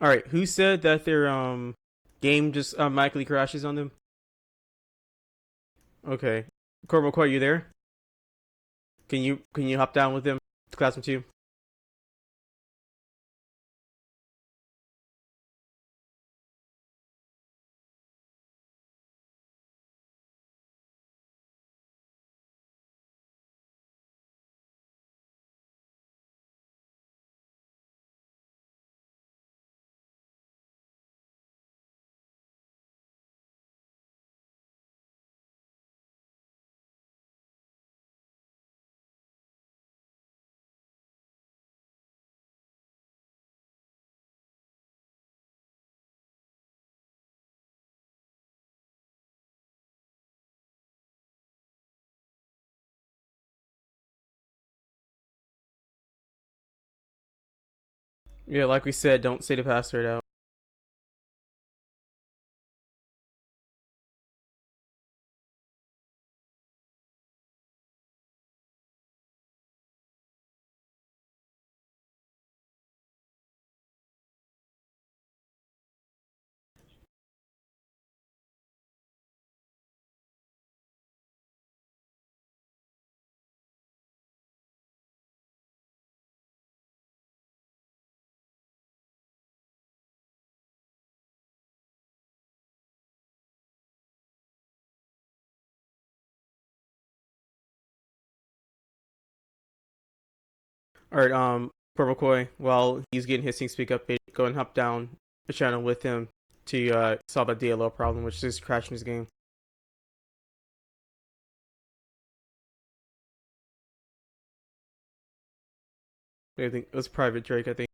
All right, who said that their game just automatically crashes on them? Okay, Corporal McCoy, you there? Can you hop down with them to classroom two? Yeah, like we said, don't say the password out. All right, Corporal McCoy, while he's getting his TeamSpeak update, go and hop down the channel with him to solve a DLL problem, which is crashing his game. I think it was Private Drake, I think.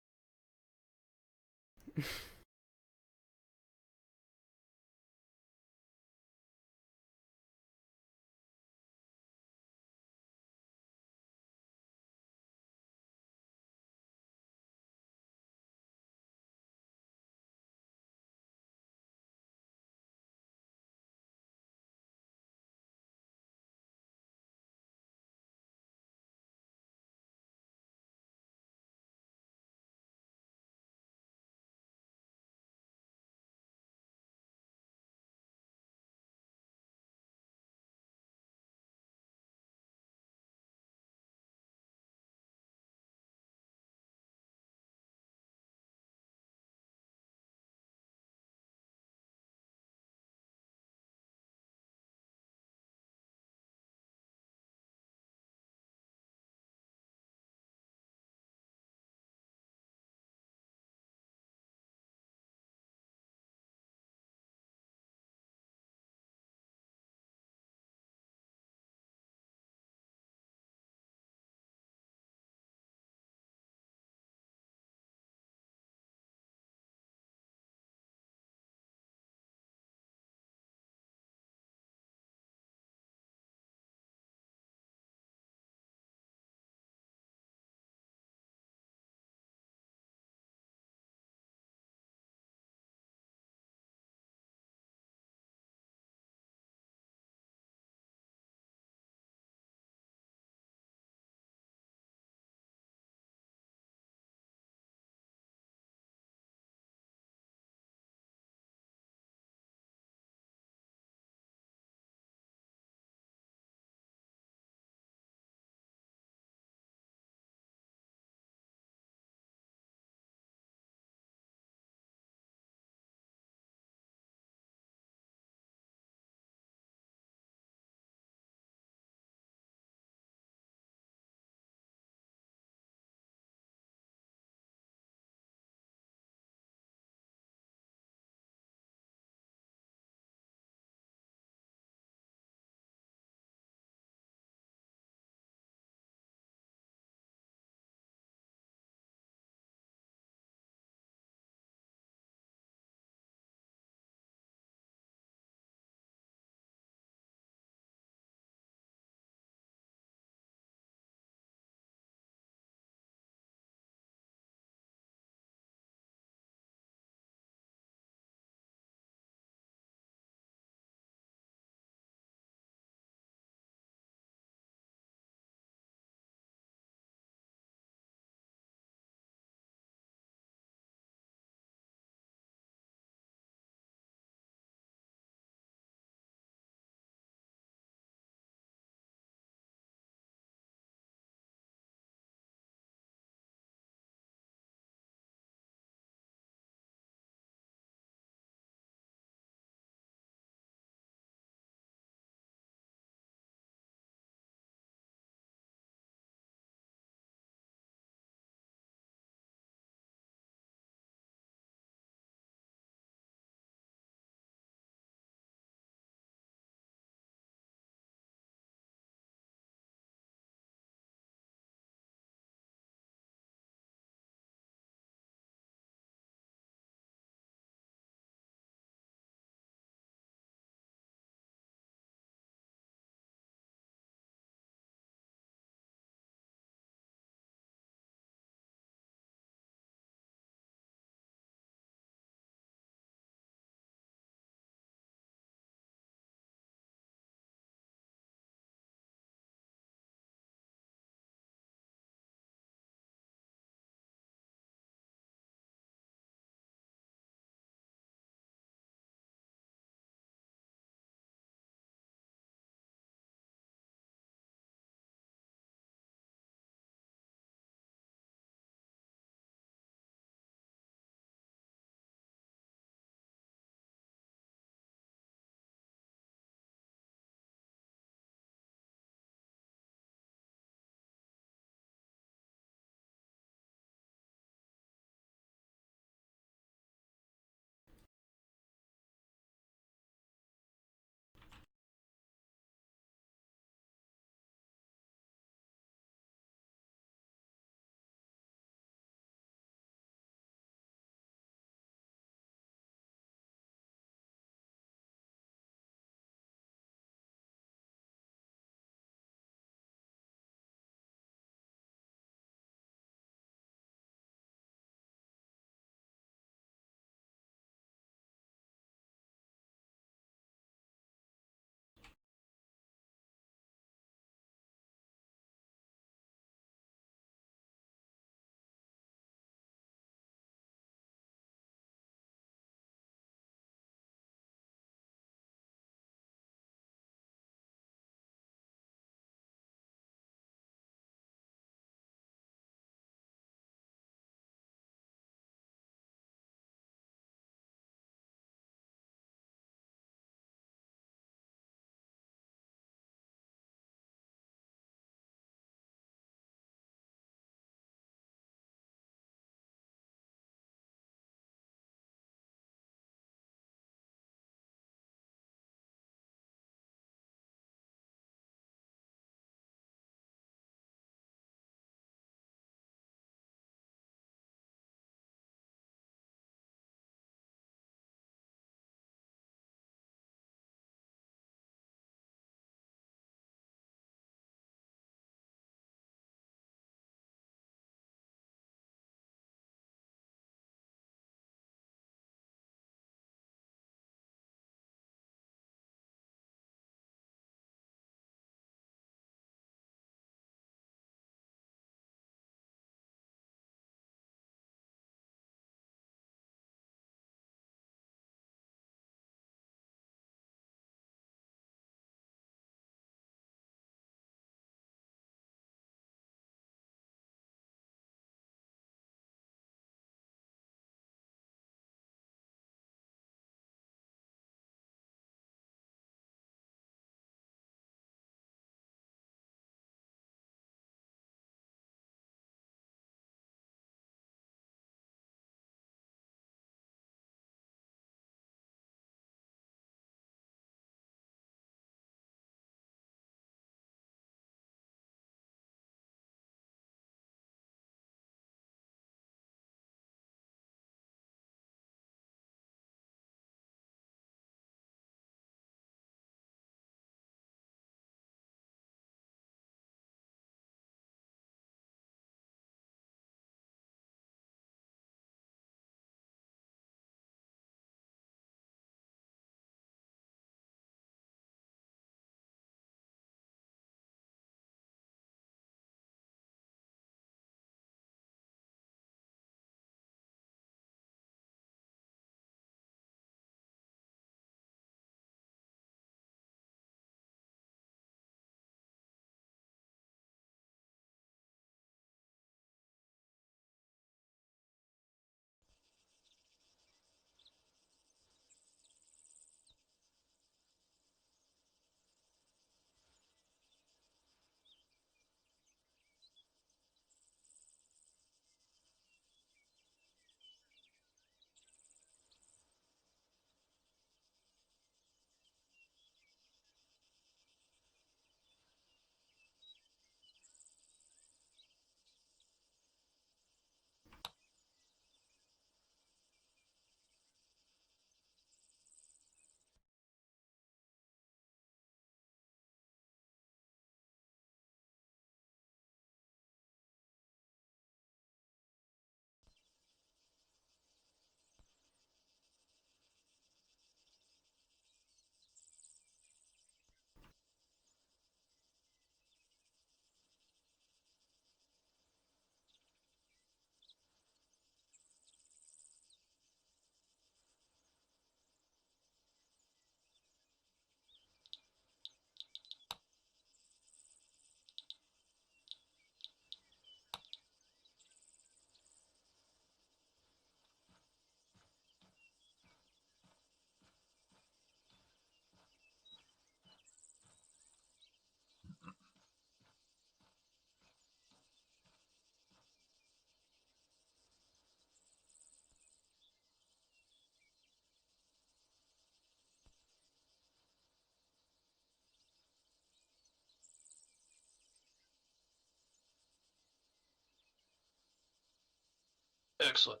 Excellent.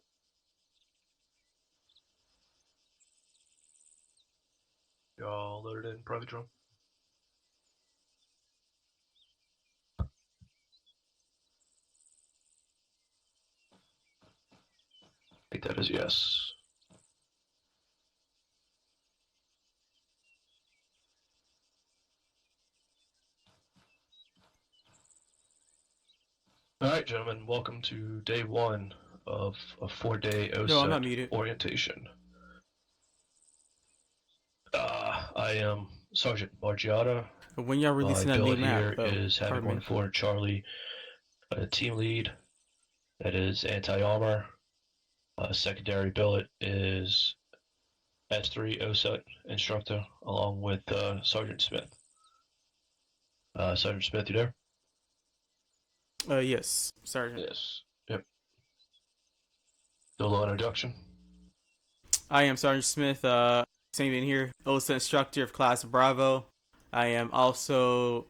Y'all loaded in private drone. I think that is yes. All right, gentlemen, welcome to day one of a 4-day No, I'm not OSUT muted. orientation. I am Sergeant Margiata. When y'all My releasing that new billet map? here Oh, is Having pardon me. 1-4 Charlie, team lead. That is anti-armor. Secondary billet is S3 OSUT instructor, along with Sergeant Smith. Sergeant Smith, you there? Yes, Sergeant. Yes. Yep. Solo introduction. I am Sergeant Smith. Same in here. OSA instructor of Class Bravo. I am also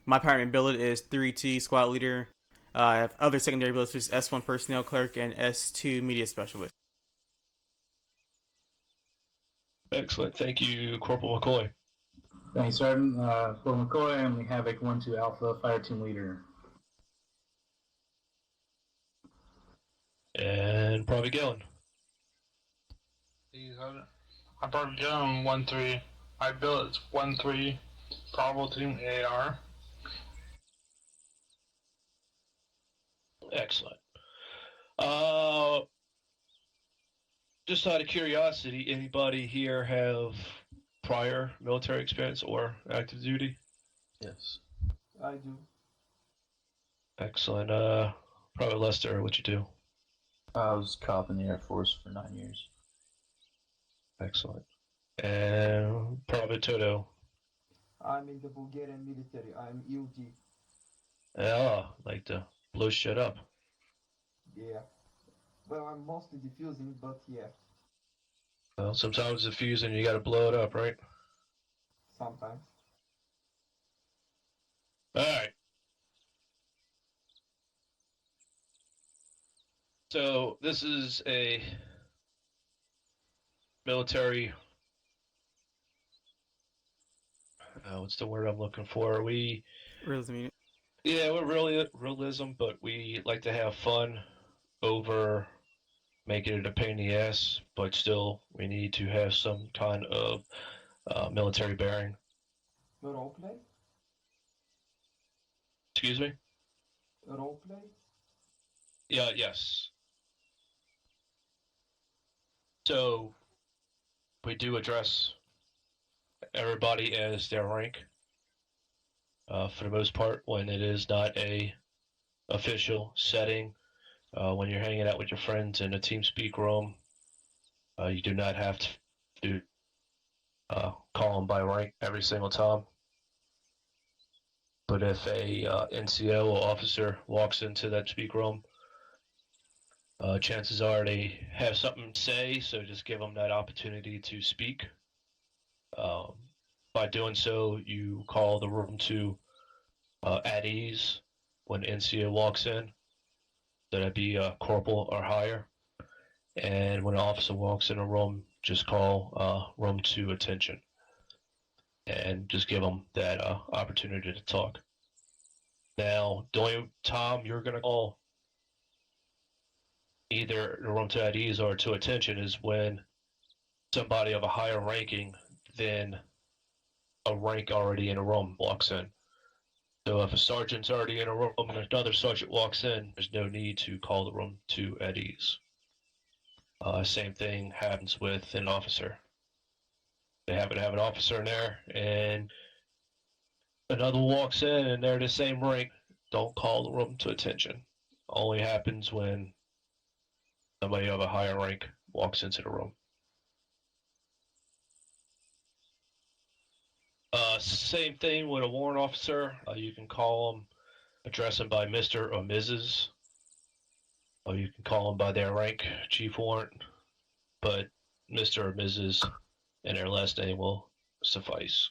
my primary billet is 3T squad leader. I have other secondary billets, which is S1 personnel clerk and S2 media specialist. Excellent. Thank you, Corporal McCoy. Thanks, Sergeant. For McCoy, I'm the Havoc 1-2 Alpha Fire Team Leader. And Private Galen. I'm Private Galen 1-3. My billet is 1-3 Bravo Team AR. Excellent. Just out of curiosity, anybody here have prior military experience or active duty? Yes. I do. Excellent. Probably Lester, what you do? I was cop in the Air Force for 9 years. Excellent. And Private Toto. I'm in the Bulgarian military. I'm EUG. Like to blow shit up. Yeah. Well, I'm mostly defusing, but yeah, Well, sometimes the fusing, you gotta blow it up, right? sometimes. Alright. So, this is a military... what's the word I'm looking for? Yeah, we're really realism, but we like to have fun over making it a pain in the ass, but still, we need to have some kind of military bearing. Roleplay? Excuse me? Roleplay? Yeah, yes. So, we do address everybody as their rank, for the most part, when it is not a official setting. When you're hanging out with your friends in a TeamSpeak room, you do not have to call them by rank every single time. But if a NCO or officer walks into that speak room, chances are they have something to say, so just give them that opportunity to speak. By doing so, you call the room to at ease when NCO walks in. That'd be a corporal or higher. And when an officer walks in a room, just call room 2 attention. And just give them that opportunity to talk. Now, the only time you're going to call either the room 2 at ease or to attention is when somebody of a higher ranking than a rank already in a room walks in. So if a sergeant's already in a room and another sergeant walks in, there's no need to call the room 2 at ease. Same thing happens with an officer. They happen to have an officer in there and another walks in and they're the same rank, don't call the room to attention. Only happens when somebody of a higher rank walks into the room. Same thing with a warrant officer. You can call them, address them by Mr. or Mrs. Or you can call them by their rank, chief warrant. But Mr. or Mrs. and their last name will suffice.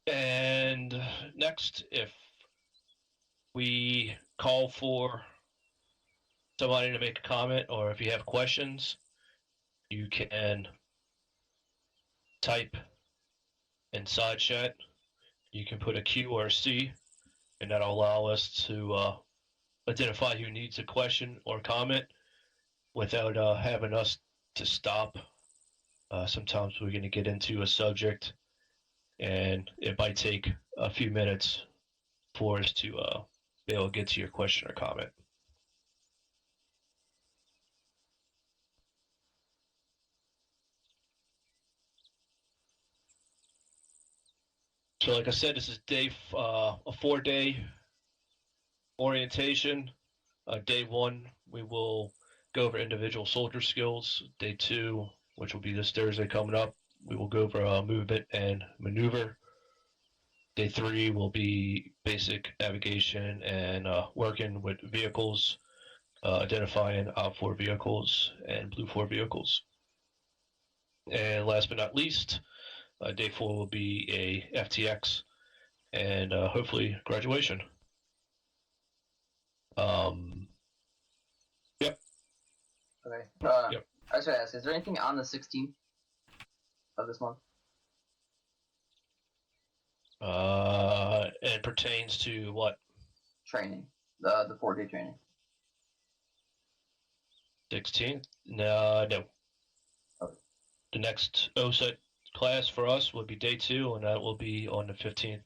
And next, if we call for somebody to make a comment, or if you have questions, you can type inside chat. You can put a Q or a C, and that'll allow us to identify who needs a question or comment without having us to stop. Sometimes we're going to get into a subject, and it might take a few minutes for us to be able to get to your question or comment. So, like I said, this is a 4-day orientation. Day 1, we will go over individual soldier skills. Day 2, which will be this Thursday coming up, we will go over movement and maneuver. Day 3 will be basic navigation and working with vehicles, identifying OP4 vehicles and Blue 4 vehicles. And last but not least, Day 4 will be a FTX and hopefully graduation. Yep. Okay. Yep. I was gonna ask, is there anything on the 16th of this month? It pertains to what? Training. The 4-day training. 16th? No. Okay. The next OSUT class for us would be day 2, and that will be on the 15th.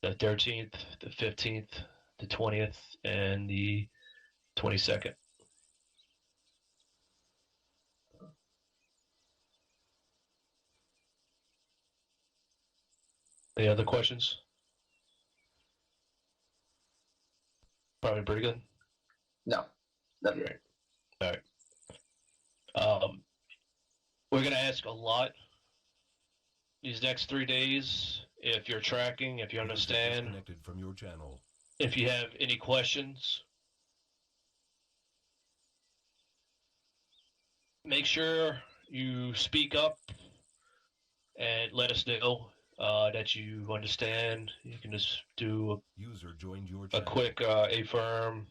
The 13th, the 15th, the 20th, and the 22nd. Any other questions? Probably pretty good. No. That'd be it. All right. We're gonna ask a lot these next 3 days. If you're tracking, if you understand, Disconnected from your channel. if you have any questions, make sure you speak up and let us know that you understand. You can just do User joined your a channel. quick affirm,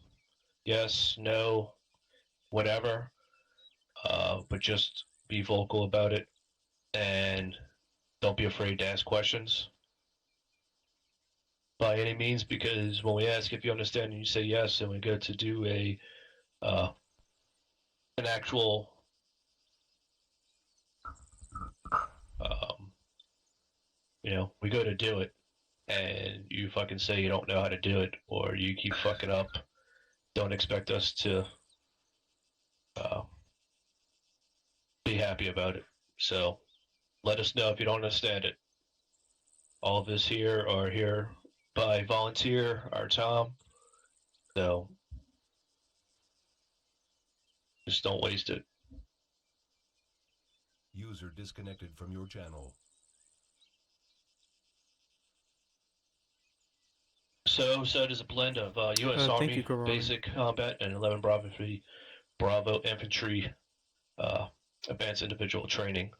yes, no, whatever. But just be vocal about it, and don't be afraid to ask questions by any means, because when we ask if you understand and you say yes, and we go to do an actual we go to do it, and you fucking say you don't know how to do it, or you keep fucking up. Don't expect us to be happy about it. So let us know if you don't understand it. All of us here are here by volunteer, our time. So just don't waste it. User disconnected from your channel. So it is a blend of U.S. Thank Army you, Corona. basic combat and 11 Bravo infantry advanced individual training.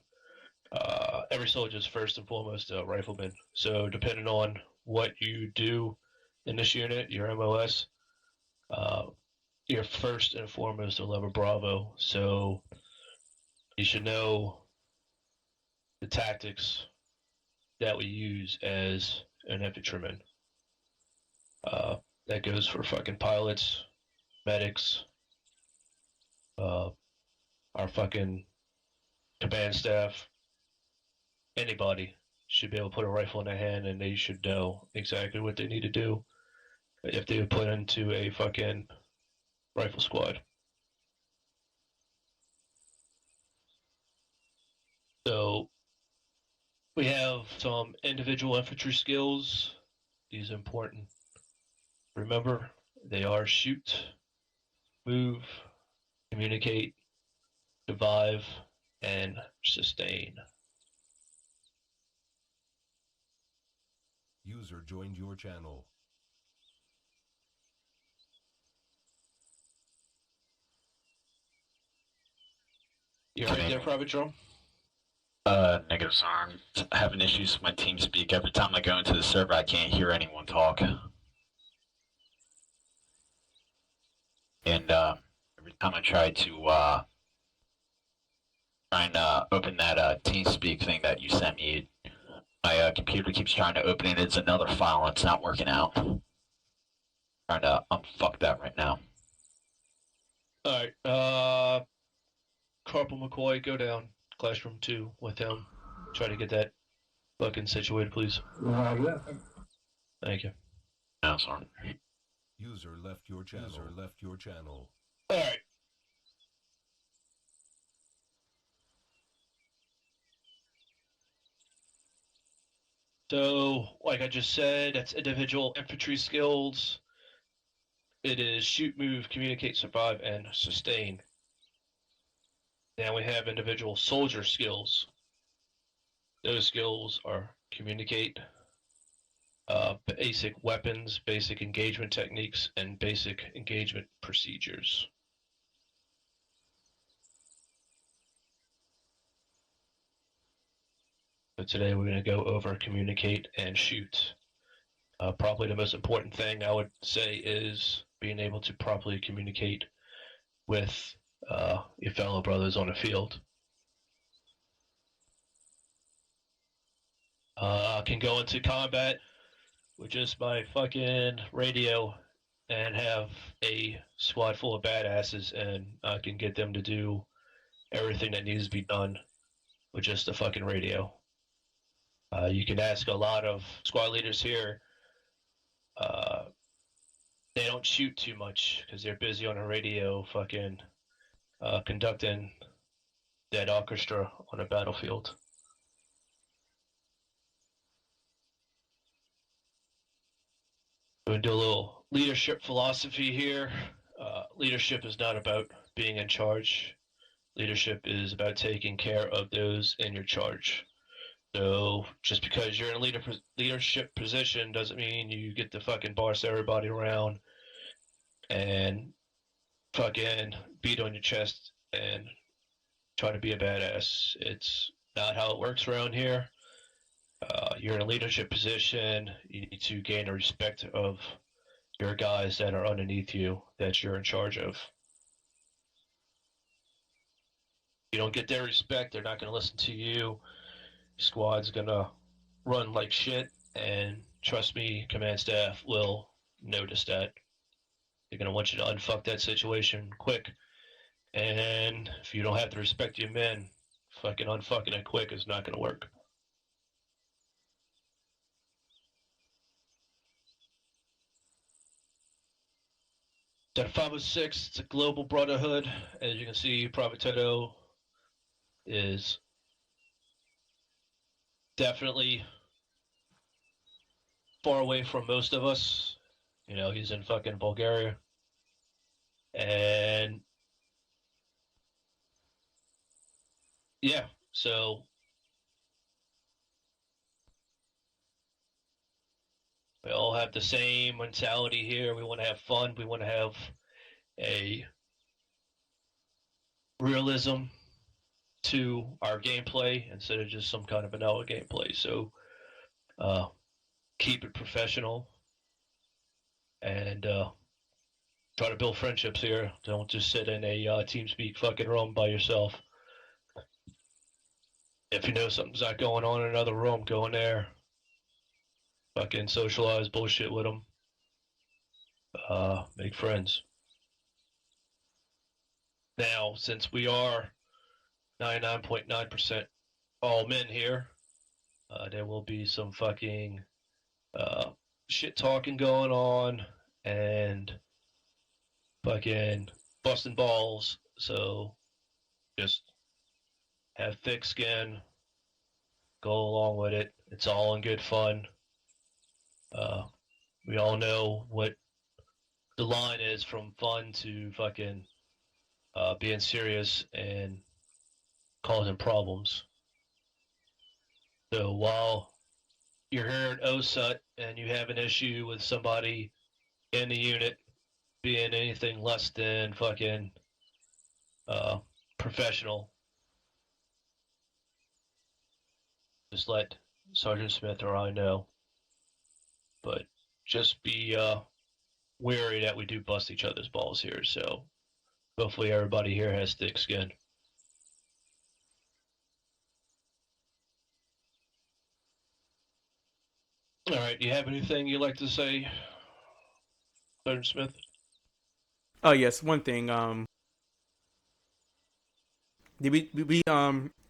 Every soldier is first and foremost a rifleman. So depending on what you do in this unit, your MOS, you're first and foremost 11 Bravo. So you should know the tactics that we use as an infantryman. That goes for fucking pilots, medics, our fucking command staff. Anybody should be able to put a rifle in their hand, and they should know exactly what they need to do if they were put into a fucking rifle squad. So we have some individual infantry skills. These are important. Remember, they are shoot, move, communicate, survive, and sustain. User joined your channel. You right there, Private Drum? Negative, sir. I'm having issues with my TeamSpeak. Every time I go into the server, I can't hear anyone talk. And, every time I try to, open that, TeamSpeak thing that you sent me, my, computer keeps trying to open it. It's another file, and it's not working out. Trying to unfuck that right now. Alright, Corporal McCoy, go down. Classroom 2 with him. Try to get that fucking situated, please. Thank you. No, sorry. User left your channel. User left your channel. Alright. So, like I just said, that's individual infantry skills. It is shoot, move, communicate, survive, and sustain. Now we have individual soldier skills. Those skills are communicate, basic weapons, basic engagement techniques, and basic engagement procedures. So today we're going to go over communicate and shoot. Probably the most important thing I would say is being able to properly communicate with your fellow brothers on the field. I can go into combat with just my fucking radio and have a squad full of badasses, and I can get them to do everything that needs to be done with just the fucking radio. You can ask a lot of squad leaders here. They don't shoot too much because they're busy on the radio fucking conducting that orchestra on a battlefield. We're going to do a little leadership philosophy here. Leadership is not about being in charge. Leadership is about taking care of those in your charge. So just because you're in a leadership position doesn't mean you get to fucking boss everybody around and fucking beat on your chest and try to be a badass. It's not how it works around here. You're in a leadership position. You need to gain the respect of your guys that are underneath you that you're in charge of. You don't get their respect, they're not going to listen to you. Squad's going to run like shit, and trust me, command staff will notice that. They're going to want you to unfuck that situation quick. And if you don't have the respect of your men, fucking unfucking it quick is not going to work. At 506, it's a global brotherhood. As you can see, Private Teto is definitely far away from most of us. You know, he's in fucking Bulgaria. And yeah, so we all have the same mentality here. We want to have fun. We want to have a realism to our gameplay instead of just some kind of vanilla gameplay. So keep it professional and try to build friendships here. Don't just sit in a TeamSpeak fucking room by yourself. If you know something's not going on in another room, go in there. Fucking socialize, bullshit with them. Make friends. Now, since we are 99.9% all men here, there will be some fucking shit talking going on and fucking busting balls. So just have thick skin, go along with it. It's all in good fun. We all know what the line is from fun to fucking being serious and causing problems. So while you're here at OSUT and you have an issue with somebody in the unit being anything less than fucking professional, just let Sergeant Smith or I know. But just be wary that we do bust each other's balls here. So hopefully everybody here has thick skin. All right. Do you have anything you'd like to say, Sergeant Smith? Oh yes, one thing. Did we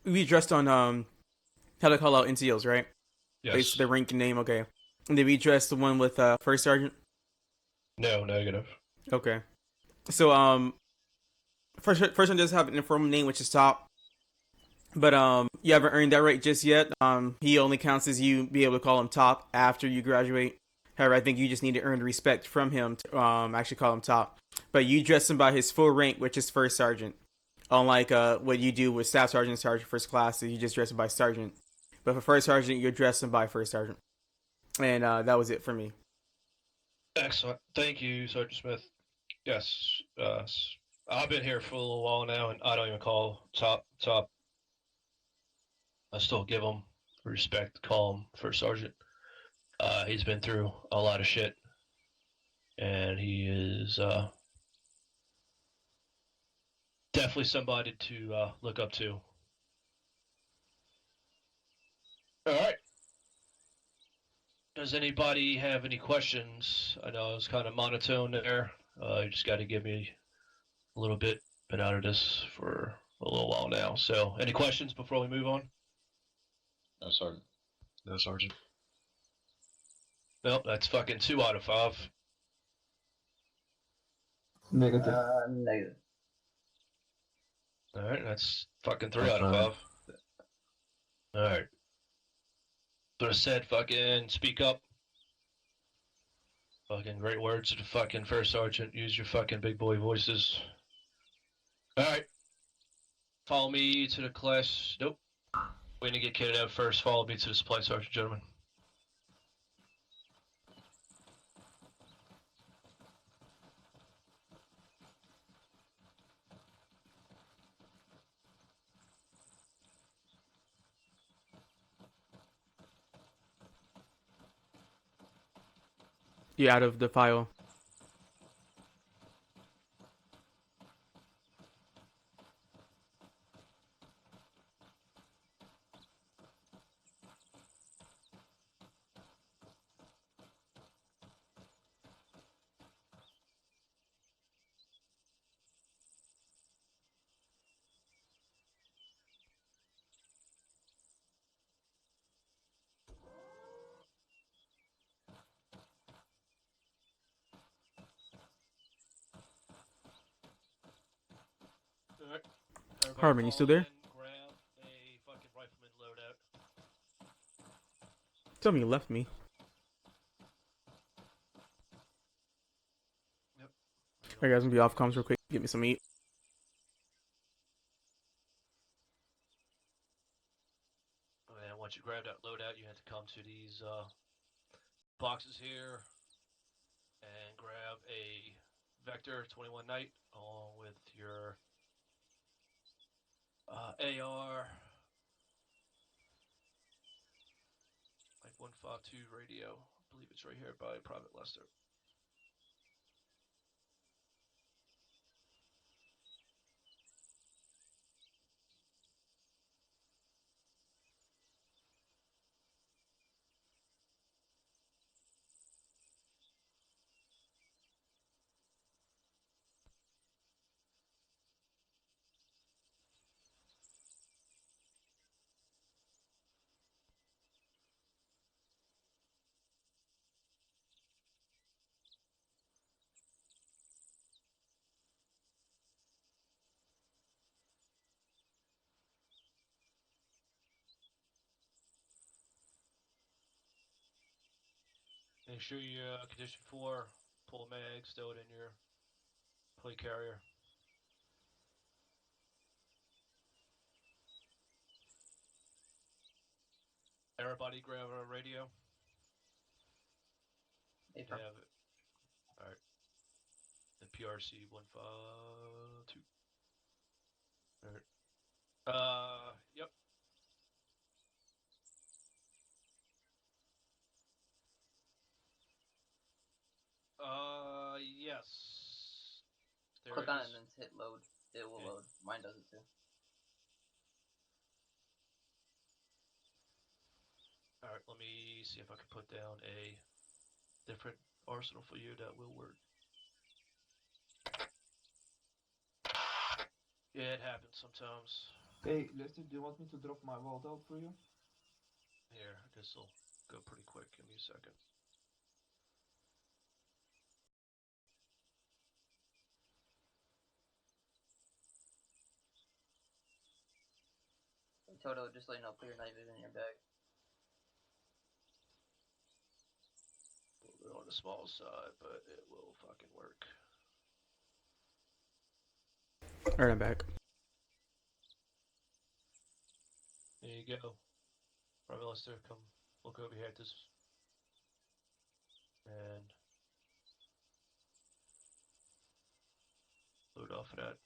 addressed on how to call out NCOs, right? Yes. Basically the rank and name. Okay. And did we address the one with first sergeant? No, negative. Okay. So first one does have an informal name, which is top. But you haven't earned that right just yet. He only counts as you be able to call him top after you graduate. However, I think you just need to earn the respect from him to actually call him top. But you address him by his full rank, which is first sergeant. Unlike what you do with staff sergeant, sergeant first class, you just address him by sergeant. But for first sergeant, you address him by first sergeant. And that was it for me. Excellent. Thank you, Sergeant Smith. Yes. I've been here for a little while now, and I don't even call top. I still give him respect, call him first sergeant. He's been through a lot of shit, and he is definitely somebody to look up to. All right. Does anybody have any questions? I know I was kind of monotone there. You just got to give me a little bit. Been out of this for a little while now. So, any questions before we move on? No, Sergeant. No, Sergeant. Nope, that's fucking 2 out of 5. Negative. Negative. All right, that's fucking 3 out That's of right. 5. All right. But I said, fucking speak up. Fucking great words to the fucking first sergeant. Use your fucking big boy voices. All right. Follow me to the class. Nope. We're gonna get kitted out first. Follow me to the supply sergeant, gentlemen. You out of the file. All right. Everybody Harmon, you still follow there? in, grab a fucking rifleman loadout. Tell me you left me. Yep. Alright guys, I'm gonna be off comms real quick. Get me some meat. And once you grab that loadout, you have to come to these boxes here and grab a Vector 21 Knight along with your AR, like 152 radio. I believe it's right here by Private Lester. Make sure you condition 4, pull a mag, stow it in your plate carrier. Everybody grab a radio. Hey, You have it. Alright. The PRC 152. Alright. Yep. click on it and Practice. then hit load. It will Yeah. load. Mine does it too. Alright, let me see if I can put down a different arsenal for you that will work. Yeah, it happens sometimes. Hey, Lester, do you want me to drop my vault out for you? Here, this'll go pretty quick. Give me a second. Toto, just let you know, put your knife in your bag. A little bit on the small side, but it will fucking work. Alright, I'm back. There you go. Private Lester, come look over here at this. And load off of that.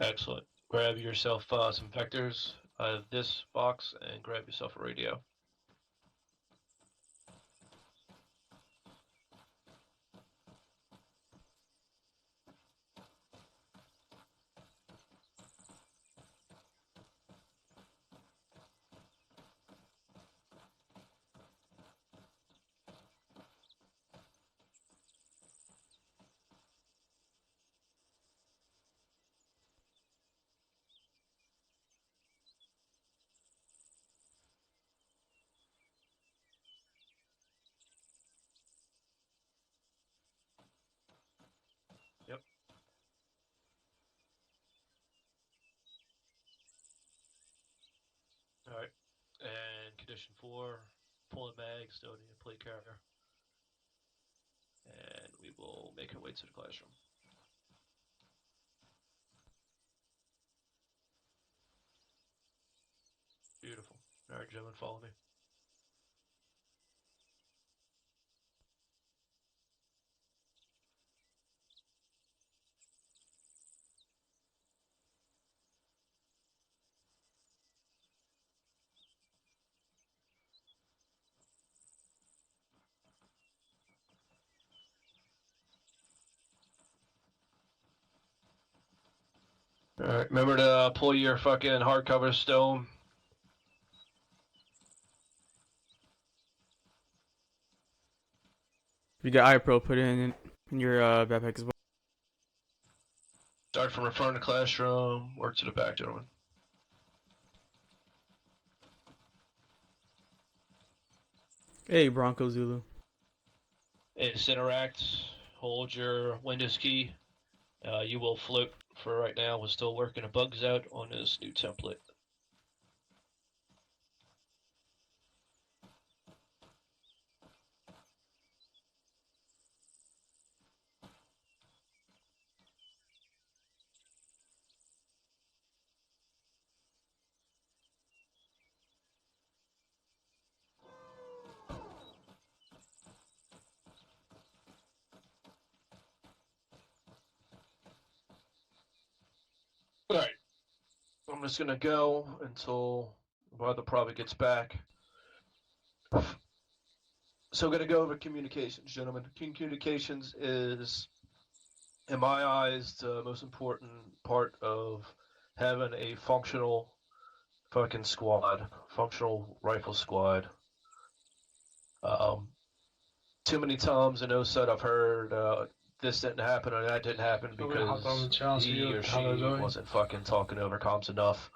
Excellent. Grab yourself some vectors out of this box and grab yourself a radio. Yep. Alright. And condition 4, pull the mag, still need a plate carrier. And we will make our way to the classroom. Beautiful. Alright, gentlemen, follow me. Alright, remember to pull your fucking hardcover stone. You got iPro put in your backpack as well. Start from the front of the classroom, work to the back, gentlemen. Hey, Bronco Zulu. It's interact, hold your Windows key. You will float for right now. We're still working the bugs out on this new template. Alright. I'm just gonna go until Brother probably gets back. So I'm gonna go over communications, gentlemen. Communications is, in my eyes, the most important part of having a functional fucking squad, functional rifle squad. Too many times in OSUT I've heard this didn't happen or that didn't happen So we hopped on the because channel, see he or what the hell they're she doing. wasn't fucking talking over comms enough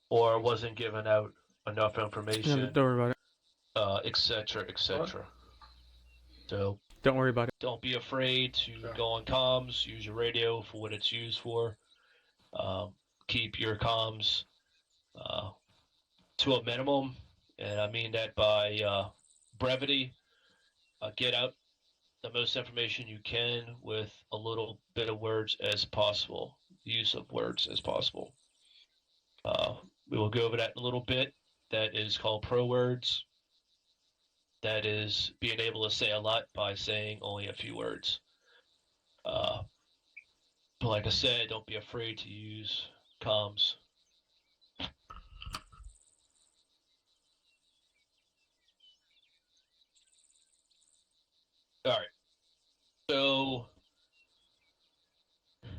or wasn't giving out enough No, information, don't worry about it. etc., etc. So Don't worry about it. don't be afraid to Sure. go on comms, use your radio for what it's used for. Keep your comms to a minimum, and I mean that by brevity. Get out the most information you can with a little bit of words as possible, the use of words as possible. We will go over that in a little bit. That is called pro words. That is being able to say a lot by saying only a few words. But like I said, don't be afraid to use comms. All right. So,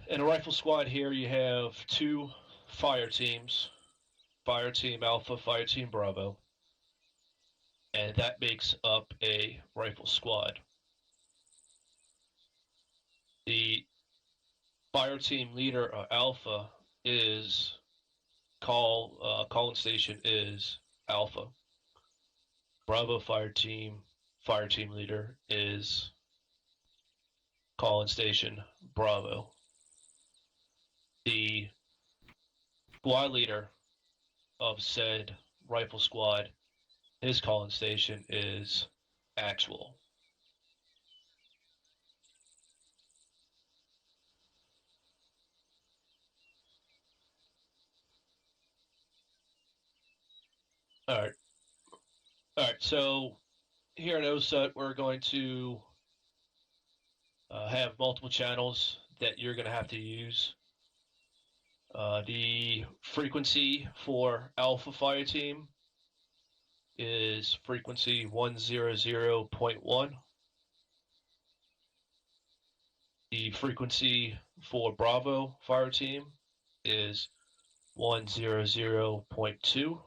in a rifle squad here, you have 2 fire teams: Fire Team Alpha, Fire Team Bravo, and that makes up a rifle squad. The fire team leader, Alpha, is calling station is Alpha. Bravo fire team leader is calling station Bravo. The squad leader of said rifle squad, his calling station is Actual. All right. All right. So here in OSUT, we're going to have multiple channels that you're going to have to use. The frequency for Alpha Fire Team is frequency 100.1. The frequency for Bravo Fire Team is 100.2.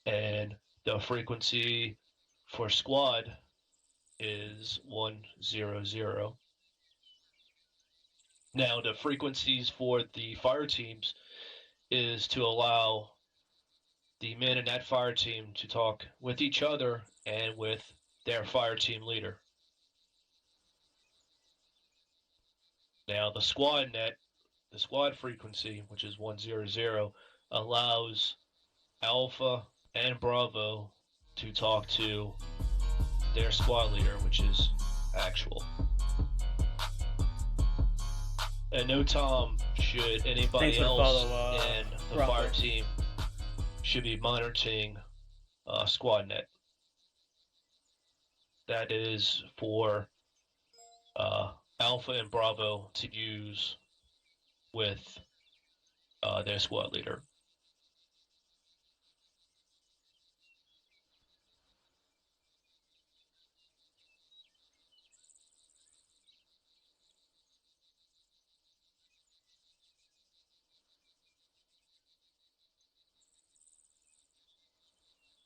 And the frequency for Squad is 100. Now, the frequencies for the fire teams is to allow the men in that fire team to talk with each other and with their fire team leader. Now, the squad frequency, which is 100, allows Alpha and Bravo to talk to their squad leader, which is Actual. And no Tom should anybody Thanks for the else follow, in the Rocco. fire team should be monitoring SquadNet. That is for Alpha and Bravo to use with their squad leader.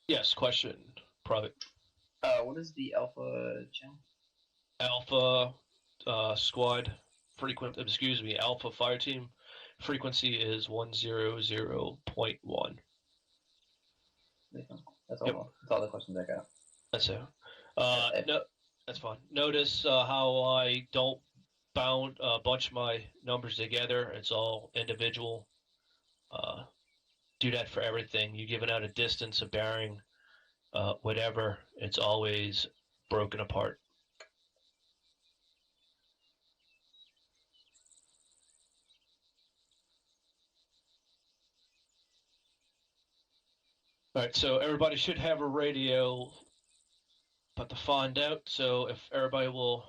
Yes, question, Private. What is the Alpha channel? Alpha squad Alpha fire team frequency is 100.1. That's all. Yep. That's all the questions I got. That's it. No, that's fine. Notice how I don't bunch my numbers together. It's all individual. Do that for everything. You're giving out a distance, a bearing, whatever. It's always broken apart. All right, so everybody should have a radio, but to find out, so if everybody will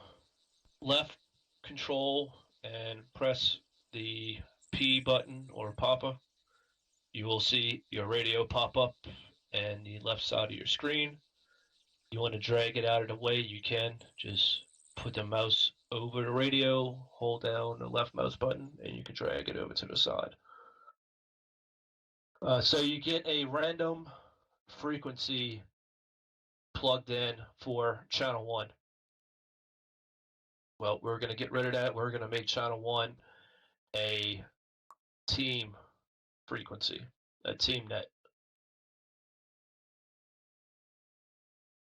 left control and press the P button or Papa, you will see your radio pop up and the left side of your screen. You want to drag it out of the way, you can. Just put the mouse over the radio, hold down the left mouse button, and you can drag it over to the side. So you get a random frequency plugged in for channel 1. Well, we're going to get rid of that. We're going to make channel 1 a team frequency, a team net.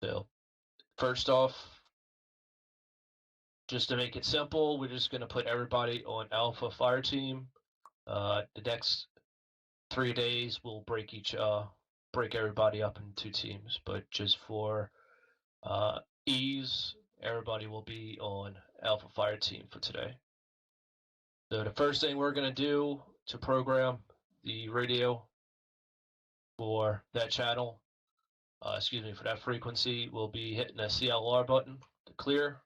So first off, just to make it simple, we're just going to put everybody on Alpha Fire Team. The next 3 days, we'll break everybody up into 2 teams, but just for ease, everybody will be on Alpha Fire Team for today. So the first thing we're going to do to program the radio for that channel, for that frequency, we'll be hitting the CLR button to clear.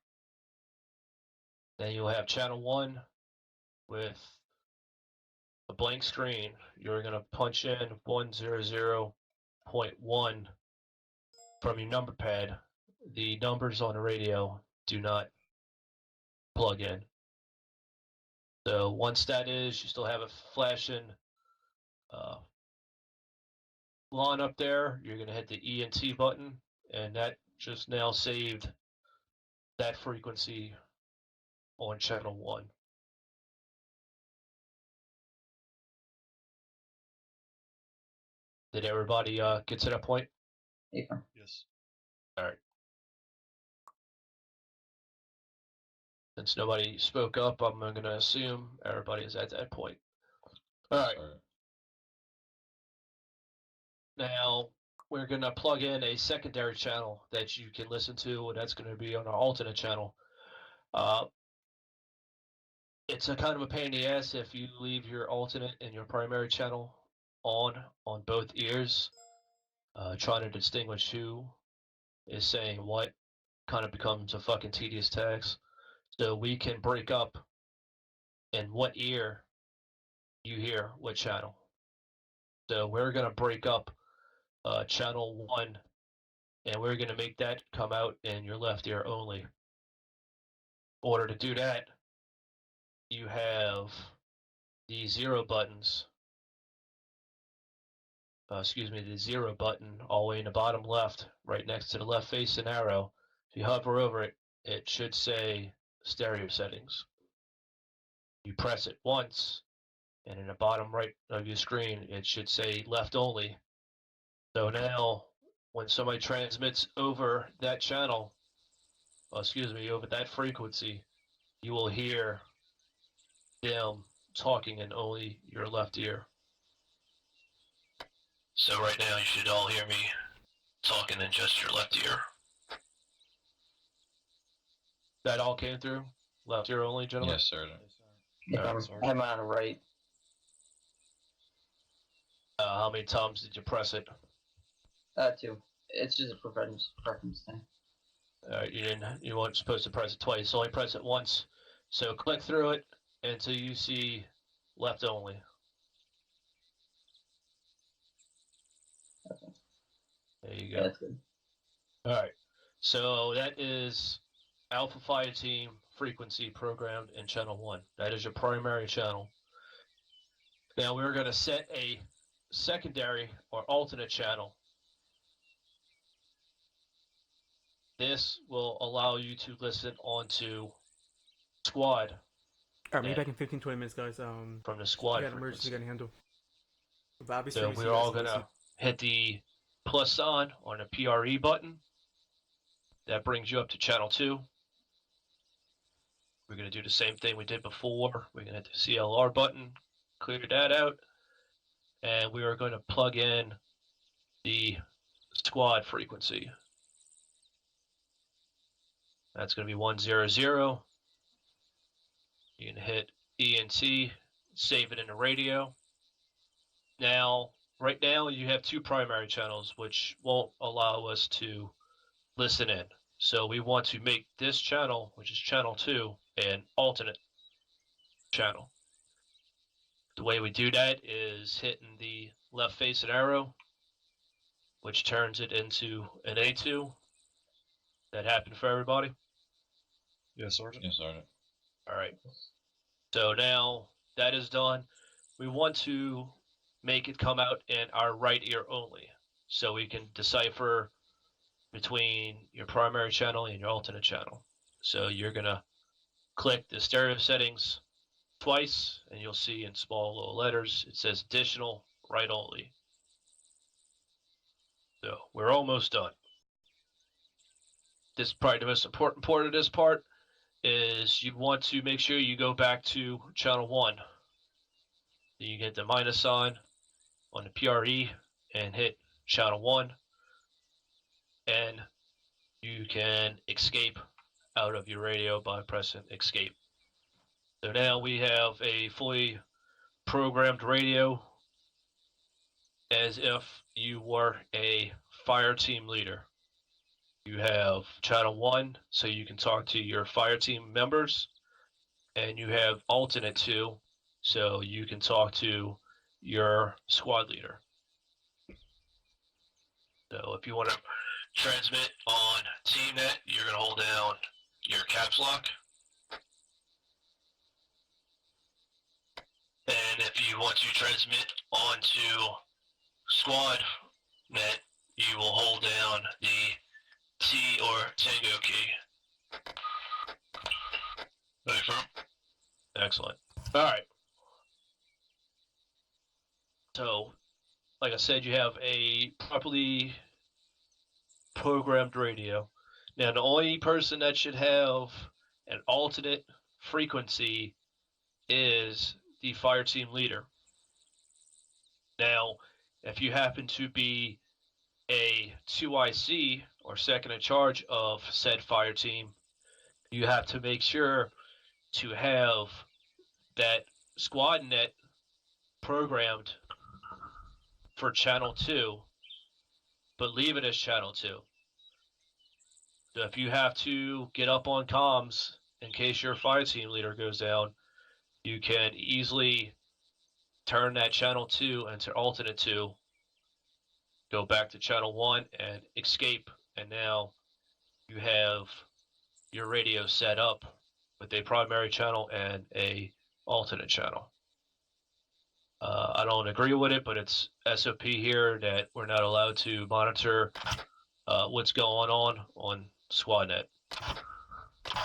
Then you'll have channel 1 with a blank screen. You're going to punch in 100.1 from your number pad the numbers on the radio do not plug in. So once that is, you still have a flashing line up there. You're going to hit the E and T button, and that just now saved that frequency on channel 1. Did everybody get to that point? Affirm. Yes. All right. Since nobody spoke up, I'm going to assume everybody is at that point. All right. Now, we're going to plug in a secondary channel that you can listen to, and that's going to be on our alternate channel. It's a kind of a pain in the ass if you leave your alternate and your primary channel on both ears. Trying to distinguish who is saying what kind of becomes a fucking tedious task. So we can break up in what ear you hear what channel. So we're going to break up channel 1, and we're going to make that come out in your left ear only. In order to do that, you have the zero buttons. The zero button all the way in the bottom left, right next to the left facing arrow. If you hover over it, it should say stereo settings. You press it once, and in the bottom right of your screen, it should say left only. So now, when somebody transmits over that channel, over that frequency, you will hear them talking in only your left ear. So right now, you should all hear me talking in just your left ear. That all came through? Left ear only, gentlemen? Yes, sir. I have mine on the right. How many times did you press it? 2. It's just a preference thing. You weren't supposed to press it twice, so only press it once. So click through it until you see left only. Okay. There you Yeah, go. that's good. All right. So that is Alpha Fire Team frequency programmed in channel 1. That is your primary channel. Now we're going to set a secondary or alternate channel. This will allow you to listen onto squad. Alright, maybe back in 15-20 minutes, guys. From the squad we got an emergency we frequency. gotta handle. But obviously, So we see we're you guys all can gonna listen. hit the plus sign on the PRE button. That brings you up to channel 2. We're gonna do the same thing we did before. We're gonna hit the CLR button, clear that out, and we are going to plug in the squad frequency. That's gonna be 100. You can hit ENT, save it in the radio. Now, right now you have 2 primary channels, which won't allow us to listen in. So we want to make this channel, which is channel 2, an alternate channel. The way we do that is hitting the left facing arrow, which turns it into an A2. That happened for everybody? Yes, Sergeant. Yes, Sergeant. All right. So now that is done, we want to make it come out in our right ear only, so we can decipher between your primary channel and your alternate channel. So you're gonna click the stereo settings twice, and you'll see in small little letters it says additional right only. So we're almost done. This is probably the most important part of this part is you want to make sure you go back to channel 1. You get the minus sign on the PRE and hit channel 1, and you can escape out of your radio by pressing escape. So now we have a fully programmed radio as if you were a fire team leader. You have channel 1, so you can talk to your fire team members, and you have alternate 2, so you can talk to your squad leader. So if you want to transmit on TeamNet, you're going to hold down your caps lock. And if you want to transmit onto squad net, you will hold down the T or Tango key. Very firm. Excellent. All right. So, like I said, you have a properly programmed radio. Now, the only person that should have an alternate frequency is the fire team leader. Now, if you happen to be a 2IC or second in charge of said fire team, you have to make sure to have that squad net programmed for channel 2, but leave it as channel 2. So if you have to get up on comms in case your fire team leader goes down, you can easily turn that channel 2 into alternate 2, go back to channel 1 and escape, and now you have your radio set up with a primary channel and a alternate channel. I don't agree with it, but it's SOP here that we're not allowed to monitor what's going on SquadNet,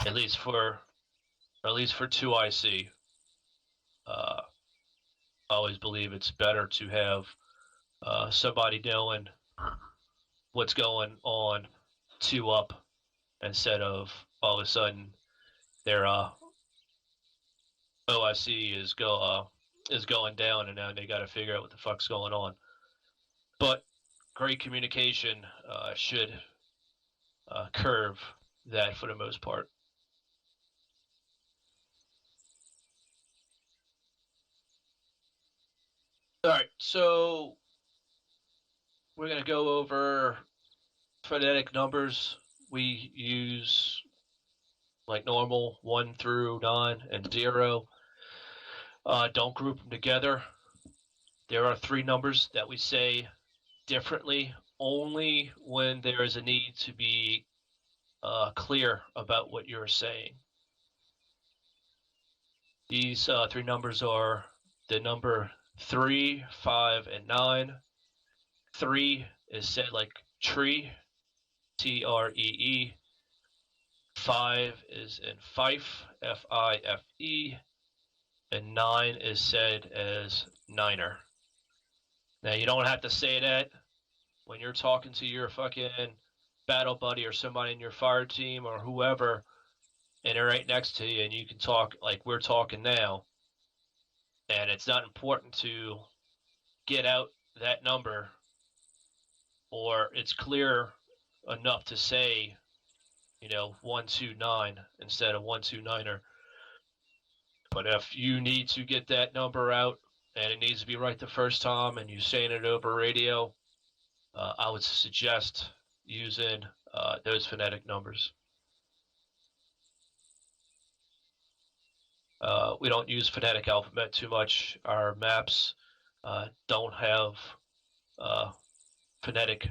at least for 2IC. I always believe it's better to have somebody knowing what's going on 2 up instead of all of a sudden their OIC is going down and now they got to figure out what the fuck's going on. But great communication should curve that for the most part. All right, so we're going to go over phonetic numbers. We use like normal 1 through 9 and 0. Don't group them together. There are 3 numbers that we say differently only when there is a need to be clear about what you're saying. These 3 numbers are the number 3, 5, and 9. 3 is said like tree, Tree. 5 is in Fife, Fife. And 9 is said as Niner. Now, you don't have to say that when you're talking to your fucking battle buddy or somebody in your fire team or whoever, and they're right next to you, and you can talk like we're talking now. And it's not important to get out that number, or it's clear enough to say, 129 instead of 129er. But if you need to get that number out and it needs to be right the first time and you're saying it over radio, I would suggest using those phonetic numbers. We don't use phonetic alphabet too much. Our maps don't have phonetic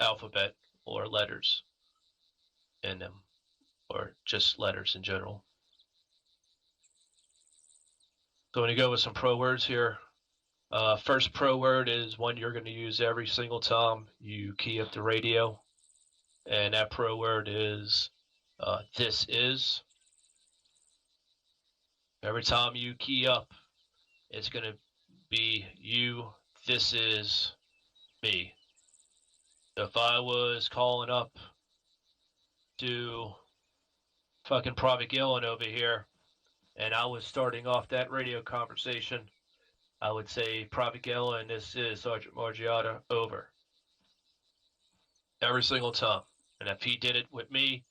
alphabet or letters in them, or just letters in general. So when you go with some pro words here, first pro word is one you're going to use every single time you key up the radio, and that pro word is this is. Every time you key up, it's going to be you, this is me. So if I was calling up to fucking Private Gillen over here, and I was starting off that radio conversation, I would say, Private Gillen, this is Sergeant Margiotta, over. Every single time. And if he did it with me,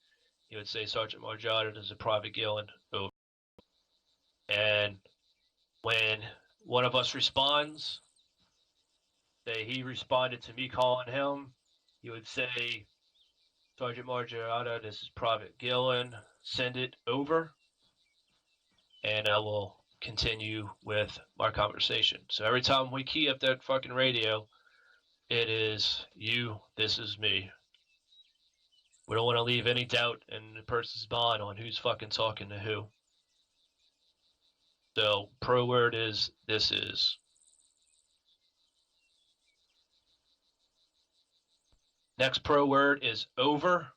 he would say, Sergeant Margiotta, this is Private Gillen, over. And when one of us responds, say he responded to me calling him, he would say, Sergeant Margiotta, this is Private Gillen, send it over. And I will continue with our conversation. So every time we key up that fucking radio, it is you, this is me. We don't want to leave any doubt in the person's mind on who's fucking talking to who. So, pro word is this is. Next pro word is over.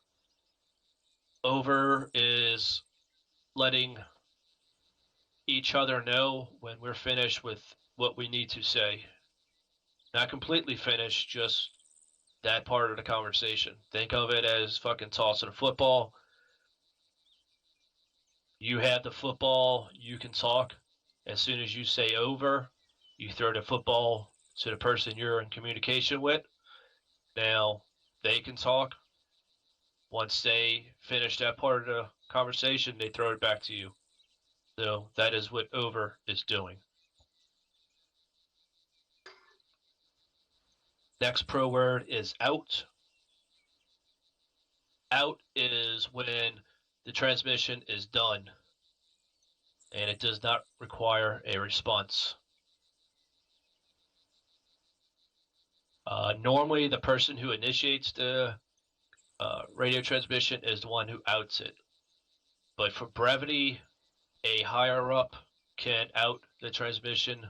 Over is letting each other know when we're finished with what we need to say. Not completely finished, just that part of the conversation. Think of it as fucking tossing a football. You have the football, you can talk. As soon as you say over, you throw the football to the person you're in communication with. Now, they can talk. Once they finish that part of the conversation, they throw it back to you. So that is what over is doing. Next pro word is out. Out is when the transmission is done and it does not require a response. Normally, the person who initiates the radio transmission is the one who outs it. But for brevity, a higher up can out the transmission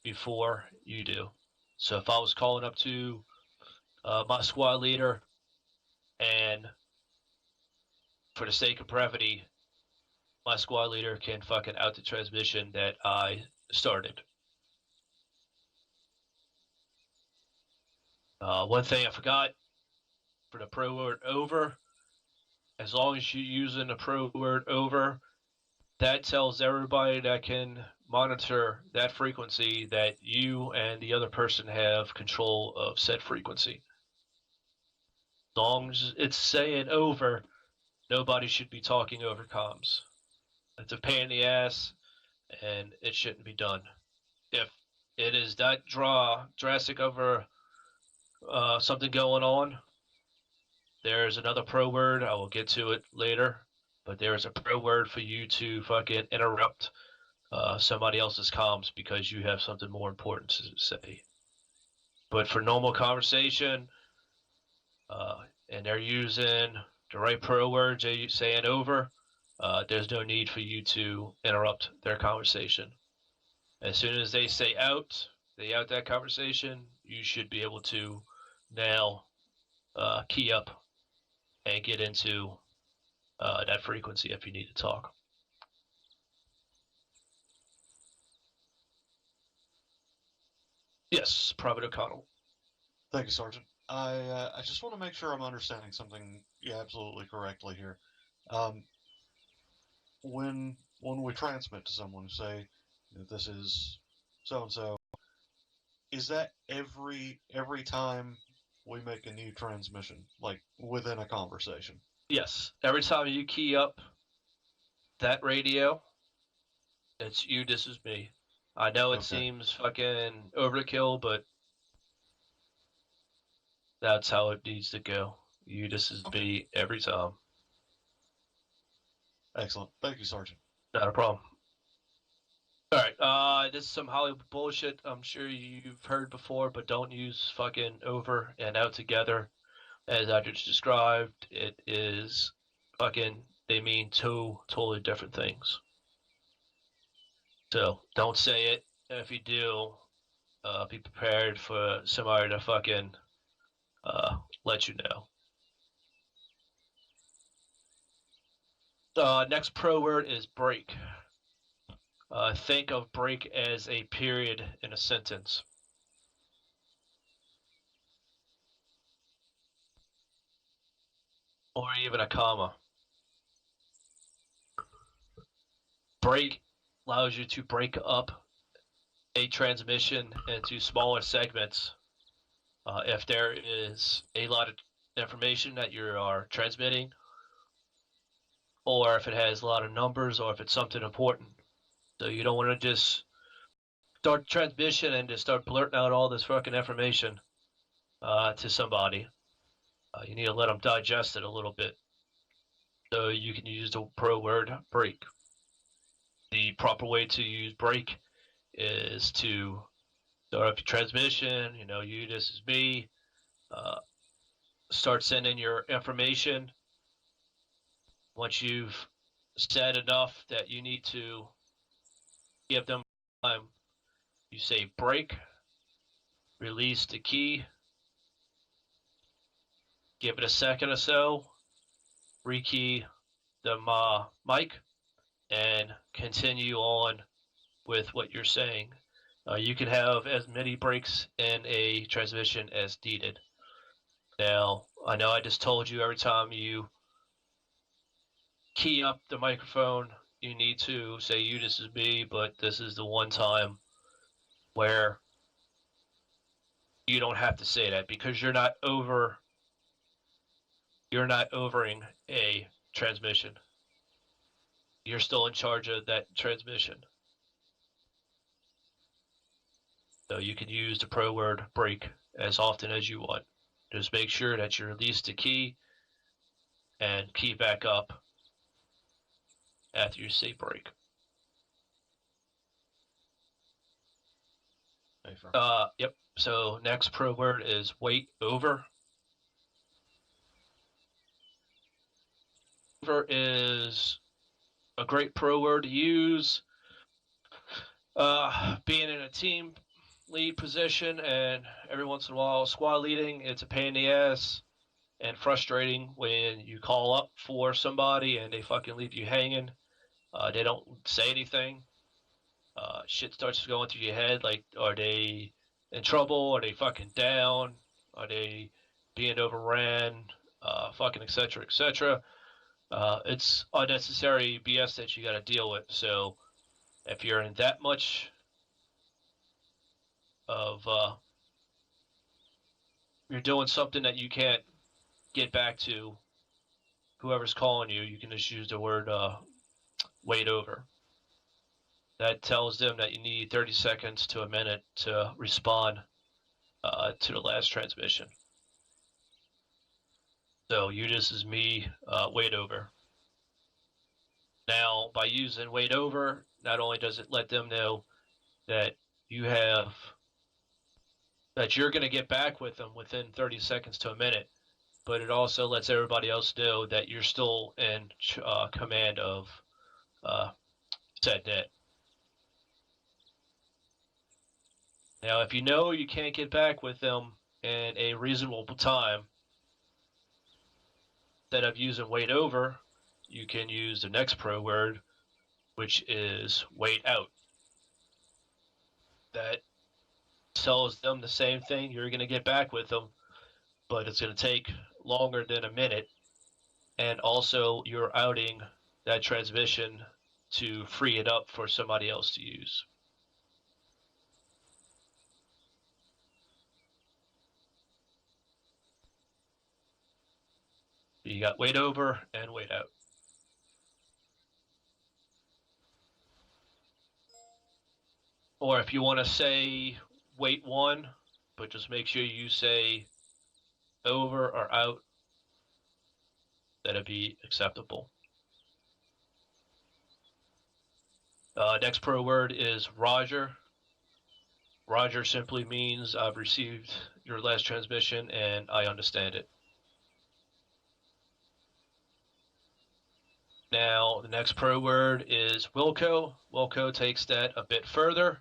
before you do. So if I was calling up to my squad leader, and for the sake of brevity, my squad leader can fucking out the transmission that I started. One thing I forgot for the pro word over, as long as you're using the pro word over, that tells everybody that can monitor that frequency that you and the other person have control of said frequency. As long as it's saying over, nobody should be talking over comms. It's a pain in the ass, and it shouldn't be done. If it is that drastic over something going on, there's another pro word. I will get to it later, but there's a pro word for you to fucking interrupt somebody else's comms because you have something more important to say. But for normal conversation, and they're using the right pro words, they saying over, there's no need for you to interrupt their conversation. As soon as they say out, they out that conversation, you should be able to now key up and get into that frequency if you need to talk. Yes, Private O'Connell. Thank you, Sergeant. I just want to make sure I'm understanding something absolutely correctly here. When we transmit to someone, say this is so and so, is that every time we make a new transmission, like within a conversation? Yes, every time you key up that radio, it's you, this is me. I know it seems fucking overkill, but that's how it needs to go. You, this is me every time. Excellent. Thank you, Sergeant. Not a problem. Alright, this is some Hollywood bullshit I'm sure you've heard before, but don't use fucking over and out together. As I just described, it is fucking, they mean two totally different things. So, don't say it. And if you do, be prepared for somebody to fucking let you know. Next pro word is break. Think of break as a period in a sentence. Or even a comma. Break allows you to break up a transmission into smaller segments. If there is a lot of information that you are transmitting, or if it has a lot of numbers, or if it's something important. So you don't want to just start transmission and just start blurting out all this fucking information to somebody. You need to let them digest it a little bit. So you can use the pro word break. The proper way to use break is to start up your transmission, you know, you, this is me, Start sending your information. Once you've said enough that you need to give them time, you say break, release the key, give it a second or so, rekey the mic, and continue on with what you're saying. You can have as many breaks in a transmission as needed. Now, I know I just told you every time you key up the microphone, you need to say you, this is me, but this is the one time where you don't have to say that because you're not overing a transmission. You're still in charge of that transmission. So you can use the pro word break as often as you want. Just make sure that you release the key and key back up after you say break. Yep. So next pro word is wait over. Over is a great pro word to use. Being in a team lead position and every once in a while squad leading, it's a pain in the ass and frustrating when you call up for somebody and they fucking leave you hanging. They don't say anything. Shit starts going through your head like, are they in trouble? Are they fucking down? Are they being overran? Fucking etc. etc. It's unnecessary BS that you got to deal with. So if you're in that much of you're doing something that you can't get back to whoever's calling you, you can just use the word wait over. That tells them that you need 30 seconds to a minute to respond to the last transmission. So you, this is me, wait over. Now, by using wait over, not only does it let them know that you're going to get back with them within 30 seconds to a minute, but it also lets everybody else know that you're still in command of said net. Now, if you know you can't get back with them in a reasonable time, instead of using wait over, you can use the next pro word, which is wait out. That tells them the same thing. You're going to get back with them, but it's going to take longer than a minute. And also, you're outing that transmission to free it up for somebody else to use. You got wait over and wait out. Or if you want to say wait one, but just make sure you say over or out, that'd be acceptable. Next pro word is Roger. Roger simply means I've received your last transmission and I understand it. Now, the next pro word is Wilco. Wilco takes that a bit further.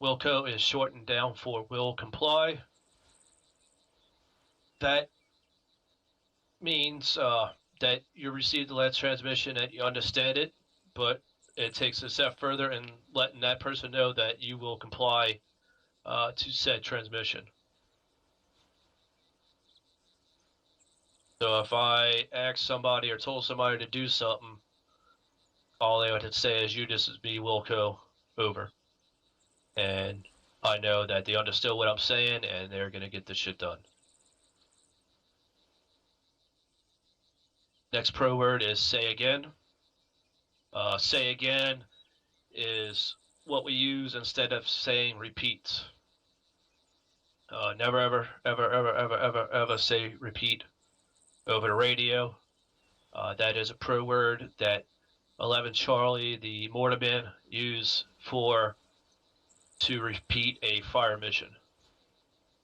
Wilco is shortened down for will comply. That means that you received the last transmission and you understand it, but it takes a step further in letting that person know that you will comply to said transmission. So if I asked somebody or told somebody to do something, all they would say is, you, this is me, Wilco, over. And I know that they understood what I'm saying and they're going to get this shit done. Next pro word is say again. Say again is what we use instead of saying repeat. Never, ever say repeat over the radio. That is a pro word that 11 Charlie, the mortarman, use to repeat a fire mission.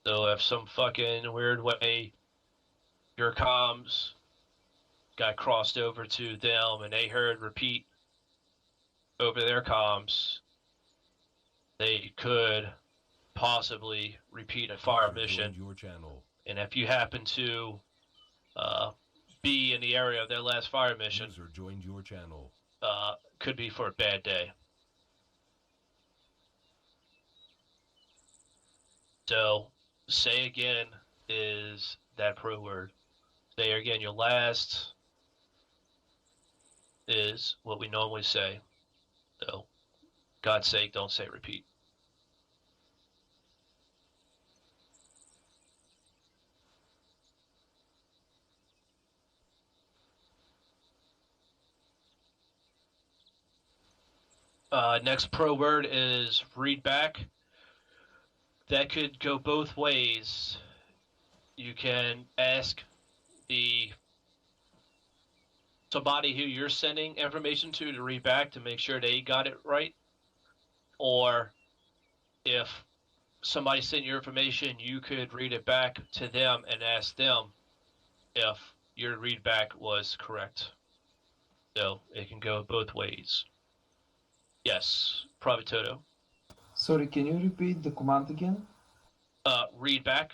So if some fucking weird way your comms got crossed over to them and they heard repeat over their comms, they could possibly repeat a fire User mission. joined your channel. And if you happen to be in the area of their last fire mission, User joined your channel. could be for a bad day. So, say again is that pro word. Say again, your last is what we normally say. So, God's sake, don't say repeat. Next pro word is read back. That could go both ways. You can ask the somebody who you're sending information to read back to make sure they got it right. Or if somebody sent your information, you could read it back to them and ask them if your read back was correct. So it can go both ways. Yes, Private Toto. Sorry, can you repeat the command again? Read back.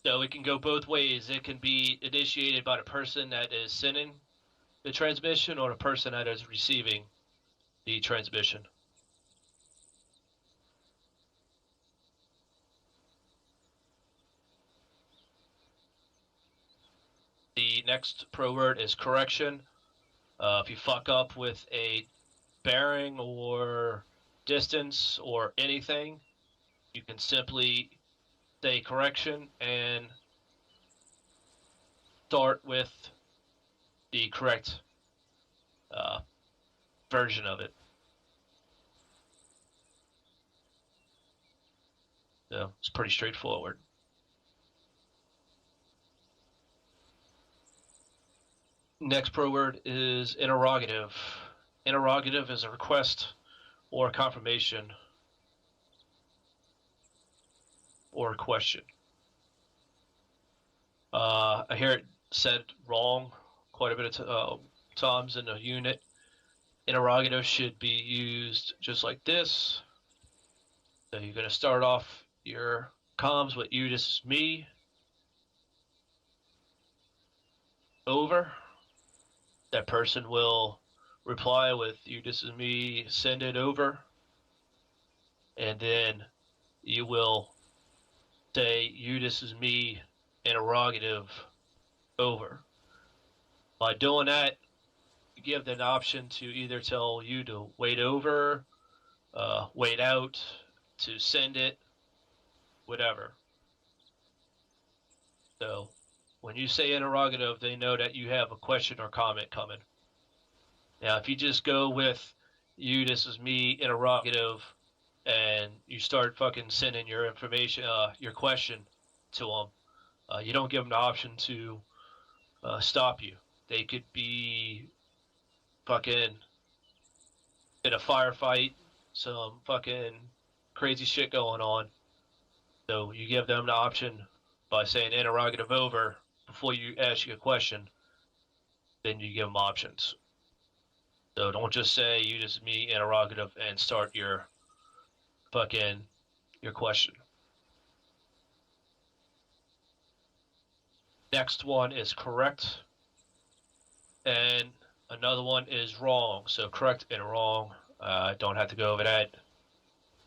So it can go both ways. It can be initiated by the person that is sending the transmission or the person that is receiving the transmission. The next pro word is correction. If you fuck up with a bearing or distance or anything, you can simply say correction and start with the correct version of it. So it's pretty straightforward. Next pro word is interrogative. Interrogative is a request or a confirmation or a question. I hear it said wrong quite a bit of times in a unit. Interrogative should be used just like this. So you're going to start off your comms with you, this is me, over. That person will reply with you, this is me, send it over. And then you will say, you, this is me, interrogative, over. By doing that, you give them an option to either tell you to wait over, wait out, to send it, whatever. So when you say interrogative, they know that you have a question or comment coming. Now, if you just go with you, this is me, interrogative, and you start fucking sending your information, your question to them, you don't give them the option to stop you. They could be fucking in a firefight, some fucking crazy shit going on. So you give them the option by saying interrogative over before you ask you a question, then you give them options. So don't just say you just me interrogative and start your fucking your question. Next one is correct, and another one is wrong. So correct and wrong, don't have to go over that.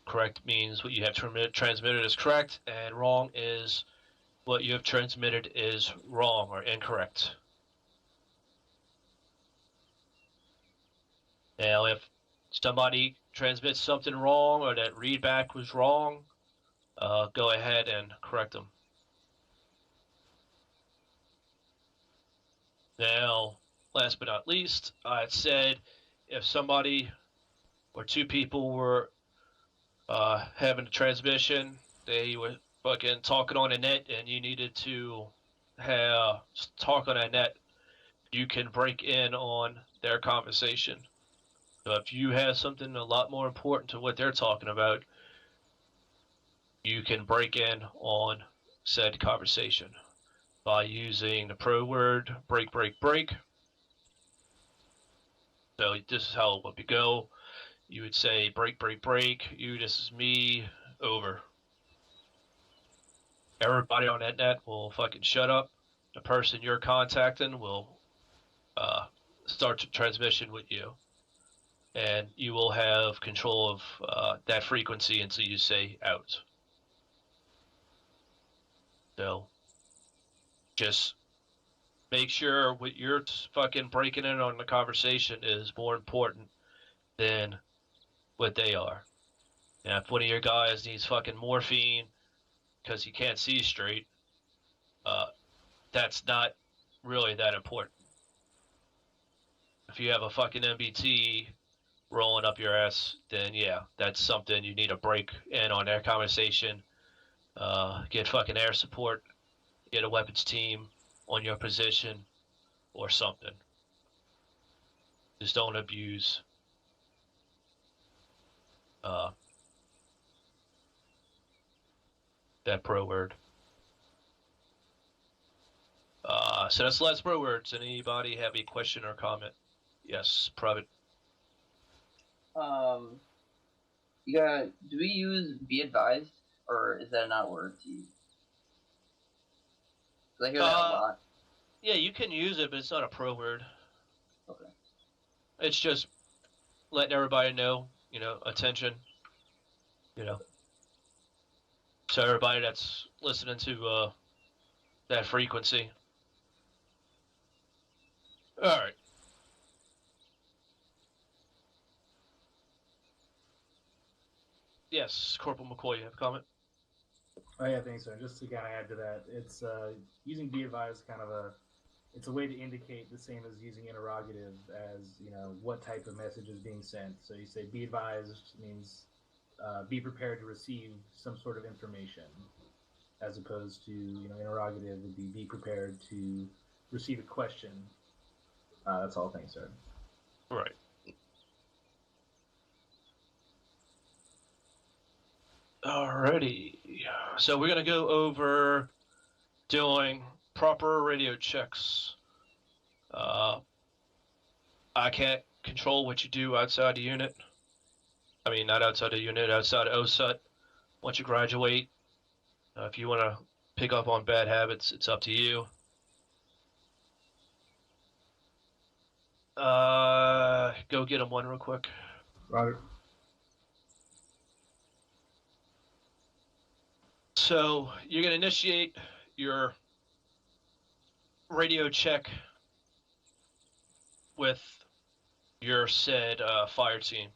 Correct means what you have transmitted is correct, and wrong is what you have transmitted is wrong or incorrect. Now, if somebody transmits something wrong or that readback was wrong, go ahead and correct them. Now, last but not least, I had said if somebody or two people were having a transmission, they were fucking talking on a net, and you needed to talk on a net, you can break in on their conversation. So if you have something a lot more important to what they're talking about, you can break in on said conversation by using the pro word break, break, break. So this is how it would go. You would say break, break, break. This is me, over. Everybody on that net will fucking shut up. The person you're contacting will start the transmission with you. And you will have control of that frequency until you say out. So just make sure what you're fucking breaking in on the conversation is more important than what they are. And if one of your guys needs fucking morphine because he can't see straight, that's not really that important. If you have a fucking MBT rolling up your ass, then yeah, that's something you need to break in on their conversation. Get fucking air support, get a weapons team on your position, or something. Just don't abuse that pro word. So that's the last pro words. Anybody have a question or comment? Yes, Private. Do we use be advised, or is that not a word to use? 'Cause I hear that a lot. Yeah, you can use it, but it's not a pro word. Okay. It's just letting everybody know, attention, so everybody that's listening to that frequency. All right. Yes, Corporal McCoy, you have a comment? Oh yeah, thanks, sir. Just to kind of add to that, it's using be advised kind of it's a way to indicate the same as using interrogative as what type of message is being sent. So you say be advised means be prepared to receive some sort of information, as opposed to interrogative would be prepared to receive a question. That's all. Thanks, sir. Right. Alrighty. So we're gonna go over doing proper radio checks. I can't control what you do outside the unit. I mean, not outside the unit, outside of OSUT. Once you graduate, if you want to pick up on bad habits, it's up to you. Go get him one real quick. Robert. So you're gonna initiate your radio check with your said fire team.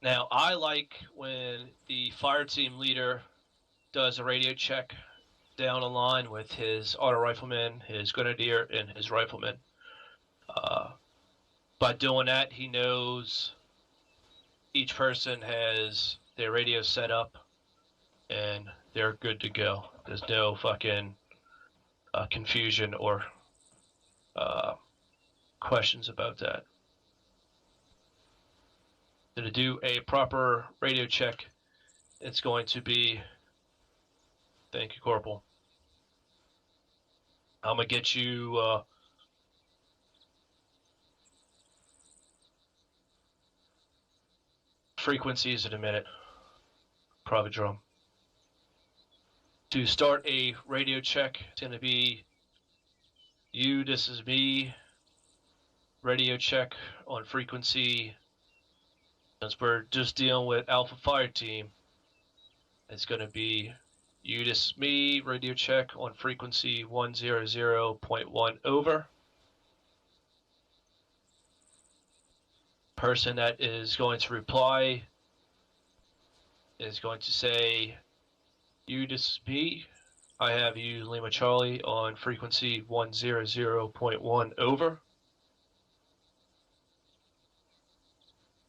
Now, I like when the fire team leader does a radio check down the line with his auto rifleman, his grenadier, and his rifleman. By doing that, he knows each person has their radio set up and they're good to go. There's no fucking confusion or questions about that. So to do a proper radio check, it's going to be, thank you, Corporal. I'm gonna get you frequencies in a minute. Private drum. To start a radio check, it's gonna be you, this is me, radio check on frequency. Since we're just dealing with Alpha Fire Team, it's gonna be you, this is me, radio check on frequency 100.1 over. Person that is going to reply is going to say, you, this is me. I have you, Lima Charlie, on frequency 100.1 over.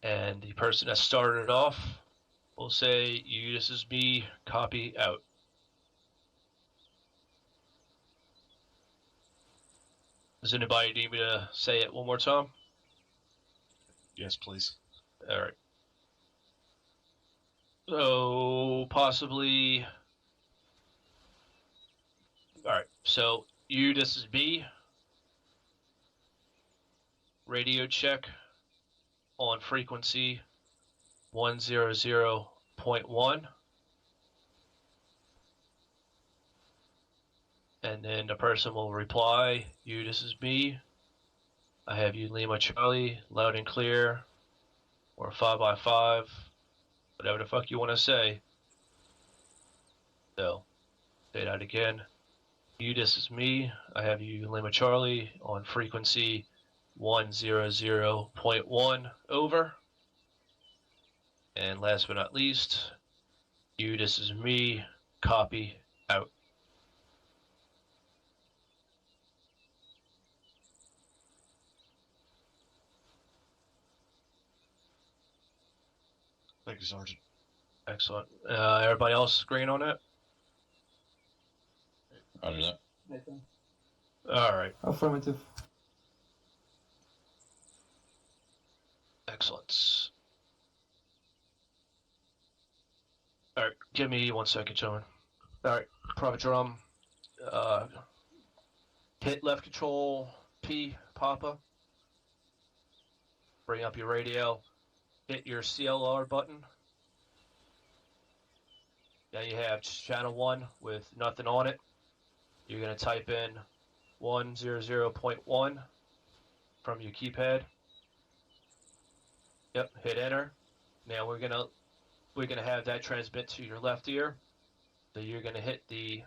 And the person that started off will say, you, this is me, copy out. Does anybody need me to say it one more time? Yes, please. All right. So possibly. All right. So this is B. Radio check on frequency 100.1. And then the person will reply, this is me. I have you Lima Charlie, loud and clear, or 5x5, whatever the fuck you want to say. So, say that again. This is me. I have you Lima Charlie on frequency 100.1 over. And last but not least, this is me, copy, out. Thank you, Sergeant. Excellent. Everybody else agreeing on that? Roger that. Nathan. All right. Affirmative. Excellent. All right, give me 1 second, gentlemen. All right, private drum. Hit left control P, Papa. Bring up your radio. Hit your CLR button. Now you have channel 1 with nothing on it. You're going to type in 100.1 from your keypad. Yep, hit enter. Now we're gonna have that transmit to your left ear. So you're gonna hit the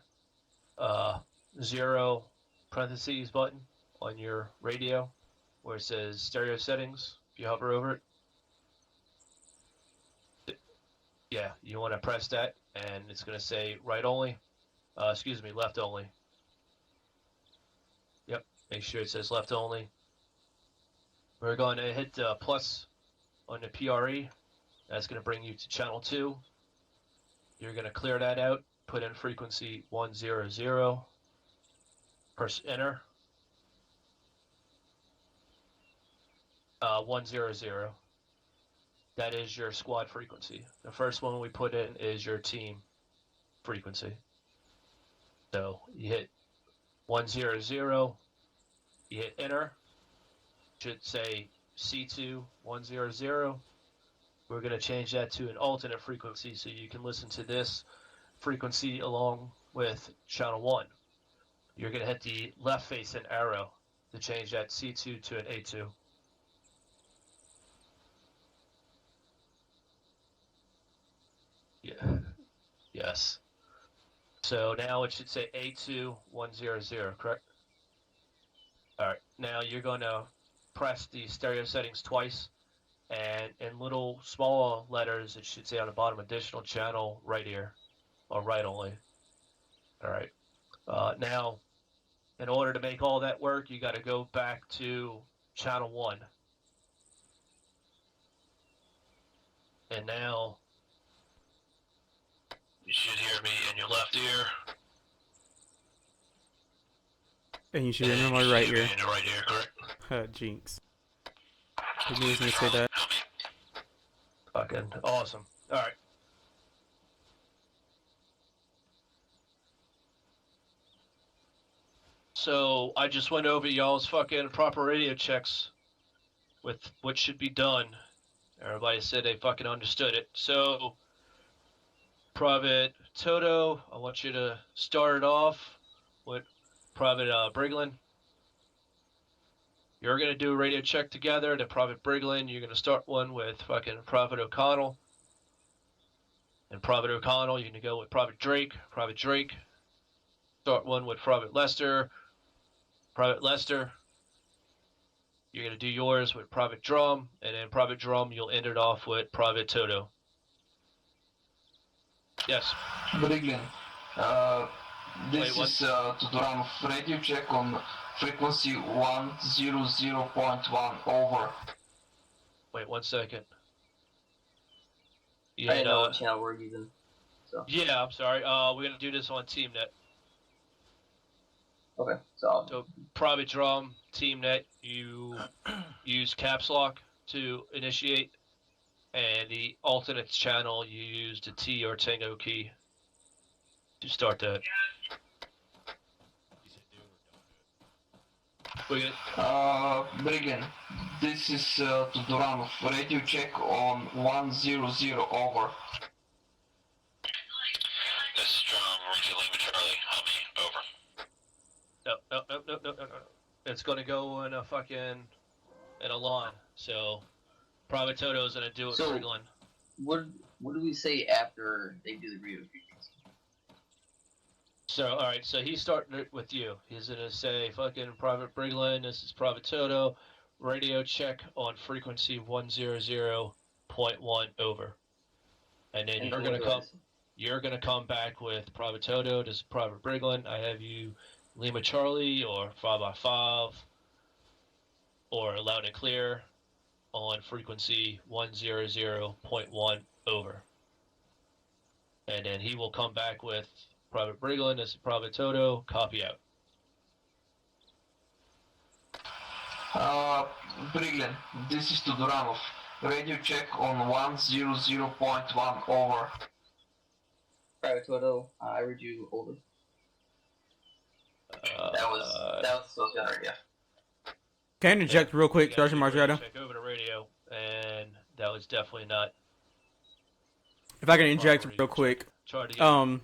0 parentheses button on your radio where it says stereo settings. If you hover over it, yeah, you want to press that, and it's gonna say right only. Left only. Yep, make sure it says left only. We're going to hit plus on the PRE. That's going to bring you to channel 2. You're going to clear that out, put in frequency 100, press enter. 100. That is your squad frequency. The first one we put in is your team frequency. So you hit 100, you hit enter. Should say C2 100. We're going to change that to an alternate frequency so you can listen to this frequency along with channel 1. You're going to hit the left facing arrow to change that C2 to an A2. Yeah. Yes. So now it should say A2 100, correct? All right. Now you're going to press the stereo settings twice, and in little small letters it should say on the bottom additional channel right ear, or right only. All right. Now, in order to make all that work, you got to go back to channel 1. And now you should hear me in your left ear. And you should hear me in my right ear. In your right ear, correct? Jinx. I knew he was gonna say that. Fucking awesome. All right. So I just went over y'all's fucking proper radio checks with what should be done. Everybody said they fucking understood it. So, Private Toto, I want you to start it off with Private Briglin. You're going to do a radio check together. Then Private Briglin, you're going to start one with fucking Private O'Connell. And Private O'Connell, you're going to go with Private Drake. Private Drake. Start one with Private Lester. Private Lester. You're going to do yours with Private Drum. And then Private Drum, you'll end it off with Private Toto. Yes. Briglin, this Wait, is to run radio check on frequency 100.1 over. Wait 1 second. I didn't know what channel we're using. So. Yeah, I'm sorry. We're going to do this on TeamNet. Okay, so Private Drum, TeamNet, you use caps lock to initiate. And the alternate channel, you use the T or Tango key to start that. Brigand, this is to Duranov. Radio check on 100 over. This is Drum, Roger Lima Charlie. Help me, over. No. It's gonna go in a fucking in a line. So Private Toto's gonna do it So- for Glenn. What do we say after they do the radio frequency? So alright, so he's starting it with you. He's gonna say fucking Private Briglin, this is Private Toto, radio check on frequency 100.1 over. And then And you're what gonna do come I say? you're gonna come back with Private Toto, this is Private Briglin, I have you Lima Charlie or 5x5 or loud and clear on frequency 100.1 over. And then he will come back with Private Briglin, this is Private Toto, copy out. Brigand, this is to Duranov. Radio check on 100.1 over. Private Toto, I read you over. That was so good, yeah. Can I interject real quick, You gotta Sergeant do radio Margretto? check over the radio, and that was definitely not. If I can inject Proper real radio quick. Try to get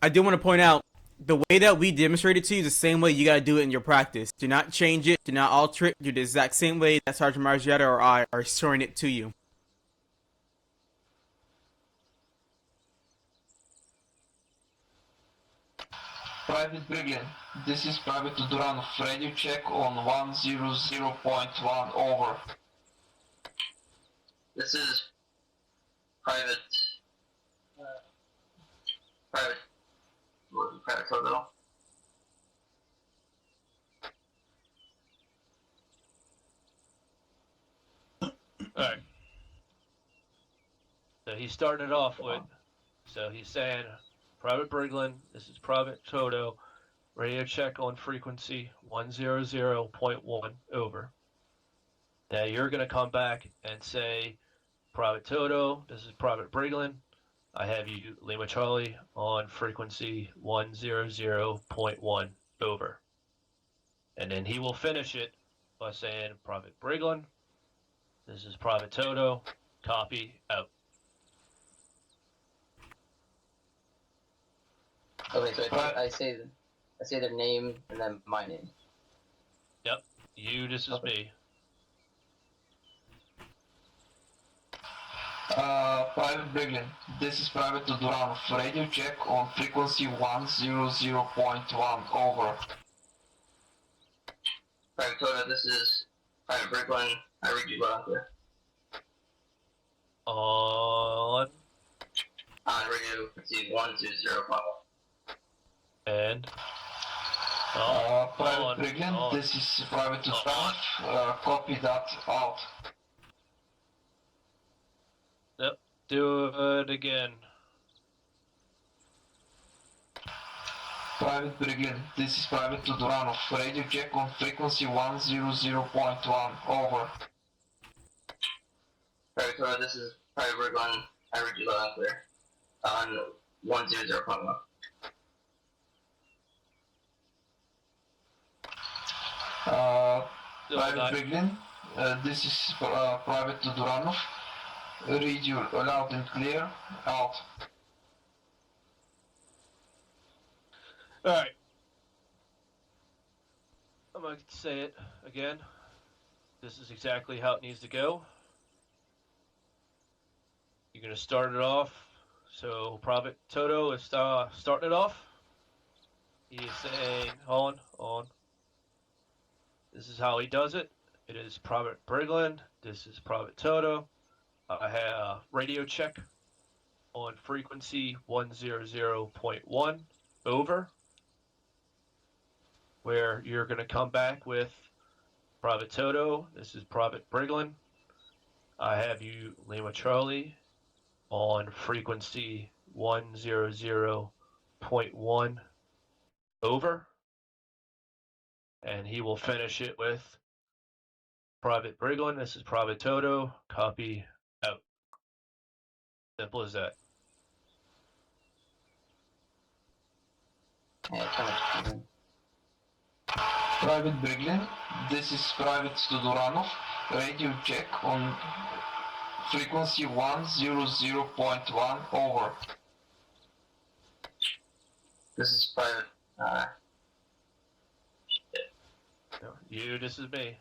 I do want to point out the way that we demonstrated to you is the same way you gotta do it in your practice. Do not change it. Do not alter it. Do the exact same way that Sergeant Margretto or I are showing it to you. Private Brigand, this is Private to Duranov. Radio check on 100.1 over. This is Private. Private. What was it, Private Toto? Alright. So he's starting it off with, so he's saying, Private Briglin, this is Private Toto, radio check on frequency 100.1 over. Now you're going to come back and say, Private Toto, this is Private Briglin, I have you Lima Charlie on frequency 100.1 over. And then he will finish it by saying, Private Briglin, this is Private Toto, copy out. Okay, so I say their name and then my name. Yep, you, this is me. Private Brigand, this is Private to Duranov. Radio check on frequency 100.1 over. Private Toto, this is Private Briglin. I read you loud and clear. On On radio frequency 100.1. and Private Brigand, this is Private to Duranov. Copy that out. Yep, do it again. Private Brigand, this is Private to Duranov. Radio check on frequency 100.1 over. Private Toto, this is Private Briglin. I read you loud and clear. On 100.1. Do it Private back. Brigand, this is Private to Duranov. Read you loud and clear out. Alright. I'm going to say it again. This is exactly how it needs to go. You're going to start it off. So Private Toto is starting it off. He is saying, on. This is how he does it. It is Private Briglin. This is Private Toto. I have radio check on frequency 100.1 over. Where you're going to come back with Private Toto. This is Private Briglin. I have you Lima Charlie on frequency 100.1 over. And he will finish it with Private Briglin. This is Private Toto. Copy out. Simple as that. Yeah, kind of confusing. Private Brooklyn, this is Private Studoranov. Radio check on frequency 100.1 over. This is private. No, you, this is me.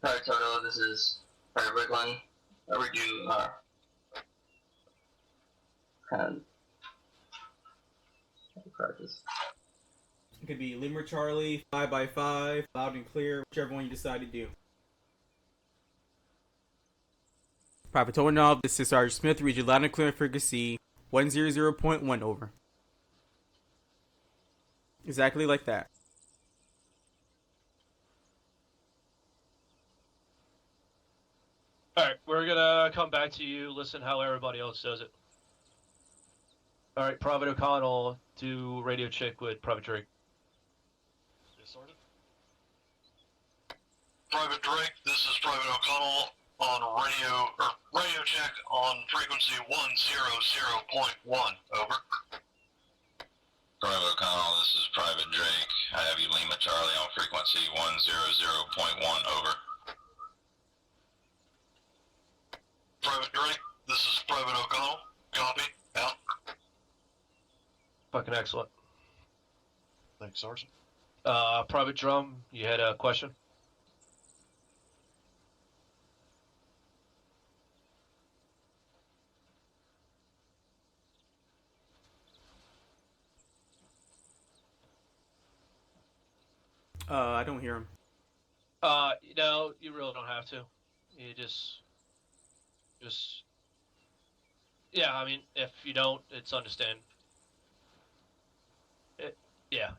Private Toto, this is Private Brooklyn. I read you, kind of practice. It could be Lima Charlie, 5x5, loud and clear, whichever one you decide to do. Private Tomanov, this is Sergeant Smith, read you loud and clear frequency 100.1 over. Exactly like that. Alright, we're gonna come back to you, listen how everybody else does it. Alright, Private O'Connell, do radio check with Private Drake. Yes, Sergeant. Private Drake, this is Private O'Connell on radio check on frequency 100.1. Over. Private O'Connell, this is Private Drake. I have you Lima Charlie on frequency 100.1. Over. Private Drake, this is Private O'Connell. Copy. Out. Fucking excellent. Thanks, Sergeant. Private Drum, you had a question? I don't hear him. No, you really don't have to. You just, yeah, I mean, if you don't, it's understand. Yeah.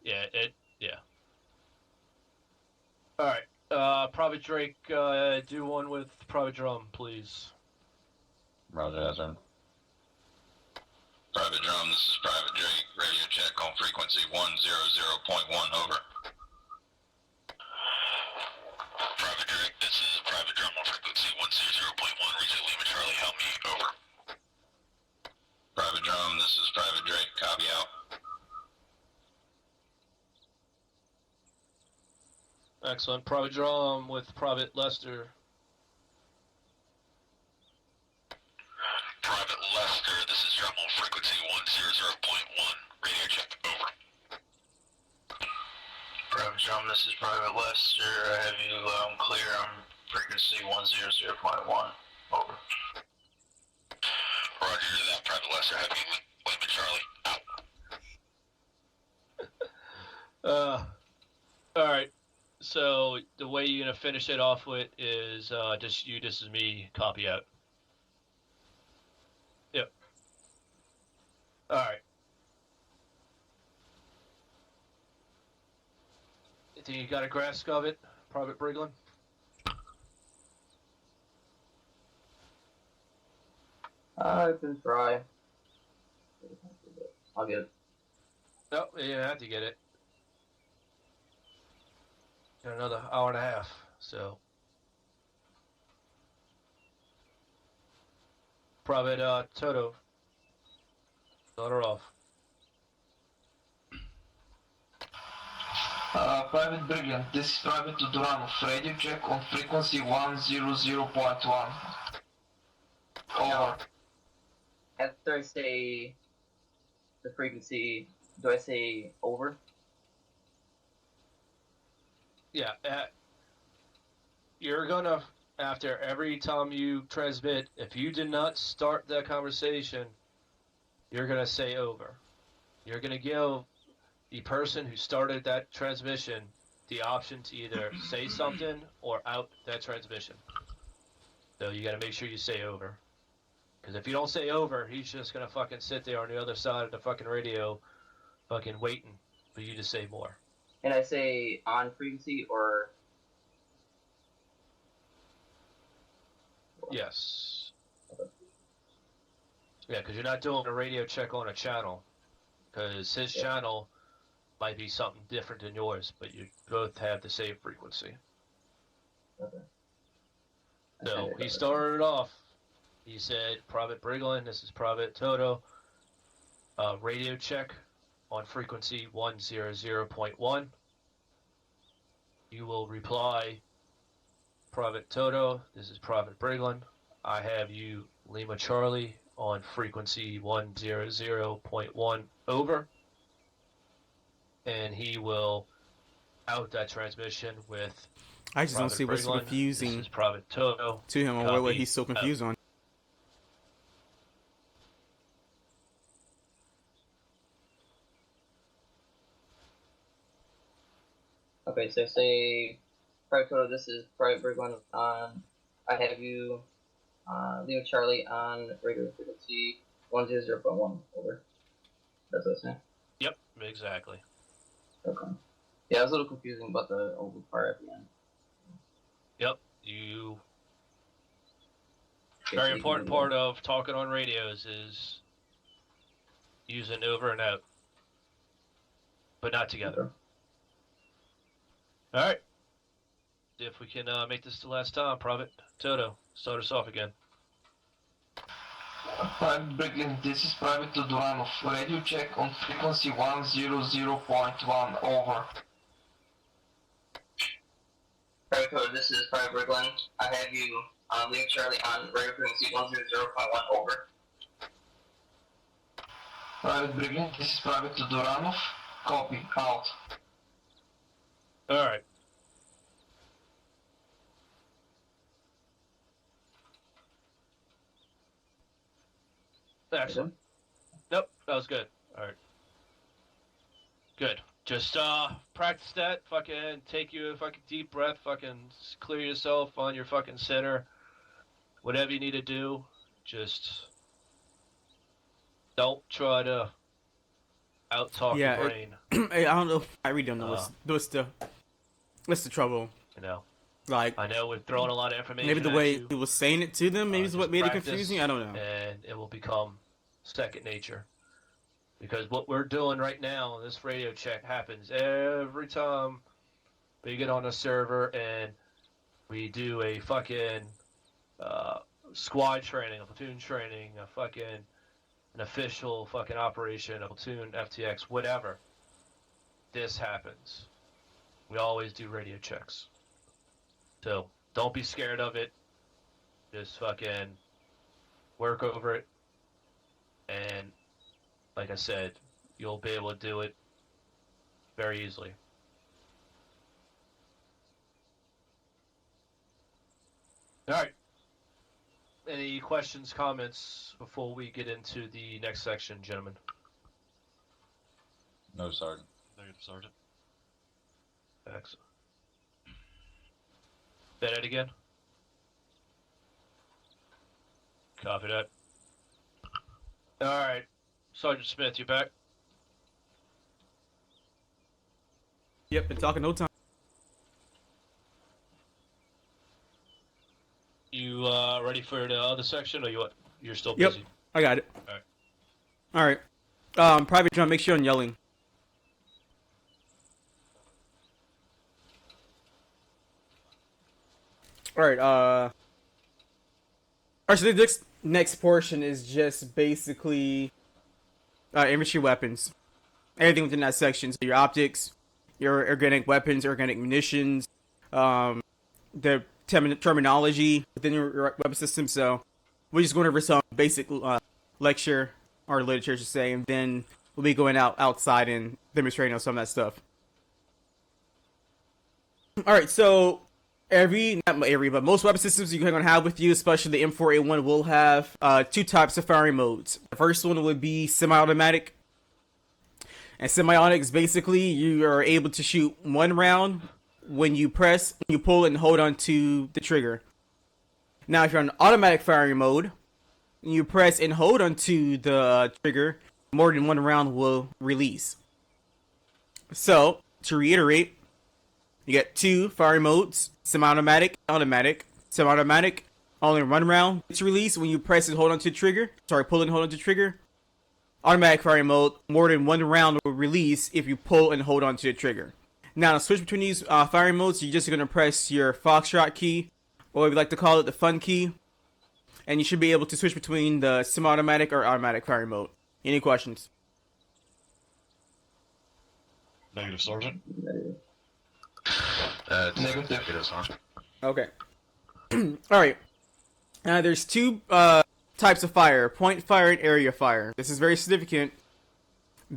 Alright, Private Drake, do one with Private Drum, please. Roger that, sir. Private Drum, this is Private Drake. Radio check on frequency 100.1. Over. Private Drake, this is Private Drum on frequency 100.1. Region Lima Charlie, help me. Over. Private Drum, this is Private Drake. Copy out. Excellent. Private Drum with Private Lester. Private Lester, this is Drum on frequency 100.1. Radio check. Over. Private Drum, this is Private Lester. I have you loud and clear on frequency 100.1. Over. Roger that, Private Lester. Have you Lima Charlie. Out. Alright. So, the way you're gonna finish it off with is, just you, this is me, copy out. Yep. Alright. You think you got a grasp of it, Private Briglin? I can try. I'll get it. No, you have to get it. Got another hour and a half, so. Private, Toto. Start her off. Private Brigand, this is Private Tudoranov. Radio check on frequency 100.1. Over. After I say the frequency, do I say over? Yeah, you're gonna, after every time you transmit, if you did not start that conversation, you're gonna say over. You're gonna give the person who started that transmission the option to either say something or out that transmission. So you gotta make sure you say over. Because if you don't say over, he's just gonna fucking sit there on the other side of the fucking radio, fucking waiting for you to say more. And I say on frequency or... Yes. Yeah, because you're not doing a radio check on a channel. Because his channel might be something different than yours, but you both have the same frequency. Okay. So he started off. He said, "Private Briglin, this is Private Toto. Radio check on frequency 100.1. You will reply, Private Toto, this is Private Briglin. I have you Lima Charlie on frequency 100.1 over." And he will out that transmission with I just don't Private see what's so Briglin, confusing this is Private Toto. to him, or what Copy. he's so confused on. Okay, so say Private Toto, this is Private Briglin on. I have you, Leo Charlie on regular frequency 100.1 over. That's what I'm saying. Yep, exactly. Okay. Yeah, it was a little confusing about the over part at the end. Yep, you. Okay, Very so important part of talking on radios is using over and out, but not together. Okay. All right. If we can make this the last time, Private Toto, start us off again. Private Briglin, this is Private Tuduranov. Radio check on frequency 100.1 over. Private Toto, this is Private Briglin. I have you Leo Charlie on radio frequency 100.1 over. Private Briglin, this is Private Tuduranov. Copy, out. All right. Excellent. Nope, that was good. All right. Good. Just practice that. Fucking take you a fucking deep breath. Fucking clear yourself on your fucking center. Whatever you need to do, just don't try to out-talk your brain. I don't know. I really don't know what's the trouble. You know. Like, I know we've thrown a lot of information. Maybe the at way you. he was saying it to them, maybe is what made it Practice, confusing. I don't know. And it will become second nature. Because what we're doing right now, this radio check happens every time we get on a server and we do a fucking squad training, a platoon training, an official fucking operation, a platoon, FTX, whatever. This happens. We always do radio checks. So don't be scared of it. Just fucking work over it. And like I said, you'll be able to do it very easily. All right. Any questions, comments before we get into the next section, gentlemen? No, Sergeant. Negative, Sergeant. Excellent. Say that again. Copy that. All right. Sergeant Smith, you back? Yep, been talking no time. You ready for the other section, or you're still Yep, busy? I got it. All right. All right. Private John, make sure I'm yelling. All right. Actually, the next portion is just basically infantry weapons. Everything within that section. So your optics, your organic weapons, organic munitions, the terminology within your weapon system. So we're just going over some basic lecture or literature, I should say, and then we'll be going outside and demonstrating on some of that stuff. All right, so but most weapon systems you're going to have with you, especially the M4A1, will have two types of firing modes. The first one would be semi-automatic. And semi-automatic is basically you are able to shoot one round when you pull and hold on to the trigger. Now, if you're on automatic firing mode, you press and hold onto the trigger, more than one round will release. So, to reiterate, you get two firing modes, semi-automatic, automatic. Semi-automatic, only one round it's released when you press and hold onto the trigger. Pull and hold onto the trigger. Automatic firing mode, more than one round will release if you pull and hold onto the trigger. Now, to switch between these firing modes, you're just going to press your Foxtrot key, or we like to call it the fun key, and you should be able to switch between the semi-automatic or automatic firing mode. Any questions? Negative, Sergeant. Negative, Sergeant. Okay. All right. There's two types of fire: point fire and area fire. This is very significant,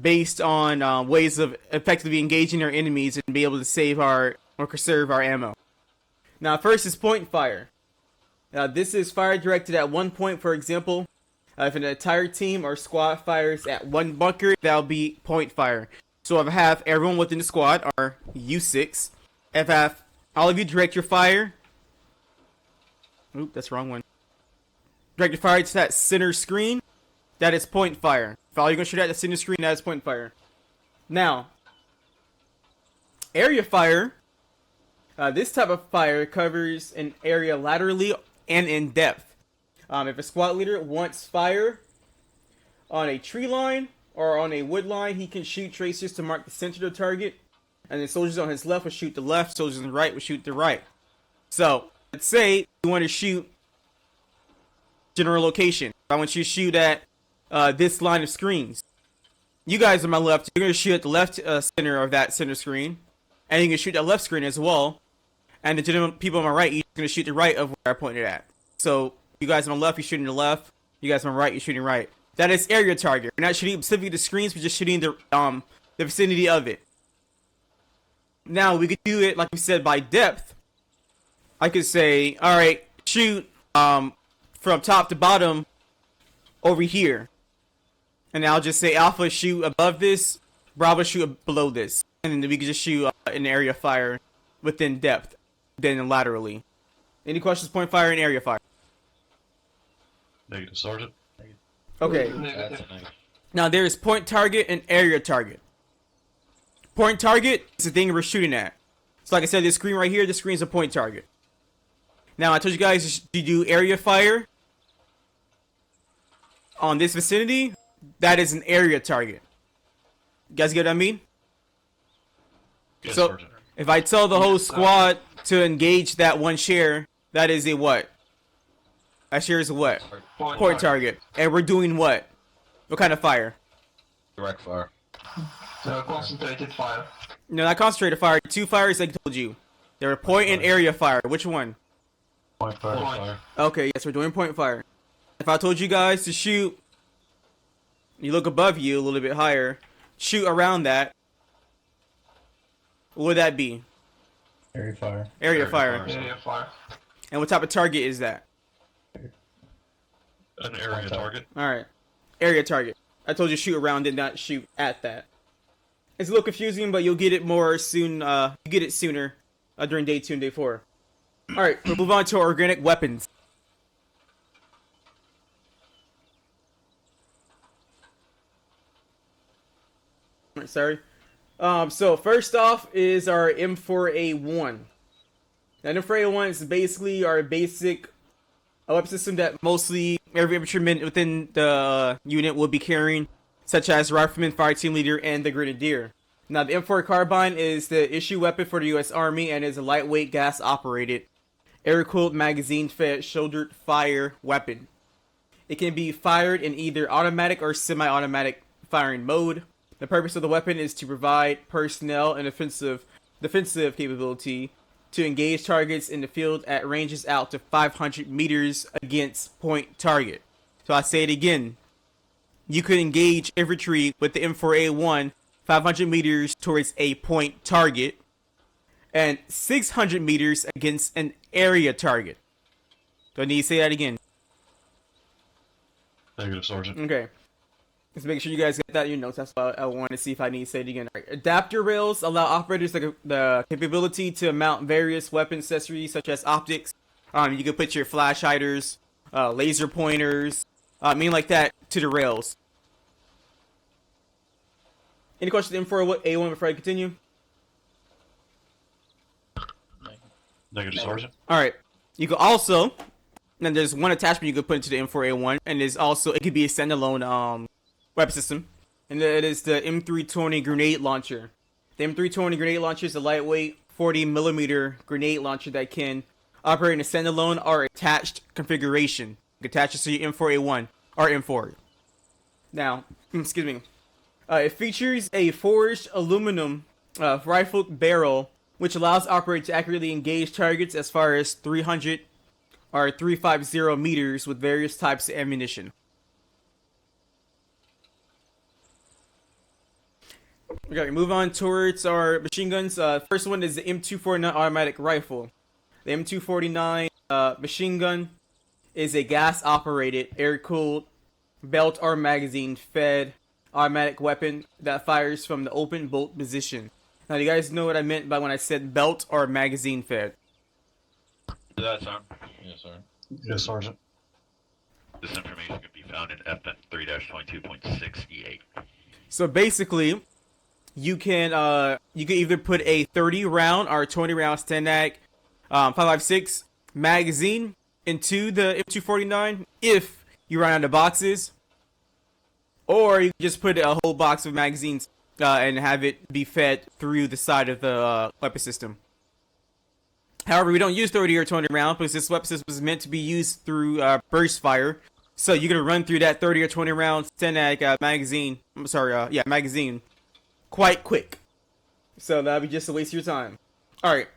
based on ways of effectively engaging our enemies and be able to save or conserve our ammo. Now, first is point fire. This is fire directed at one point. For example, if an entire team or squad fires at one bunker, that'll be point fire. So if I have everyone within the squad, or U6, if I have all of you direct your fire. Oop, that's the wrong one. Direct your fire to that center screen. That is point fire. If all you're going to shoot at the center screen, that is point fire. Now, area fire. This type of fire covers an area laterally and in depth. If a squad leader wants fire on a tree line or on a wood line, he can shoot tracers to mark the center of the target. And then soldiers on his left will shoot the left, soldiers on the right will shoot the right. So, let's say you want to shoot general location. I want you to shoot at this line of screens. You guys on my left, you're going to shoot at the left center of that center screen. And you can shoot that left screen as well. And the general people on my right, you're going to shoot the right of where I pointed at. So, you guys on my left, you're shooting the left. You guys on my right, you're shooting right. That is area target. We're not shooting specifically the screens, we're just shooting the vicinity of it. Now, we could do it, like we said, by depth. I could say, alright, shoot from top to bottom over here. And I'll just say Alpha shoot above this, Bravo shoot below this. And then we could just shoot an area fire within depth, then laterally. Any questions, point fire and area fire? Negative, Sergeant. Okay. That's a negative. Now there's point target and area target. Point target is the thing we're shooting at. So like I said, this screen right here, this screen is a point target. Now I told you guys to do area fire on this vicinity. That is an area target. You guys get what I mean? Yes, So Sergeant. if I tell the whole squad to engage that one share, that is a what? That share is a what? Point target. And we're doing what? What kind of fire? Direct fire. Concentrated fire. No, not concentrated fire. Two fires like I told you. There are point and area fire. Which one? Point fire. Okay, yes, we're doing point fire. If I told you guys to shoot, you look above you a little bit higher, shoot around that, what would that be? Area fire. Area fire. Area fire. And what type of target is that? An area target. Alright. Area target. I told you shoot around it, not shoot at that. It's a little confusing, but you'll get it more soon. You get it sooner during day 2 and day 4. Alright, we'll move on to our organic weapons. Sorry. So first off is our M4A1. Now, M4A1 is basically our basic weapon system that mostly every infantryman within the unit will be carrying, such as Rifleman, Fire Team Leader, and the Grenadier. Now, the M4 carbine is the issue weapon for the U.S. Army and is a lightweight gas-operated, air-cooled, magazine-fed, shouldered fire weapon. It can be fired in either automatic or semi-automatic firing mode. The purpose of the weapon is to provide personnel and defensive capability to engage targets in the field at ranges out to 500 meters against point target. So I say it again. You could engage infantry with the M4A1 500 meters towards a point target and 600 meters against an area target. Do I need to say that again? Negative, Sergeant. Okay. Just make sure you guys get that in your notes. That's why I want to see if I need to say it again. Right. Adapter rails allow operators the capability to mount various weapon accessories such as optics. You can put your flash hiders, laser pointers, like that to the rails. Any questions on M4A1 before I continue? Negative, Sergeant. Alright. You can also, and there's one attachment you can put into the M4A1, and there's also, it could be a standalone weapon system, and it is the M320 grenade launcher. The M320 grenade launcher is a lightweight 40mm grenade launcher that can operate in a standalone or attached configuration. You can attach it to your M4A1 or M4. Now, excuse me. It features a forged aluminum rifle barrel, which allows operators to accurately engage targets as far as 300 or 350 meters with various types of ammunition. Okay, move on towards our machine guns. First one is the M249 automatic rifle. The M249 machine gun is a gas-operated, air-cooled, belt or magazine-fed automatic weapon that fires from the open bolt position. Now, do you guys know what I meant by when I said belt or magazine-fed? Does that sound? Yes, sir. Yes, Sergeant. This information can be found in FN 3-22.6E8. So basically, you can either put a 30 round or 20 round Stenag 5.56 magazine into the M249 if you run out of boxes, or you can just put a whole box of magazines and have it be fed through the side of the weapon system. However, we don't use 30 or 20 round because this weapon system is meant to be used through burst fire. So you're gonna run through that 30 or 20 round Stenag magazine. I'm sorry, magazine quite quick. So that'd be just a waste of your time. All right,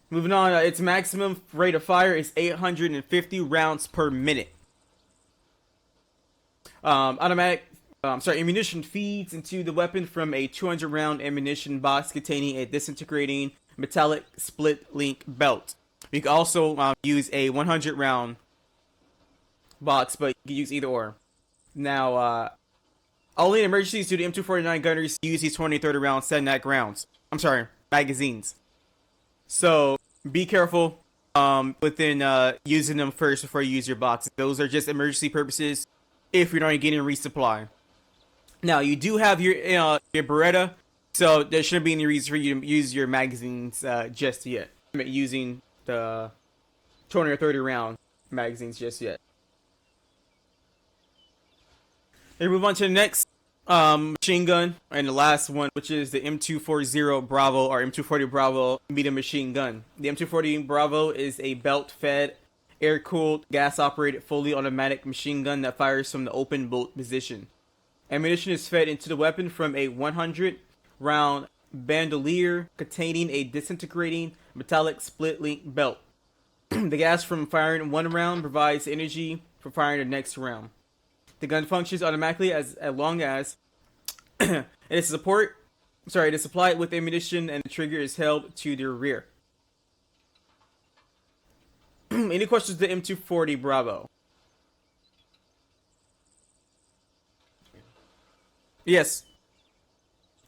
moving on. Its maximum rate of fire is 850 rounds per minute. Ammunition feeds into the weapon from a 200 round ammunition box containing a disintegrating metallic split link belt. You can also use a 100 round box, but you can use either or. Now, only in emergencies do the M249 gunners use these 20-30 round Stenag rounds. I'm sorry, magazines. So be careful within using them first before you use your boxes. Those are just emergency purposes if you're not getting resupply. Now, you do have your Beretta, so there shouldn't be any reason for you to use your magazines just yet. I mean, using the 20 or 30 round magazines just yet. Let's move on to the next machine gun, and the last one, which is the M240 Bravo or M240 Bravo medium machine gun. The M240 Bravo is a belt-fed, air-cooled, gas-operated, fully automatic machine gun that fires from the open bolt position. Ammunition is fed into the weapon from a 100-round bandolier containing a disintegrating metallic split-link belt. The gas from firing one round provides energy for firing the next round. The gun functions automatically as long as it is supplied with ammunition and the trigger is held to the rear. Any questions to the M240 Bravo? Yes.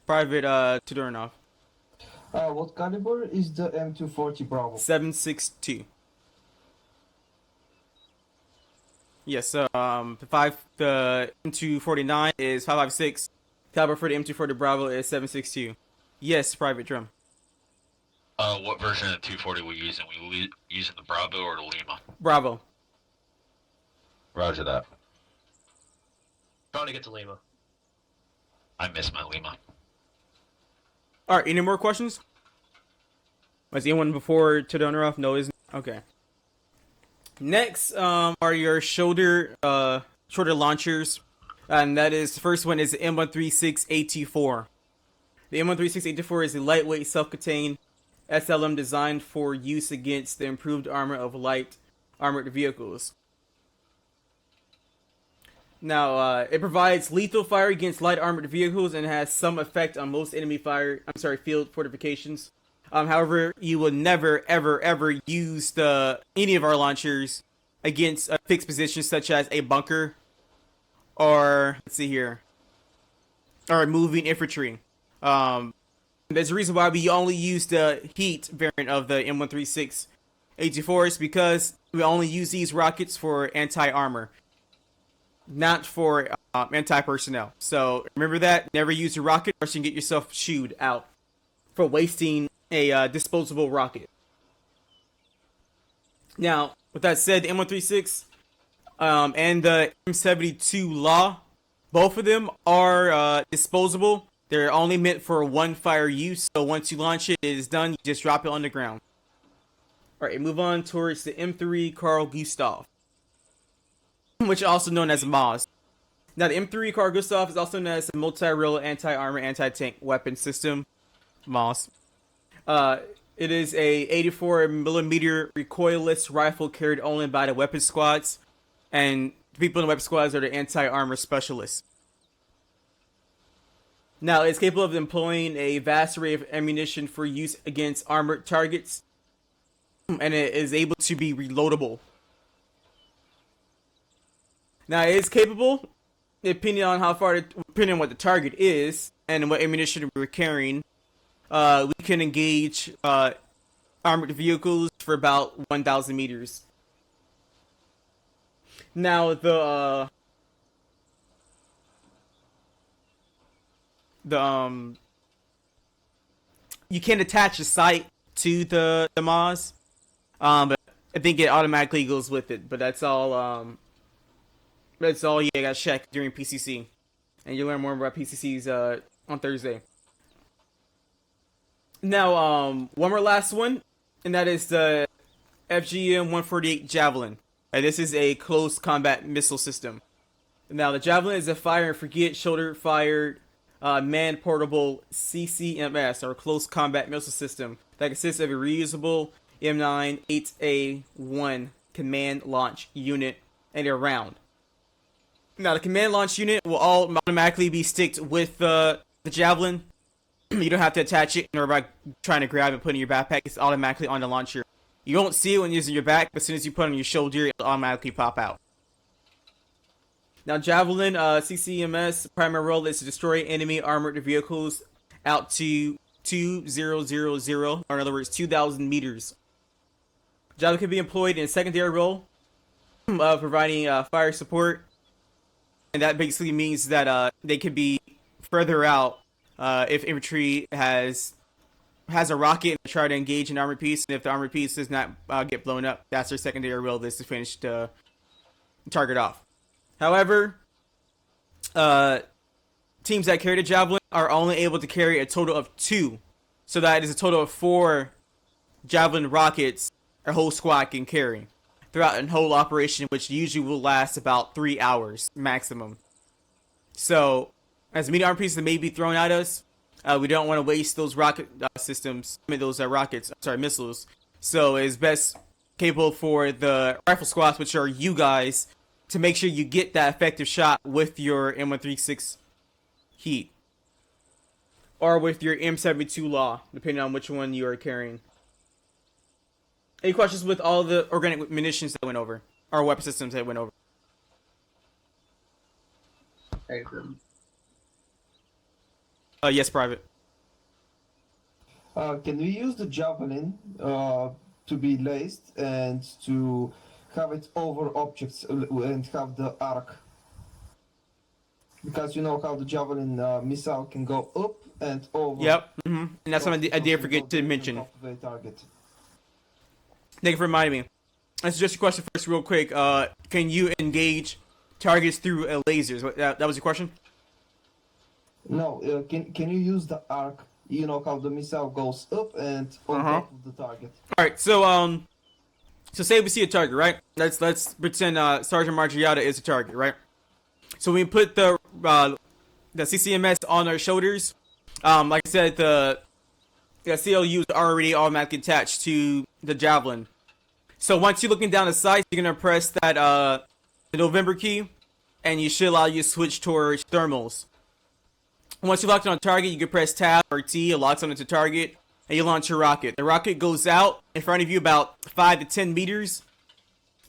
Private Tudornoff. What caliber is the M240 Bravo? 7.62. Yes, the M249 is 5.56. Caliber for the M240 Bravo is 7.62. Yes, Private Drum. What version of the 240 we using? We using the Bravo or the Lima? Bravo. Roger that. Trying to get to Lima. I miss my Lima. Alright, any more questions? Was anyone before Tudornoff? No, isn't? Okay. Next are your shoulder launchers, and that is, the first one is the M136 AT4. The M136 AT4 is a lightweight, self-contained SLM designed for use against the improved armor of light armored vehicles. Now, it provides lethal fire against light armored vehicles and has some effect on most enemy field fortifications. However, you will never, ever use any of our launchers against fixed positions such as a bunker or, let's see here, or moving infantry. There's a reason why we only use the heat variant of the M136 AT4s, because we only use these rockets for anti-armor, not for anti-personnel. So remember that. Never use a rocket or you can get yourself shooed out for wasting a disposable rocket. Now, with that said, the M136 and the M72 Law, both of them are disposable. They're only meant for one fire use, so once you launch it, it is done. You just drop it on the ground. All right, move on towards the M3 Carl Gustav, which is also known as MOS. Now, the M3 Carl Gustav is also known as a multi-role anti-armor, anti-tank weapon system, MOS. It is a 84 millimeter recoilless rifle carried only by the weapon squads, and the people in the weapon squads are the anti-armor specialists. Now, it's capable of employing a vast array of ammunition for use against armored targets, and it is able to be reloadable. Now, it is capable, depending on depending on what the target is and what ammunition we're carrying. We can engage armored vehicles for about 1,000 meters. Now, you can attach a sight to the MOS, but I think it automatically goes with it. But that's all. That's all you gotta check during PCC, and you'll learn more about PCCs on Thursday. Now, one more last one, and that is the FGM-148 Javelin. This is a close combat missile system. Now, the Javelin is a fire and forget shoulder-fired man-portable CCMS, or close combat missile system, that consists of a reusable M9 8A1 command launch unit and a round. Now, the command launch unit will all automatically be sticked with the Javelin. You don't have to attach it or by trying to grab and put it in your backpack. It's automatically on the launcher. You won't see it when it's in your back, but as soon as you put it on your shoulder, it'll automatically pop out. Now, Javelin CCMS primary role is to destroy enemy armored vehicles out to 2,000, or in other words, 2,000 meters. Javelin can be employed in a secondary role of providing fire support, and that basically means that they could be further out if infantry has a rocket and try to engage an armored piece, and if the armored piece does not get blown up, that's their secondary role, is to finish the target off. However, teams that carry the Javelin are only able to carry a total of 2, so that is a total of 4 Javelin rockets a whole squad can carry throughout a whole operation, which usually will last about 3 hours maximum. So, as many armor pieces that may be thrown at us, we don't want to waste those rocket missiles. So it's best capable for the rifle squads, which are you guys, to make sure you get that effective shot with your M136 heat. Or with your M72 Law, depending on which one you are carrying. Any questions with all the organic munitions that went over? Or weapon systems that went over? Yes, Private. Can we use the Javelin to be laced and to have it over objects and have the arc? Because you know how the Javelin missile can go up and over. Yep. And that's something I did forget to mention. Target. Thank you for reminding me. Let's address your question first real quick. Can you engage targets through lasers? That was your question? No, can you use the arc? You know how the missile goes up and on top of the target. All right, so say we see a target, right? Let's pretend Sergeant Margiata is a target, right? So we put the CCMS on our shoulders. Like I said, the CLU is already automatically attached to the Javelin. So once you're looking down the sights, you're gonna press that the November key, and you should allow you to switch towards thermals. Once you locked on a target, you can press Tab or T, it locks onto target, and you launch your rocket. The rocket goes out in front of you about 5 to 10 meters,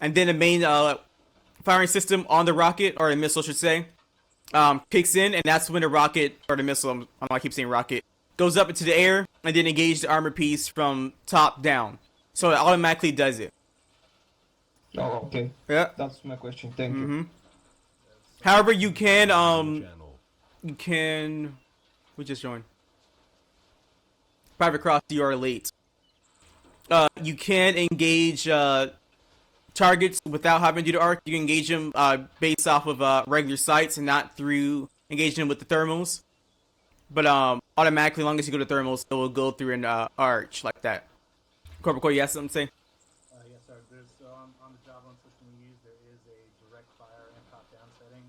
and then the main firing system on the rocket, or the missile, I should say, kicks in, and that's when the rocket, or the missile, I don't know why I keep saying rocket, goes up into the air, and then engages the armor piece from top down. So it automatically does it. Oh, okay. Yeah. That's my question. Thank you. However, you can, we just joined. Private Cross, you are late. You can engage targets without having to do the arc. You can engage them based off of regular sights and not through engaging them with the thermals. But automatically, as long as you go to thermals, it will go through an arch like that. Corporal, you have something to say? Yes, sir. There's on the javelin system we use, there is a direct fire and top-down setting.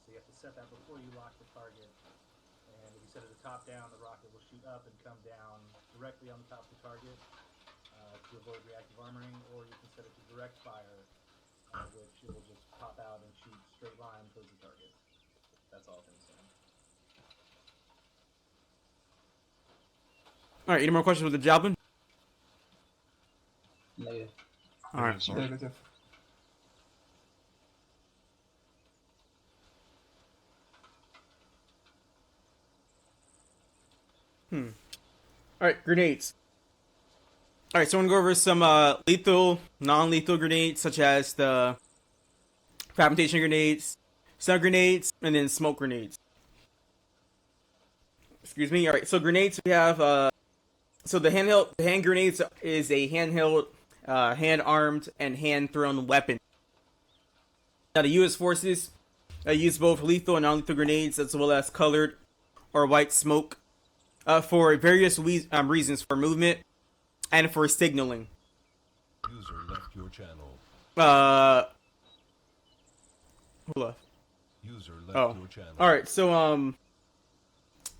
So you have to set that before you lock the target. And if you set it to top-down, the rocket will shoot up and come down directly on the top of the target to avoid reactive armoring, or you can set it to direct fire, which it will just pop out and shoot straight line towards the target. That's all things saying. All right, any more questions with the javelin? Negative. All right. Negative. All right, grenades. All right, so I'm gonna go over some lethal, non-lethal grenades, such as the fragmentation grenades, stun grenades, and then smoke grenades. Excuse me. All right, so grenades we have. So the hand grenades is a handheld, hand-armed, and hand-thrown weapon. Now the U.S. forces use both lethal and non-lethal grenades, as well as colored or white smoke, for various reasons, for movement and for signaling. User left your channel. Who left? User left your channel. All right. So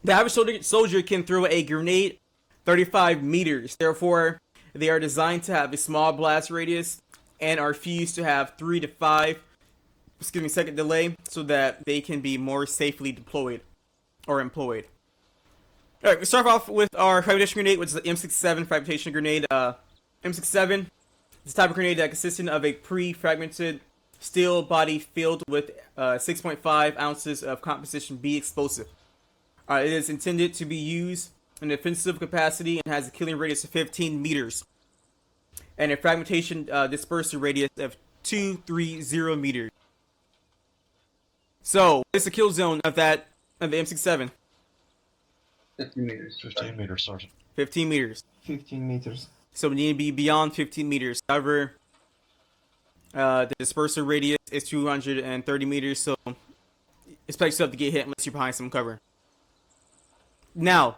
the average soldier can throw a grenade 35 meters. Therefore, they are designed to have a small blast radius and are fused to have 3 to 5 second delay, so that they can be more safely deployed or employed. All right, we start off with our fragmentation grenade, which is the M67 fragmentation grenade. M67 is a type of grenade that consisted of a pre-fragmented steel body filled with 6.5 ounces of composition B explosive. It is intended to be used in offensive capacity and has a killing radius of 15 meters and a fragmentation dispersal radius of 230 meters. So, what is the kill zone of the M67? 15 meters. 15 meters, Sergeant. 15 meters. 15 meters. So we need to be beyond 15 meters. However, the dispersal radius is 230 meters, so expect yourself to get hit unless you're behind some cover. Now,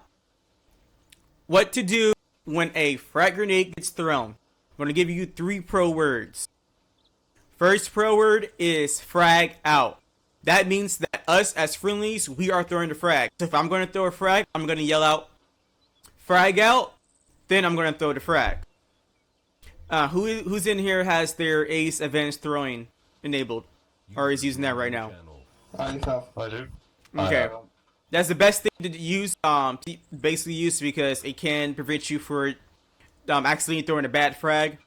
what to do when a frag grenade gets thrown? I'm going to give you 3 pro words. First pro word is frag out. That means that us as friendlies, we are throwing the frag. So if I'm going to throw a frag, I'm going to yell out, frag out, then I'm going to throw the frag. Who's in here has their ace advanced throwing enabled, or is using that right now? I have. I do. Okay. That's the best thing to use, to basically use, because it can prevent you for accidentally throwing a bad frag.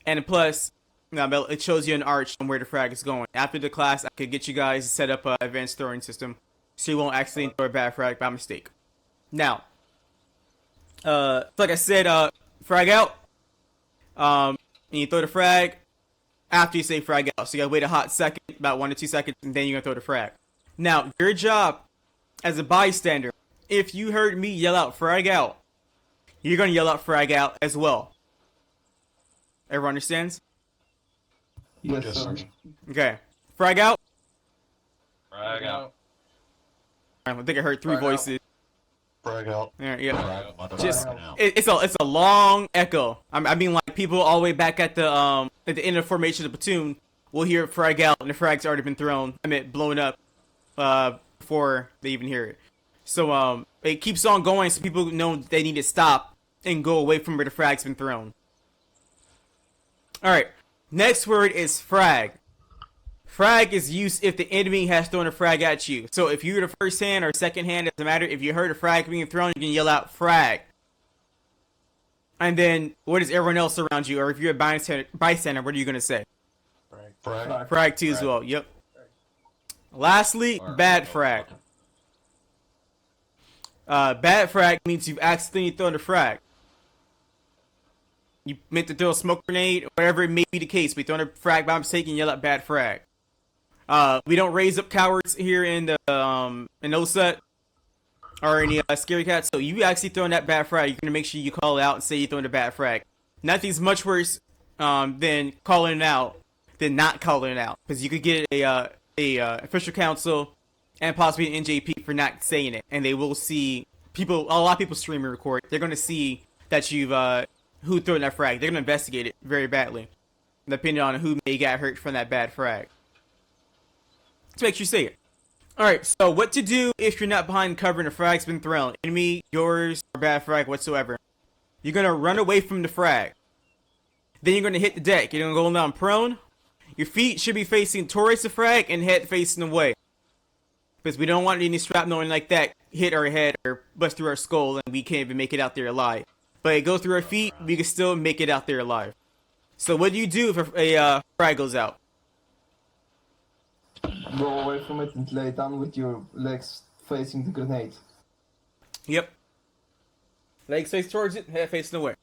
And plus, it shows you an arch on where the frag is going. After the class, I could get you guys to set up an advanced throwing system, so you won't accidentally throw a bad frag by mistake. Now, like I said, frag out. And you throw the frag after you say frag out. So you gotta wait a hot second, about 1 to 2 seconds, and then you're gonna throw the frag. Now, your job as a bystander, if you heard me yell out frag out, you're gonna yell out frag out as well. Everyone understands? Yes, Yes, sir. Sergeant. Okay. Frag out. Frag out. I think I heard 3 voices. Frag out. Yeah. Frag Just out. it's a long echo. I mean, like, people all the way back at the end of the formation of the platoon will hear frag out, and the frag's already been thrown. I mean, blown up before they even hear it. So it keeps on going, so people know they need to stop and go away from where the frag's been thrown. All right. Next word is frag. Frag is used if the enemy has thrown a frag at you. So if you're the first hand or second hand, doesn't matter. If you heard a frag being thrown, you can yell out frag. And then what is everyone else around you? Or if you're a bystander, what are you going to say? Frag. Frag too as well. Yep. Lastly, bad frag. Bad frag means you've accidentally thrown a frag. You meant to throw a smoke grenade, or whatever it may be the case. We throw a frag by mistake and yell out bad frag. We don't raise up cowards here in the in OSUT or any scary cats. So you actually throwing that bad frag, you're gonna make sure you call it out and say you're throwing a bad frag. Nothing's much worse than calling it out than not calling it out, because you could get a official council and possibly an NJP for not saying it, and they will see people. A lot of people stream and record. They're gonna see that you've who threw that frag. They're gonna investigate it very badly, depending on who may get hurt from that bad frag. To make sure you say it. Alright, so what to do if you're not behind cover and a frag's been thrown? Enemy, yours, or bad frag whatsoever. You're gonna run away from the frag. Then you're gonna hit the deck. You're gonna go down prone. Your feet should be facing towards the frag and head facing away. Because we don't want any shrapnel like that hit our head or bust through our skull and we can't even make it out there alive. But it goes through our feet, we can still make it out there alive. So what do you do if a frag goes out? Go away from it and lay down with your legs facing the grenade. Yep. Legs face towards it, head facing away.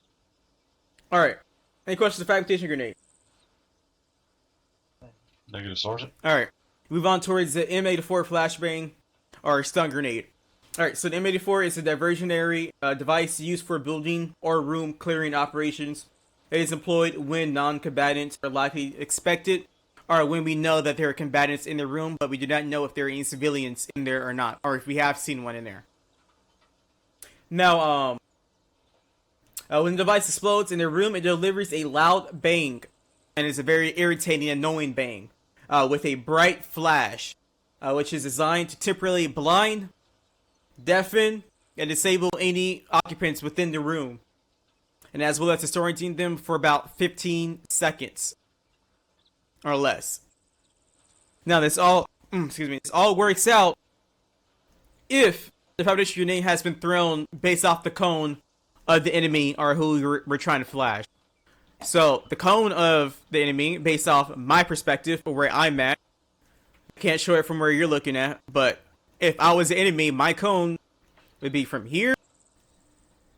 Alright. Any questions on fabrication grenade? Negative, Sergeant. Alright. Move on towards the M84 flashbang or stun grenade. Alright, so the M84 is a diversionary device used for building or room clearing operations. It is employed when non-combatants are likely expected, or when we know that there are combatants in the room, but we do not know if there are any civilians in there or not, or if we have seen one in there. Now, when the device explodes in the room, it delivers a loud bang, and it's a very irritating, annoying bang, with a bright flash, which is designed to temporarily blind, deafen, and disable any occupants within the room, and as well as disorienting them for about 15 seconds. Or less. Now this all, this all works out if the fabrication grenade has been thrown based off the cone of the enemy or who we're trying to flash. So the cone of the enemy, based off my perspective or where I'm at, can't show it from where you're looking at, but if I was the enemy, my cone would be from here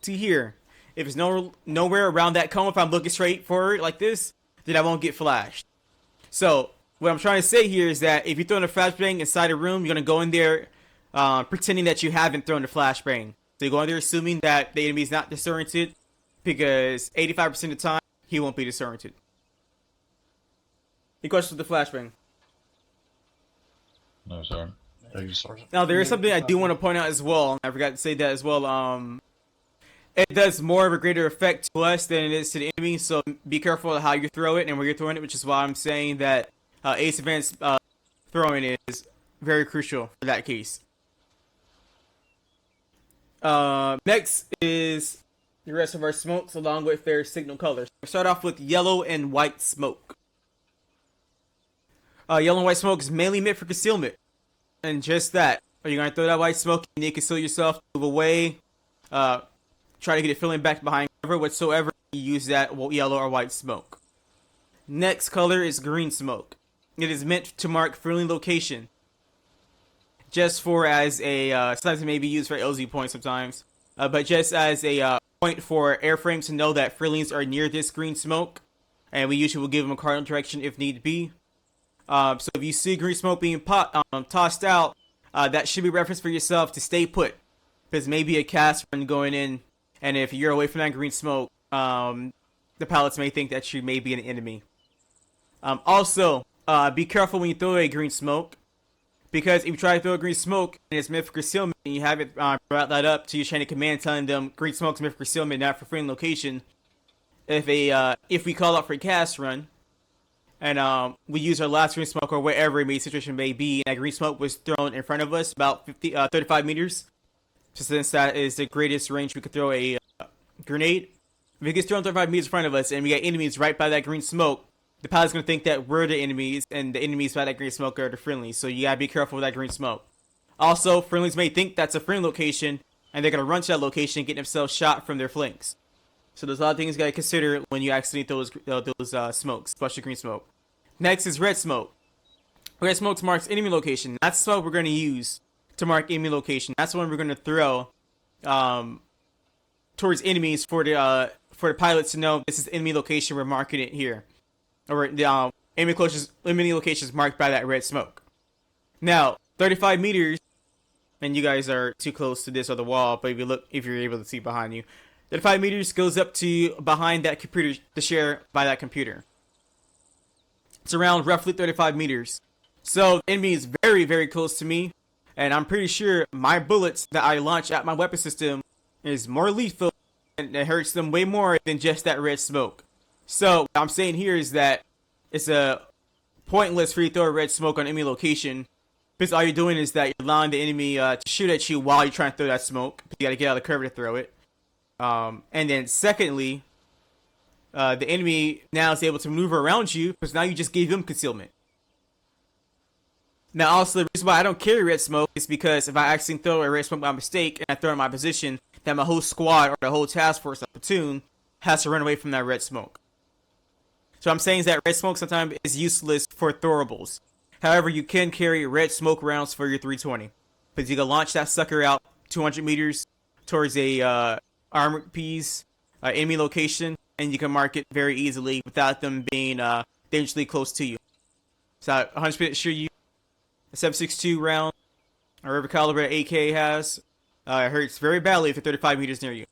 to here. If it's nowhere around that cone, if I'm looking straight forward like this, then I won't get flashed. So, what I'm trying to say here is that if you're throwing a flashbang inside a room, you're going to go in there pretending that you haven't thrown a flashbang. So you go in there assuming that the enemy is not disoriented, because 85% of the time, he won't be disoriented. Any questions with the flashbang? No, sir. Thank you, Sergeant. Now, there is something I do want to point out as well. I forgot to say that as well. It does more of a greater effect to us than it is to the enemy, so be careful how you throw it and where you're throwing it, which is why I'm saying that Ace Advanced throwing is very crucial for that case. Next is the rest of our smokes along with their signal colors. We'll start off with yellow and white smoke. Yellow and white smoke is mainly meant for concealment. And just that. Are you going to throw that white smoke? You need to conceal yourself, move away, try to get it filling back behind cover whatsoever. You use that yellow or white smoke. Next color is green smoke. It is meant to mark friendly location. Just for as a, sometimes it may be used for LZ points sometimes. But just as a point for airframes to know that friendlies are near this green smoke. And we usually will give them a cardinal direction if need be. So if you see green smoke being tossed out, that should be reference for yourself to stay put. Because maybe a cast run going in, and if you're away from that green smoke, the pilots may think that you may be an enemy. Also, be careful when you throw a green smoke, because if you try to throw a green smoke and it's meant for concealment, and you have it brought that up to your chain of command telling them green smoke's meant for concealment, not for friendly location. If we call out for a cast run, and we use our last green smoke or wherever the situation may be, and that green smoke was thrown in front of us about 35 meters. Since that is the greatest range we could throw a grenade. If it gets thrown 35 meters in front of us and we got enemies right by that green smoke, the pilot's going to think that we're the enemies and the enemies by that green smoke are the friendlies. So you got to be careful with that green smoke. Also, friendlies may think that's a friendly location and they're going to run to that location and get themselves shot from their flanks. So there's a lot of things you got to consider when you accidentally throw those smokes, especially green smoke. Next is red smoke. Red smoke marks enemy location. That's the smoke we're going to use to mark enemy location. That's the one we're going to throw towards enemies for the pilots to know this is enemy location. We're marking it here, or the enemy locations marked by that red smoke. Now, 35 meters, and you guys are too close to this other wall, but if you're able to see behind you, 35 meters goes up to behind that computer, the share by that computer. It's around roughly 35 meters. So the enemy is very, very close to me. And I'm pretty sure my bullets that I launch at my weapon system is more lethal and it hurts them way more than just that red smoke. So what I'm saying here is that it's a pointless for you to throw a red smoke on enemy location, because all you're doing is that you're allowing the enemy to shoot at you while you're trying to throw that smoke. You gotta get out of the cover to throw it. And then secondly, the enemy now is able to maneuver around you because now you just gave them concealment. Now also the reason why I don't carry red smoke is because if I actually throw a red smoke by mistake and I throw it in my position, then my whole squad or the whole task force or platoon has to run away from that red smoke. So I'm saying is that red smoke sometimes is useless for throwables. However, you can carry red smoke rounds for your 320. Because you can launch that sucker out 200 meters towards a armored piece, enemy location, and you can mark it very easily without them being dangerously close to you. So 100% sure you a 7.62 round or whatever caliber AK has hurts very badly if they're 35 meters near you.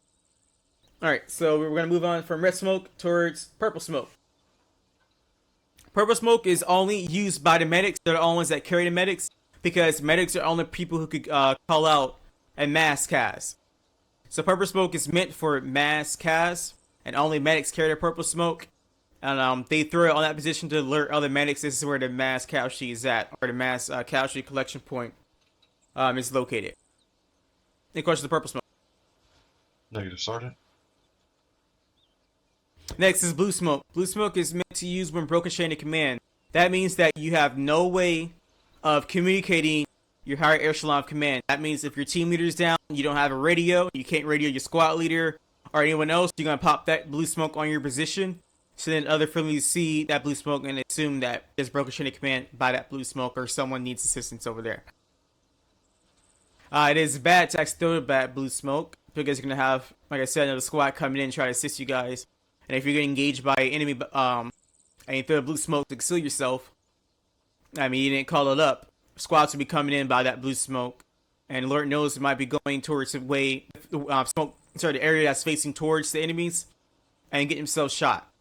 Alright, so we're going to move on from red smoke towards purple smoke. Purple smoke is only used by the medics. They're the only ones that carry the medics, because medics are only people who could call out a mass CAS. So purple smoke is meant for mass CAS, and only medics carry the purple smoke. And they throw it on that position to alert other medics this is where the mass casualty is at, or the mass casualty collection point is located. Any questions on purple smoke? Negative, Sergeant. Next is blue smoke. Blue smoke is meant to use when broken chain of command. That means that you have no way of communicating your higher echelon of command. That means if your team leader is down, you don't have a radio, you can't radio your squad leader or anyone else, you're going to pop that blue smoke on your position. So then other friendlies see that blue smoke and assume that there's broken chain of command by that blue smoke or someone needs assistance over there. It is bad to actually throw that blue smoke because you're going to have, like I said, another squad coming in and try to assist you guys. And if you're getting engaged by enemy, and you throw a blue smoke to conceal yourself, I mean, you didn't call it up. Squads will be coming in by that blue smoke, and Lord knows it might be going towards the way, the area that's facing towards the enemies, and get themselves shot.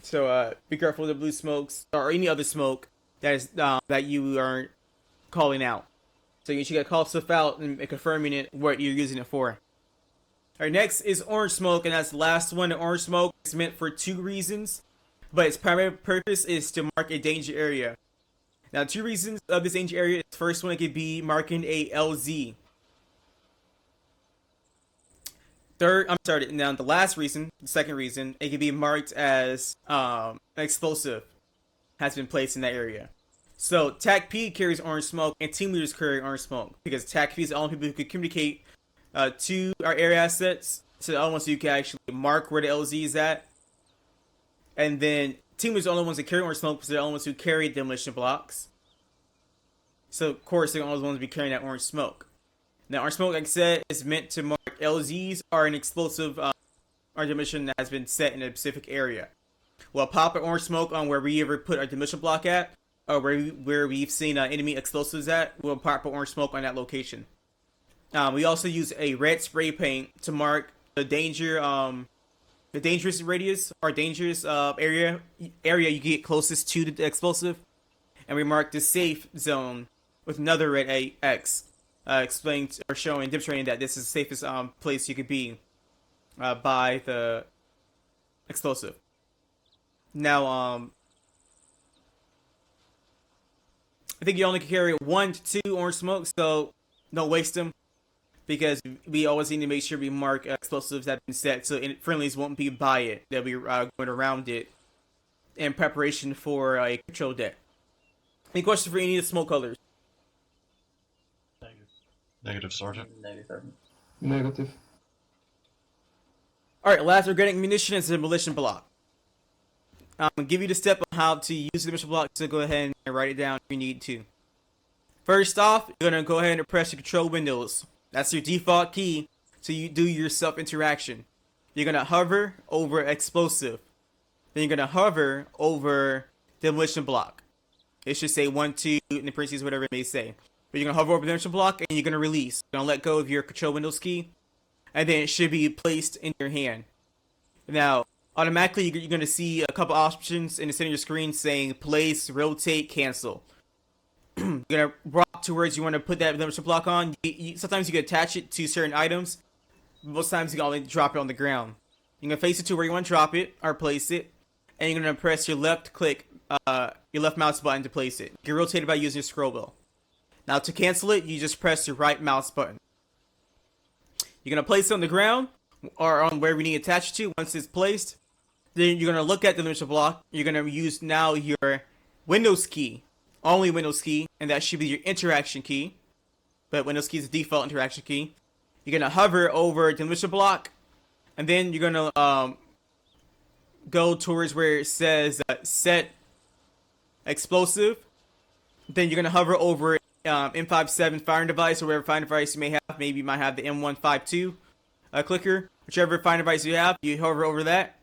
So be careful of the blue smokes or any other smoke that is that you are calling out. So you should get call stuff out and confirming it what you're using it for. Alright, next is orange smoke, and that's the last one. The orange smoke is meant for two reasons, but its primary purpose is to mark a danger area. Now, two reasons of this danger area. The first one, it could be marking a LZ. Now the last reason, the second reason, it could be marked as an explosive has been placed in that area. So TAC-P carries orange smoke, and team leaders carry orange smoke, because TAC-P is the only people who can communicate to our area assets, so the only ones you can actually mark where the LZ is at. And then team leaders are the only ones that carry orange smoke because they're the only ones who carry demolition blocks. So of course they're the only ones to be carrying that orange smoke. Now orange smoke, like I said, is meant to mark LZs or an explosive or demolition that has been set in a specific area. We'll pop an orange smoke on where we ever put our demolition block at, or where we've seen enemy explosives at. We'll pop an orange smoke on that location. We also use a red spray paint to mark the the dangerous radius or dangerous area you get closest to the explosive, and we mark the safe zone with another red X, explaining or showing, demonstrating that this is the safest place you could be by the explosive. Now, I think you only can carry 1 to 2 orange smokes, so don't waste them, because we always need to make sure we mark explosives that have been set so friendlies won't be by it. They'll be going around it in preparation for a control deck. Any questions for any of the smoke colors? Negative, Sergeant. Negative. Alright, last, organic munition is a demolition block. I'm going to give you the step on how to use the demolition block, so go ahead and write it down if you need to. First off, you're going to go ahead and press the control windows. That's your default key to you do your self-interaction. You're going to hover over explosive. Then you're going to hover over demolition block. It should say 1, 2, in the parentheses, whatever it may say. But you're going to hover over the demolition block, and you're going to release. You're going to let go of your control windows key, and then it should be placed in your hand. Now, automatically, you're going to see a couple options in the center of your screen saying place, rotate, cancel. you're gonna walk towards you want to put that demolition block on. Sometimes you can attach it to certain items. Most times you can only drop it on the ground. You're gonna face it to where you want to drop it or place it, and you're gonna press your left mouse button to place it. You can rotate it by using your scroll wheel. Now to cancel it, you just press your right mouse button. You're gonna place it on the ground or on wherever you need to attach it to. Once it's placed, then you're gonna look at the demolition block. You're gonna use now your Windows key, only Windows key, and that should be your interaction key. But Windows key is the default interaction key. You're gonna hover over the demolition block, and then you're gonna go towards where it says set explosive. Then you're gonna hover over M57 firing device or whatever firing device you may have. Maybe you might have the M152 clicker, whichever firing device you have. You hover over that,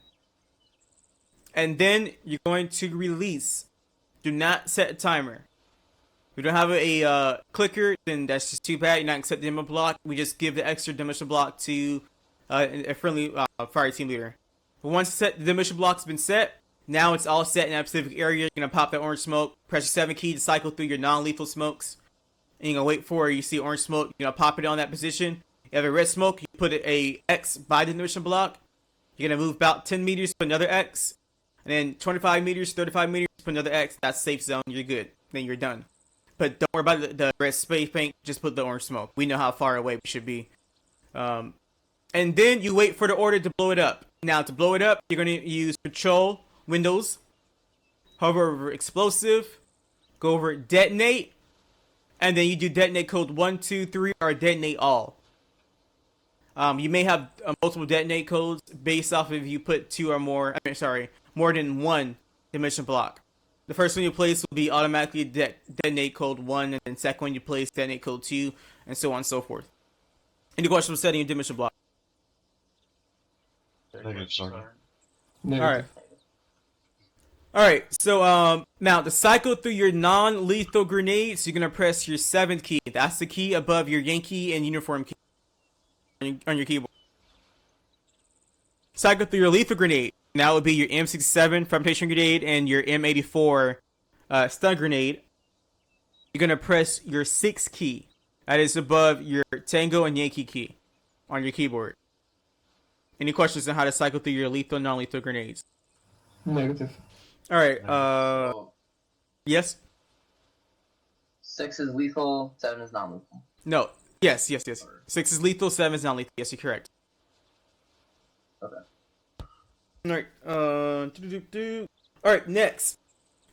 and then you're going to release. Do not set a timer. If you don't have a clicker, then that's just too bad. You're not accepting the demo block. We just give the extra demolition block to a friendly fire team leader. But once the demolition block's been set, now it's all set in that specific area. You're gonna pop that orange smoke. Press your 7 key to cycle through your non-lethal smokes. And you're gonna wait for you see orange smoke. You're gonna pop it on that position. You have a red smoke. You put a X by the demolition block. You're gonna move about 10 meters, put another X, and then 25 meters, 35 meters, put another X. That's safe zone. You're good. Then you're done. But don't worry about the red spray paint. Just put the orange smoke. We know how far away we should be. And then you wait for the order to blow it up. Now to blow it up, you're gonna use Control Windows, hover over explosive, go over detonate, and then you do detonate code 1, 2, 3, or detonate all. You may have multiple detonate codes based off of if you put more than one demolition block. The first one you place will be automatically detonate code 1, and then second one you place detonate code 2, and so on and so forth. Any questions on setting your demolition block? Negative, sorry. Negative. Alright, so now to cycle through your non-lethal grenades, you're gonna press your 7th key. That's the key above your Yankee and uniform key on your keyboard. Cycle through your lethal grenade. Now it would be your M67 fragmentation grenade and your M84 stun grenade. You're gonna press your 6th key. That is above your Tango and Yankee key on your keyboard. Any questions on how to cycle through your lethal and non-lethal grenades? Negative. Alright, yes? 6 is lethal, 7 is non-lethal. No. Yes. 6 is lethal, 7 is non-lethal. Yes, you're correct. Okay. Alright, Alright, next.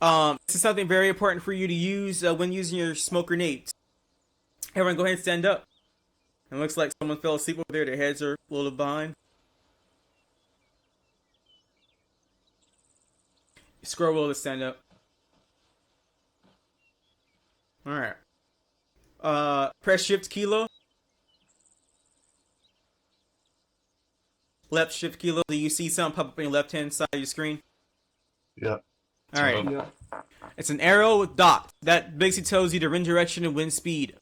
This is something very important for you to use when using your smoke grenades. Everyone go ahead and stand up. It looks like someone fell asleep over there. Their heads are a little behind. Scroll wheel to stand up. Alright. Press shift kilo. Left shift kilo. Do you see something pop up on your left hand side of your screen? Yep. Alright. Yeah. It's an arrow with dot. That basically tells you the wind direction and wind speed.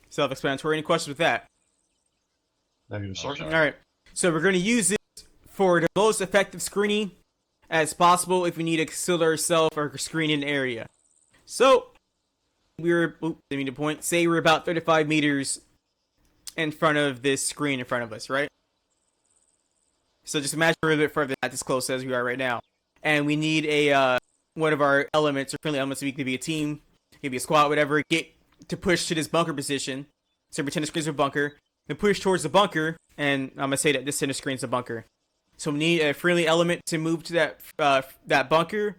Self-explanatory. Any questions with that? Negative, Sergeant. Alright. So we're going to use it for the most effective screening as possible if we need to conceal ourselves or screen an area. So, say we're about 35 meters in front of this screen in front of us, right? So just imagine we're a bit further, not as close as we are right now. And we need a one of our elements or friendly elements, we could be a team, it could be a squad, whatever, get to push to this bunker position. So pretend the screen's a bunker. Then push towards the bunker, and I'm gonna say that this center screen's a bunker. So we need a friendly element to move to that bunker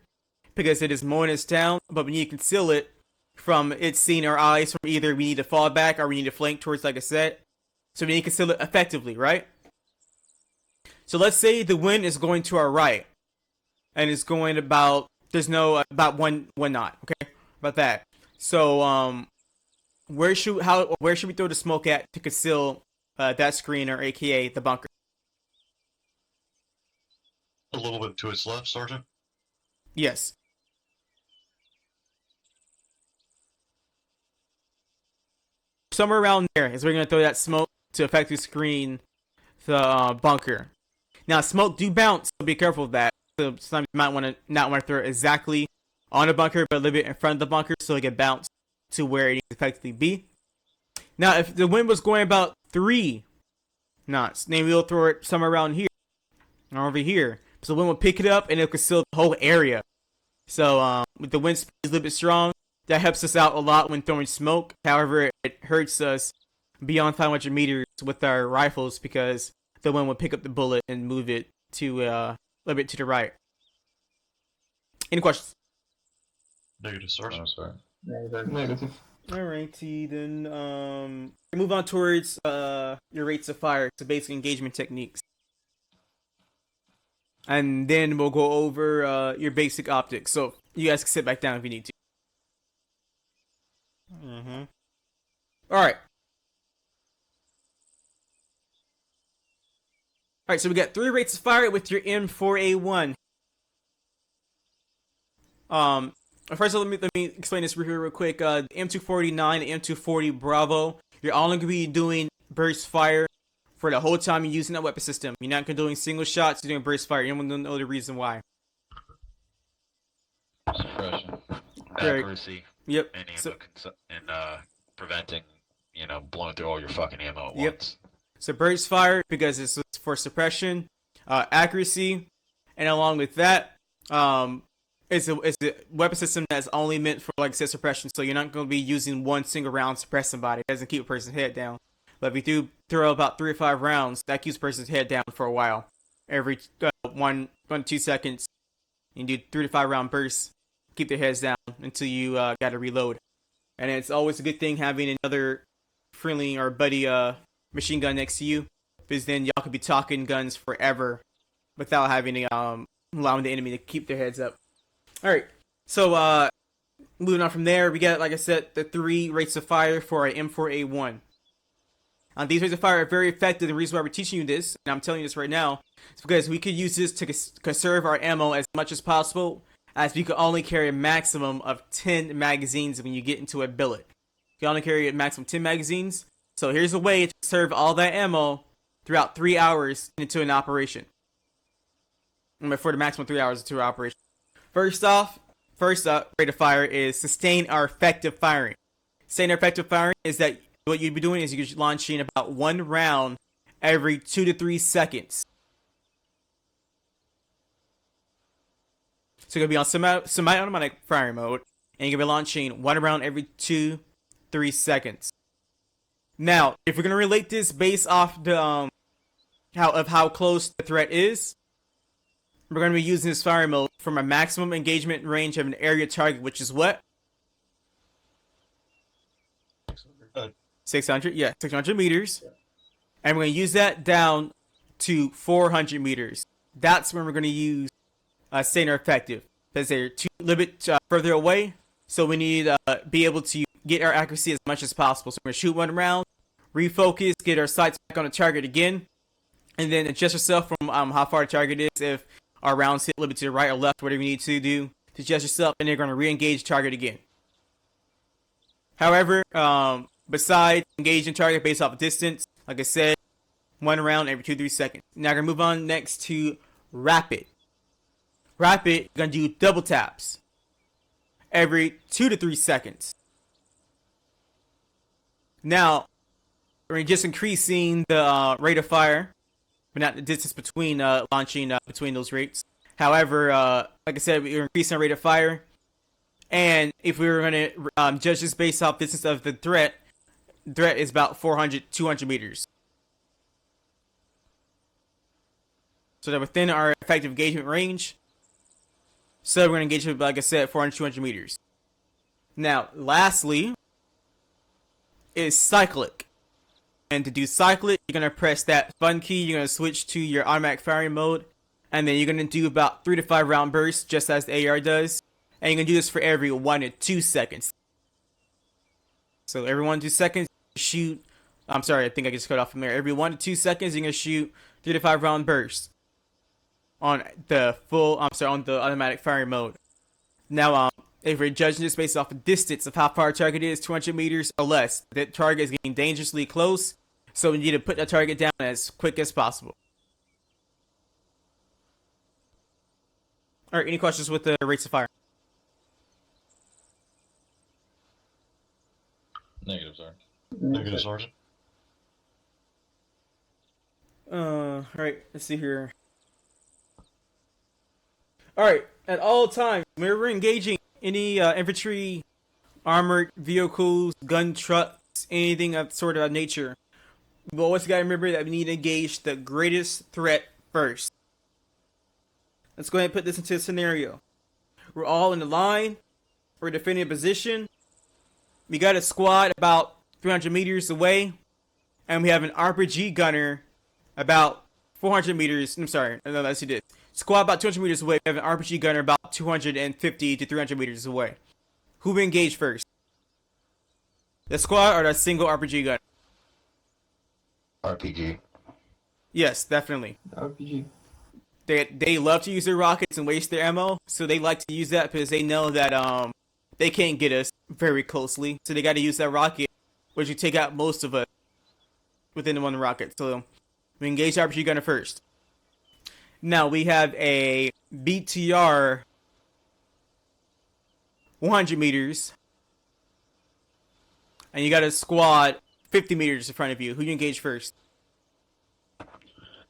because it is mowing us down, but we need to conceal it from it seeing our eyes from either we need to fall back or we need to flank towards, like I said. So we need to conceal it effectively, right? So let's say the wind is going to our right and it's going about one knot, okay? About that. So where should we throw the smoke at to conceal that screen, or aka the bunker? A little bit to its left, Sergeant. Yes. Somewhere around there is where we're going to throw that smoke to effectively screen the bunker. Now, smoke do bounce, so be careful of that. So sometimes you might not want to throw it exactly on a bunker, but a little bit in front of the bunker so it can bounce to where it needs to effectively be. Now, if the wind was going about 3 knots, then we'll throw it somewhere around here or over here. So the wind will pick it up and it'll conceal the whole area. So with the wind speed is a little bit strong, that helps us out a lot when throwing smoke. However, it hurts us beyond 500 meters with our rifles because the wind will pick up the bullet and move it to a little bit to the right. Any questions? Negative, sir. No, sorry. Negative. Alrighty, then move on towards your rates of fire, so basic engagement techniques. And then we'll go over your basic optics. So you guys can sit back down if you need to. Alright. Alright, so we got 3 rates of fire with your M4A1. First of all, let me explain this real quick. The M249 and M240 Bravo, you're only going to be doing burst fire for the whole time you're using that weapon system. You're not going to be doing single shots, you're doing burst fire. You don't know the reason why. Suppression. Very- Accuracy. Yep. And So- preventing, blowing through all your fucking ammo at Yep. once. So burst fire, because it's for suppression, accuracy, and along with that, it's a weapon system that's only meant for, like I said, suppression. So you're not going to be using one single round to suppress somebody. It doesn't keep a person's head down. But if you do throw about 3 or 5 rounds, that keeps a person's head down for a while. Every 1 to 2 seconds, you do 3 to 5 round bursts, keep their heads down until you got to reload. And it's always a good thing having another friendly or buddy machine gun next to you, because then y'all could be talking guns forever without having to allowing the enemy to keep their heads up. Alright, so moving on from there, we got, like I said, the 3 rates of fire for our M4A1. These rates of fire are very effective. The reason why we're teaching you this, and I'm telling you this right now, is because we could use this to conserve our ammo as much as possible, as we could only carry a maximum of 10 magazines when you get into a billet. You can only carry a maximum of 10 magazines, so here's a way to conserve all that ammo throughout 3 hours into an operation. For the maximum 3 hours into an operation. First up, rate of fire is sustain our effective firing. Sustain our effective firing is that what you'd be doing is you're launching about 1 round every 2 to 3 seconds. So you're going to be on semi-automatic firing mode, and you're going to be launching 1 round every 2-3 seconds. Now, if we're going to relate this based off the how close the threat is, we're going to be using this fire mode from a maximum engagement range of an area target, which is what? 600? Yeah, 600 meters. And we're going to use that down to 400 meters. That's when we're going to use Saner Effective, because they're a little bit further away, so we need to be able to get our accuracy as much as possible. So we're going to shoot 1 round, refocus, get our sights back on the target again, and then adjust yourself from how far the target is. If our rounds hit a little bit to the right or left, whatever you need to do to adjust yourself, and you're going to re-engage target again. However, besides engaging target based off of distance, like I said, 1 round every 2-3 seconds. Now we're going to move on next to rapid. Rapid, you're going to do double taps every 2 to 3 seconds. Now, we're just increasing the rate of fire, but not the distance between launching between those rates. However, like I said, we're increasing our rate of fire. And if we were going to judge this based off distance of the threat is about 200 meters. So that within our effective engagement range, so we're going to engage with, like I said, 200 meters. Now, lastly, is cyclic. And to do cyclic, you're going to press that button key, you're going to switch to your automatic firing mode, and then you're going to do about 3 to 5 round bursts, just as the AR does. And you're going to do this for every 1 to 2 seconds. So every 1 to 2 seconds, shoot. I'm sorry, I think I just cut off from there. Every 1 to 2 seconds, you're going to shoot 3 to 5 round bursts on the on the automatic firing mode. Now, if we're judging this based off the distance of how far a target is, 200 meters or less, that target is getting dangerously close, so we need to put that target down as quick as possible. Alright, any questions with the rates of fire? Negative, Sergeant. Negative, Sergeant. Alright, let's see here. Alright, at all times, whenever we're engaging any infantry, armored vehicles, gun trucks, anything of sort of nature, we always gotta remember that we need to engage the greatest threat first. Let's go ahead and put this into a scenario. We're all in the line, we're defending a position, we got a squad about 300 meters away, and we have an RPG gunner about 400 meters. I'm sorry, no, let's do this. Squad about 200 meters away, we have an RPG gunner about 250 to 300 meters away. Who we engage first? The squad or the single RPG gunner? RPG. Yes, definitely. RPG. They love to use their rockets and waste their ammo, so they like to use that because they know that they can't get us very closely, so they got to use that rocket, which you take out most of us within the one rocket. So we engage the RPG gunner first. Now we have a BTR 100 meters, and you got a squad 50 meters in front of you. Who you engage first?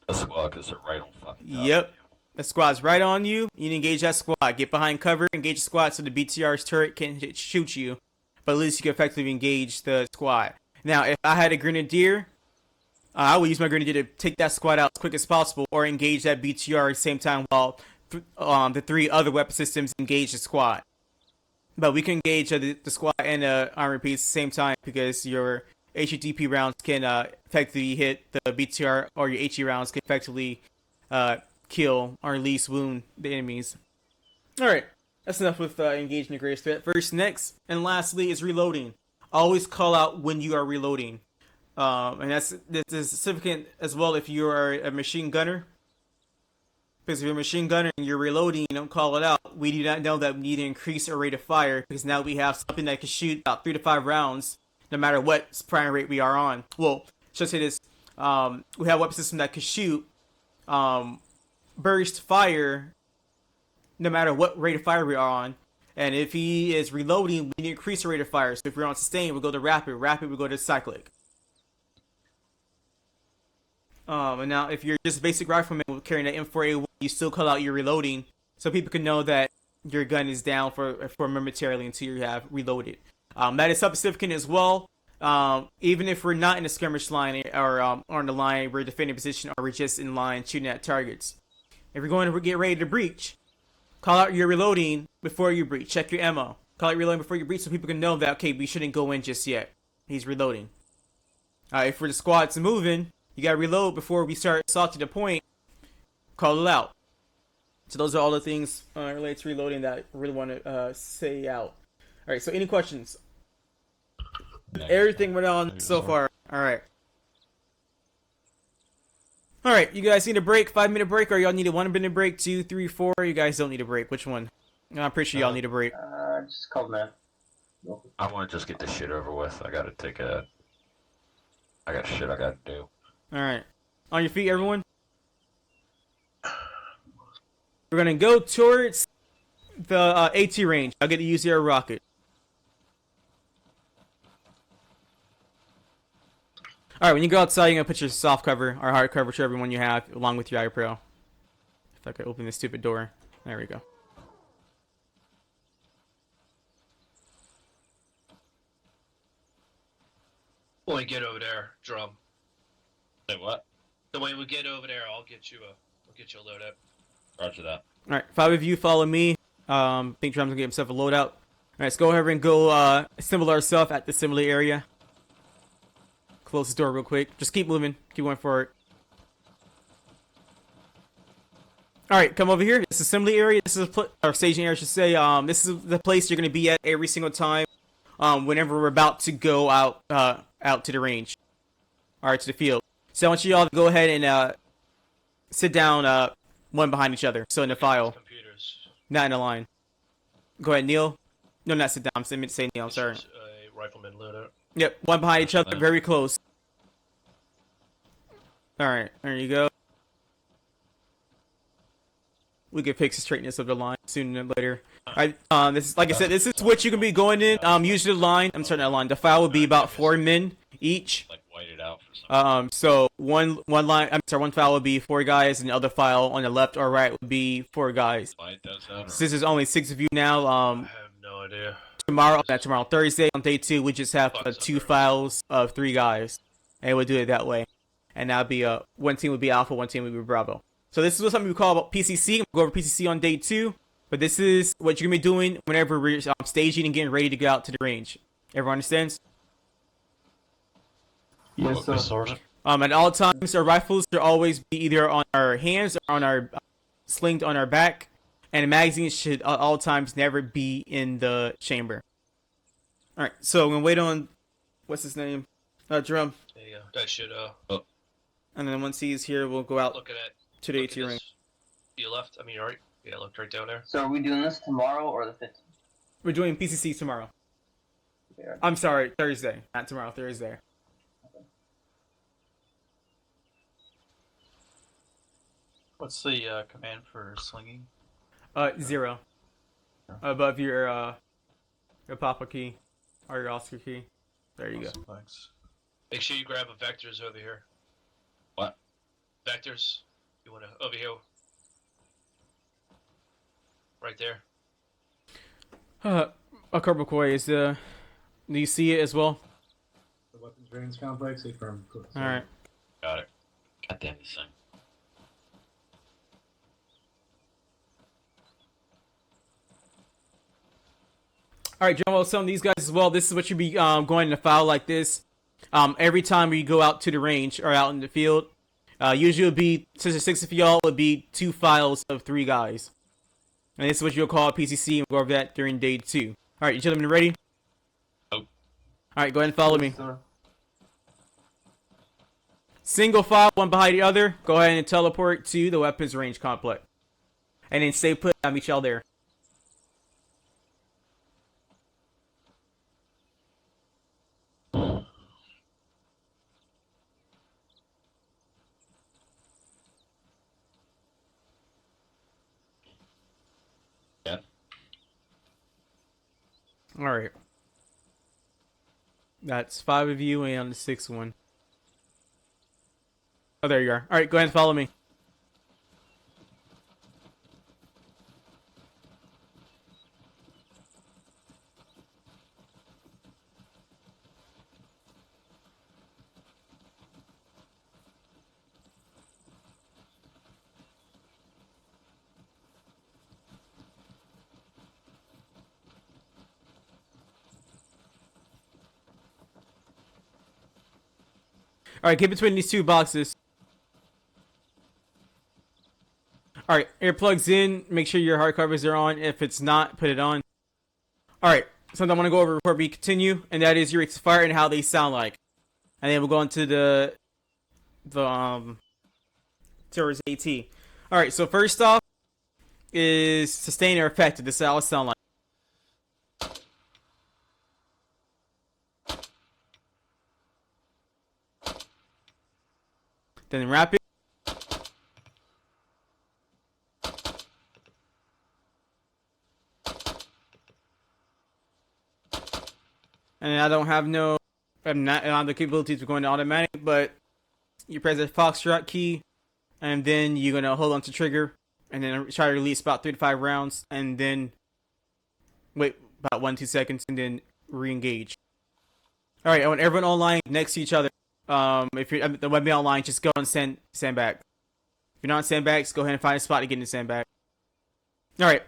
The squad, because they're right on fucking top. Yep. The squad's right on you. You need to engage that squad. Get behind cover, engage the squad so the BTR's turret can shoot you. But at least you can effectively engage the squad. Now, if I had a grenadier, I would use my grenadier to take that squad out as quick as possible or engage that BTR at the same time while the three other weapon systems engage the squad. But we can engage the squad and the armor piece at the same time because your HEDP rounds can effectively hit the BTR, or your HE rounds can effectively kill or at least wound the enemies. Alright, that's enough with engaging the greatest threat. First, next, and lastly is reloading. Always call out when you are reloading. And this is significant as well if you are a machine gunner. Because if you're a machine gunner and you're reloading, you don't call it out. We do not know that we need to increase our rate of fire because now we have something that can shoot about 3 to 5 rounds no matter what primary rate we are on. Well, should I say this? We have a weapon system that can shoot burst fire no matter what rate of fire we are on. And if he is reloading, we need to increase the rate of fire. So if we're on sustain, we'll go to rapid. Rapid, we'll go to cyclic. And now if you're just a basic rifleman carrying an M4A1, you still call out your reloading so people can know that your gun is down for momentarily until you have reloaded. That is significant as well. Even if we're not in a skirmish line or on the line, we're defending position, or we're just in line shooting at targets. If you're going to get ready to breach, call out your reloading before you breach. Check your ammo. Call out your reloading before you breach so people can know that, okay, we shouldn't go in just yet. He's reloading. If for the squad's moving, you gotta reload before we start assaulting the point. Call it out. So those are all the things related to reloading that I really want to say out. Alright, so any questions? Everything went on so far. Alright. Alright, you guys need a break, 5-minute break, or y'all need a 1-minute break, 2, 3, 4? You guys don't need a break. Which one? I'm pretty sure y'all need a break. Just call man. I want to just get this shit over with. I got shit I gotta do. Alright. On your feet, everyone. We're gonna go towards the AT range. I'll get to use your rocket. Alright, when you go outside, you're gonna put your soft cover or hard cover, whichever one you have, along with your iPro. If I could open this stupid door. There we go. When we get over there, drum. Say what? So when we get over there, I'll get you a loadout. Roger that. Alright, 5 of you follow me. Think Drum's gonna get himself a loadout. Alright, let's go ahead and go assemble ourselves at the assembly area. Close the door real quick. Just keep moving. Keep going forward. Alright, come over here. This assembly area. This is our staging area, I should say. This is the place you're gonna be at every single time. Whenever we're about to go out to the range. Alright, to the field. So I want you all to go ahead and sit down one behind each other. So in the file. Computers. Not in a line. Go ahead, Neil. No, not sit down. I meant to say Neil, I'm sorry. A rifleman loadout. Yep, one behind each other, very close. Alright, there you go. we can fix the straightness of the line sooner than later. Alright, this is, like I said, this is what you can be going in. Usually the line, I'm starting that line. The file would be about 4 men each. Like white it out for some. So one line, I'm sorry, one file would be 4 guys, and the other file on the left or right would be 4 guys. Since there's only 6 of you now, I have no idea. tomorrow, Thursday on day 2, we just have 2 files of 3 guys, and we'll do it that way. And that'll be one team would be Alpha, one team would be Bravo. So this is what something we call about PCC. We'll go over PCC on day 2, but this is what you're gonna be doing whenever we're staging and getting ready to go out to the range. Everyone understands? Yes, sir. Sergeant. At all times, our rifles should always be either on our hands or on our slinged on our back, and the magazines should at all times never be in the chamber. All right, so I'm gonna wait on what's his name, Drum, Yeah, that should and then once he's here, we'll go out looking at to the look at AT ring. this. You left. I mean, you're right. Yeah, looked right down there. So are we doing this tomorrow or the 15th? We're doing PCC tomorrow. Yeah. I'm sorry, Thursday, not tomorrow. Thursday. What's the command for slinging? 0. Above your Papa key or your Oscar key. There you go. Awesome, thanks. Make sure you grab a vectors over here. What? Vectors. You wanna over here? Right there. Akar McCoy is do you see it as well? The weapons range complex. Affirm. All right. Got it. God damn this thing. All right, John. Well, some of these guys as well. This is what you be going in a file like this. Every time we go out to the range or out in the field, usually it would be, since there's 6 of y'all, it would be 2 files of 3 guys. And this is what you'll call PCC, and we'll go over that during day 2. All right, you gentlemen ready? Oh. All right, go ahead and follow me. Sir. Single file, one behind the other. Go ahead and teleport to the weapons range complex. And then stay put. I'll meet y'all there. Yeah. All right. That's 5 of you and on the 6th one. Oh, there you are. All right, go ahead and follow me. All right, get between these 2 boxes. All right, earplugs in. Make sure your hard covers are on. If it's not, put it on. All right, something I want to go over before we continue, and that is your rates of fire and how they sound like. And then we'll go into the towards AT. All right, so first off is sustain or effective. This is how it sound like. Then rapid. And I don't have no, I don't have the capabilities of going to automatic, but you press the Foxtrot key, and then you're gonna hold on to trigger, and then try to release about 3 to 5 rounds, and then wait about 1-2 seconds, and then re-engage. All right, I want everyone online next to each other. If you're the web online, just go and sandbag. If you're not on sandbags, go ahead and find a spot to get in the sandbag. All right.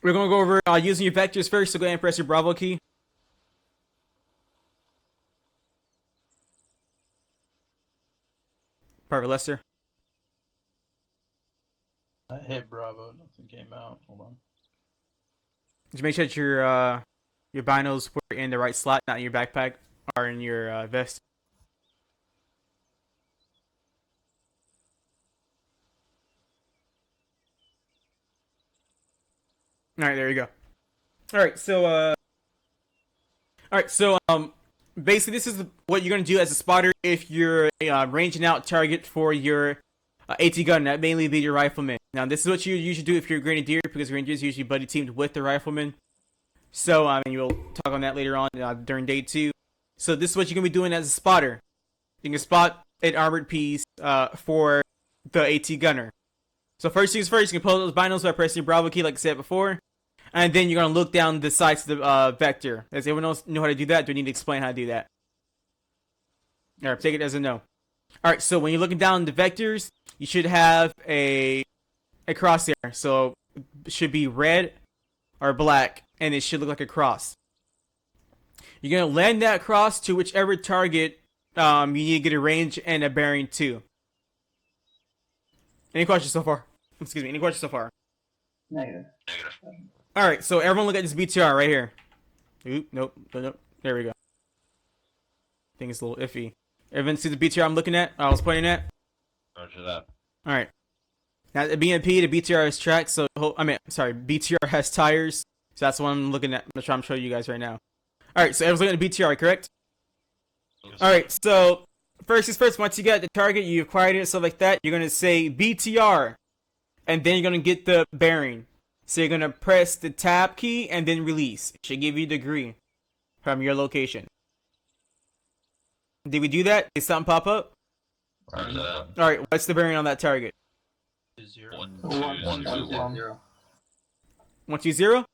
We're going to go over using your vectors first, so go ahead and press your Bravo key. Perfect, Lester. I hit Bravo, nothing came out. Hold on. Just make sure that your binos were in the right slot, not in your backpack or in your vest. All right, there you go. All right, so basically this is what you're gonna do as a spotter if you're ranging out target for your AT gun, that mainly be your rifleman. Now, this is what you usually do if you're a grenadier, because grenadiers usually buddy teamed with the rifleman. So, I mean, we'll talk on that later on during day 2. So, this is what you're going to be doing as a spotter. You can spot an armored piece for the AT gunner. So, first things first, you can pull those binos by pressing your Bravo key, like I said before. And then you're going to look down the sides of the vector. Does everyone else know how to do that? Do I need to explain how to do that? Alright, take it as a no. Alright, so when you're looking down the vectors, you should have a crosshair. So it should be red or black, and it should look like a cross. You're going to land that cross to whichever target you need to get a range and a bearing to. Any questions so far? Excuse me, any questions so far? Negative. Alright, so everyone look at this BTR right here. Oop, nope. There we go. I think it's a little iffy. Everyone see the BTR I'm looking at? I was pointing at? Roger that. Alright. Now, the BMP, the BTR has tracks, so, BTR has tires. So that's what I'm looking at. That's what I'm showing you guys right now. Alright, so everyone's looking at the BTR, correct? Alright, so, first is first, once you get the target, you acquired it, stuff like that, you're going to say BTR. And then you're going to get the bearing. So you're going to press the tab key and then release. It should give you a degree from your location. Did we do that? Did something pop up? Roger that. Alright, what's the bearing on that target? 120. 120?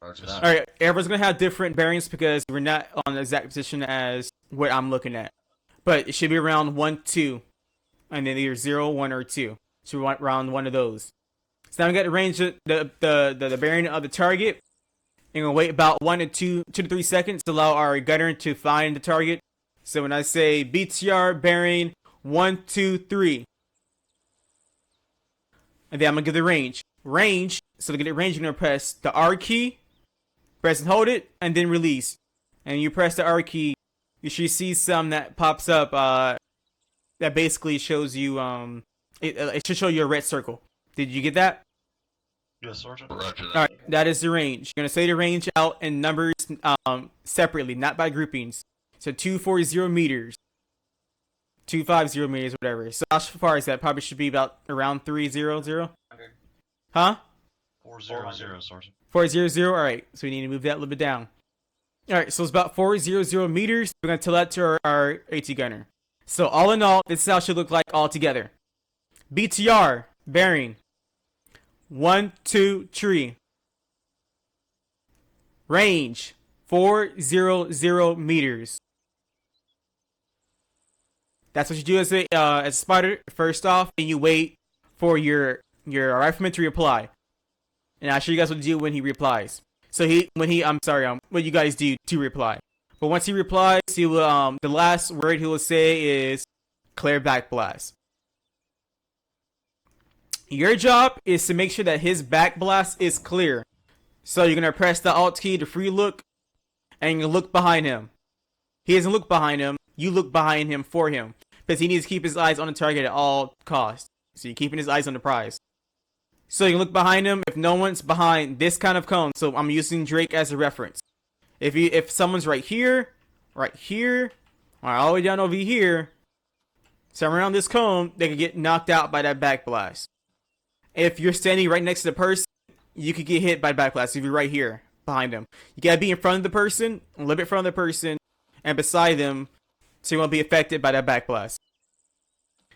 Roger that. Alright, everyone's going to have different bearings because we're not on the exact position as what I'm looking at. But it should be around 1, 2. And then either 0, 1, or 2. So we want around one of those. So now we got to range the bearing of the target. And we'll wait about 2 to 3 seconds to allow our gunner to find the target. So when I say BTR bearing 1, 2, 3. And then I'm going to give the range. Range, so to get it range, you're going to press the R key. Press and hold it, and then release. And you press the R key, you should see some that pops up that basically shows you, it should show you a red circle. Did you get that? Yes, Sergeant. Roger that. Alright, that is the range. You're going to say the range out in numbers separately, not by groupings. So 240 meters. 250 meters, whatever. So how far is that? Probably should be about around 300. Huh? 400, Sergeant. 400, alright. So we need to move that a little bit down. Alright, so it's about 400 meters. We're going to tell that to our AT gunner. So all in all, this is how it should look like all together. BTR, bearing. 1, 2, 3. Range, 400 meters. That's what you do as a spotter. First off, and you wait for your rifleman to reply. And I'll show you guys what to do when he replies. So what you guys do to reply. But once he replies, he will the last word he will say is clear back blast. Your job is to make sure that his back blast is clear. So you're gonna press the Alt key to free look, and you look behind him. He doesn't look behind him. You look behind him for him, because he needs to keep his eyes on the target at all costs. So you're keeping his eyes on the prize. So you can look behind him. If no one's behind this kind of cone, so I'm using Drake as a reference. If someone's right here, or all the way down over here, somewhere around this cone, they could get knocked out by that back blast. If you're standing right next to the person, you could get hit by back blast if you're right here behind them. You gotta be in front of the person, a little bit in front of the person, and beside them, so you won't be affected by that back blast.